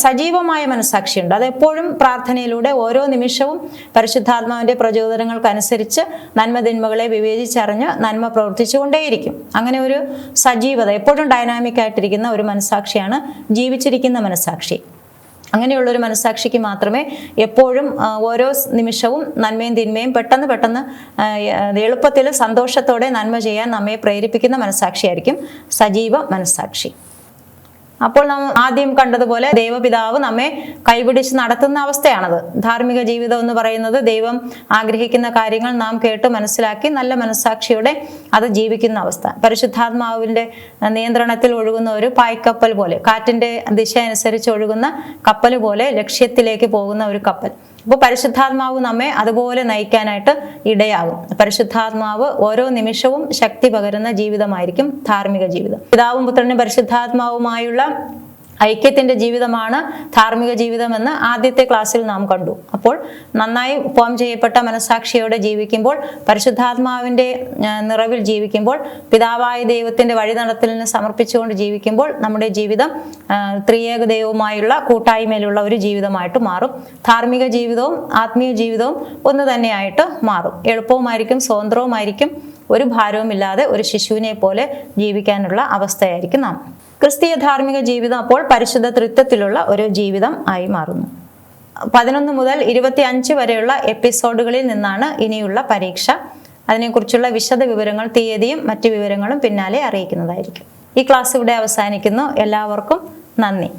സജീവമായ മനസ്സാക്ഷിയുണ്ട്. അതെപ്പോഴും പ്രാർത്ഥനയിലൂടെ ഓരോ നിമിഷവും പരിശുദ്ധാത്മാവിൻ്റെ പ്രചോദനങ്ങൾക്കനുസരിച്ച് നന്മതിന്മകളെ വിവേചിച്ചറിഞ്ഞ് നന്മ പ്രവർത്തിച്ചുകൊണ്ടേയിരിക്കും. അങ്ങനെ ഒരു സജീവത, എപ്പോഴും ഡൈനാമിക് ആയിട്ടിരിക്കുന്ന ഒരു മനസ്സാക്ഷിയാണ് ജീവിച്ചിരിക്കുന്ന മനസ്സാക്ഷി. അങ്ങനെയുള്ളൊരു മനസ്സാക്ഷിക്ക് മാത്രമേ എപ്പോഴും ഓരോ നിമിഷവും നന്മയും തിന്മയും പെട്ടെന്ന് എളുപ്പത്തിൽ സന്തോഷത്തോടെ നന്മ ചെയ്യാൻ നമ്മെ പ്രേരിപ്പിക്കുന്ന മനസ്സാക്ഷിയായിരിക്കും സജീവ മനസ്സാക്ഷി. അപ്പോൾ നാം ആദ്യം കണ്ടതുപോലെ ദൈവപിതാവ് നമ്മെ കൈപിടിച്ച് നടത്തുന്ന അവസ്ഥയാണത്. ധാർമ്മിക ജീവിതം എന്ന് പറയുന്നത് ദൈവം ആഗ്രഹിക്കുന്ന കാര്യങ്ങൾ നാം കേട്ട് മനസ്സിലാക്കി നല്ല മനസ്സാക്ഷിയോടെ അത് ജീവിക്കുന്ന അവസ്ഥ. പരിശുദ്ധാത്മാവിൻ്റെ നിയന്ത്രണത്തിൽ ഒഴുകുന്ന ഒരു പായ്ക്കപ്പൽ പോലെ, കാറ്റിൻ്റെ ദിശ അനുസരിച്ച് ഒഴുകുന്ന കപ്പൽ പോലെ ലക്ഷ്യത്തിലേക്ക് പോകുന്ന ഒരു കപ്പൽ. അപ്പോൾ പരിശുദ്ധാത്മാവ് നമ്മെ അതുപോലെ നയിക്കാനായിട്ട് ഇടയാകും. പരിശുദ്ധാത്മാവ് ഓരോ നിമിഷവും ശക്തി പകരുന്ന ജീവിതമായിരിക്കും ധാർമ്മിക ജീവിതം. പിതാവും പുത്രനും പരിശുദ്ധാത്മാവുമായുള്ള ഐക്യത്തിന്റെ ജീവിതമാണ് ധാർമ്മിക ജീവിതമെന്ന് ആദ്യത്തെ ക്ലാസ്സിൽ നാം കണ്ടു. അപ്പോൾ നന്നായി ഫോം ചെയ്യപ്പെട്ട മനസ്സാക്ഷിയോടെ ജീവിക്കുമ്പോൾ, പരിശുദ്ധാത്മാവിൻ്റെ നിറവിൽ ജീവിക്കുമ്പോൾ, പിതാവായ ദൈവത്തിന്റെ വഴിനടത്തലിന് സമർപ്പിച്ചുകൊണ്ട് ജീവിക്കുമ്പോൾ നമ്മുടെ ജീവിതം ത്രിയേക ദൈവവുമായുള്ള കൂട്ടായ്മയിലുള്ള ഒരു ജീവിതമായിട്ട് മാറും. ധാർമ്മിക ജീവിതവും ആത്മീയ ജീവിതവും ഒന്ന് തന്നെയായിട്ട് മാറും. എളുപ്പവുമായിരിക്കും, സ്വതന്ത്രവുമായിരിക്കും, ഒരു ഭാരവുമില്ലാതെ ഒരു ശിശുവിനെ പോലെ ജീവിക്കാനുള്ള അവസ്ഥയായിരിക്കും നാം. ക്രിസ്തീയ ധാർമ്മിക ജീവിതം അപ്പോൾ പരിശുദ്ധ ത്രിത്വത്തിലുള്ള ഒരു ജീവിതം ആയി മാറുന്നു. 11 മുതൽ 25 വരെയുള്ള എപ്പിസോഡുകളിൽ നിന്നാണ് ഇനിയുള്ള പരീക്ഷ. അതിനെക്കുറിച്ചുള്ള വിശദ വിവരങ്ങൾ, തീയതിയും മറ്റു വിവരങ്ങളും പിന്നാലെ അറിയിക്കുന്നതായിരിക്കും. ഈ ക്ലാസ് ഇവിടെ അവസാനിക്കുന്നു. എല്ലാവർക്കും നന്ദി.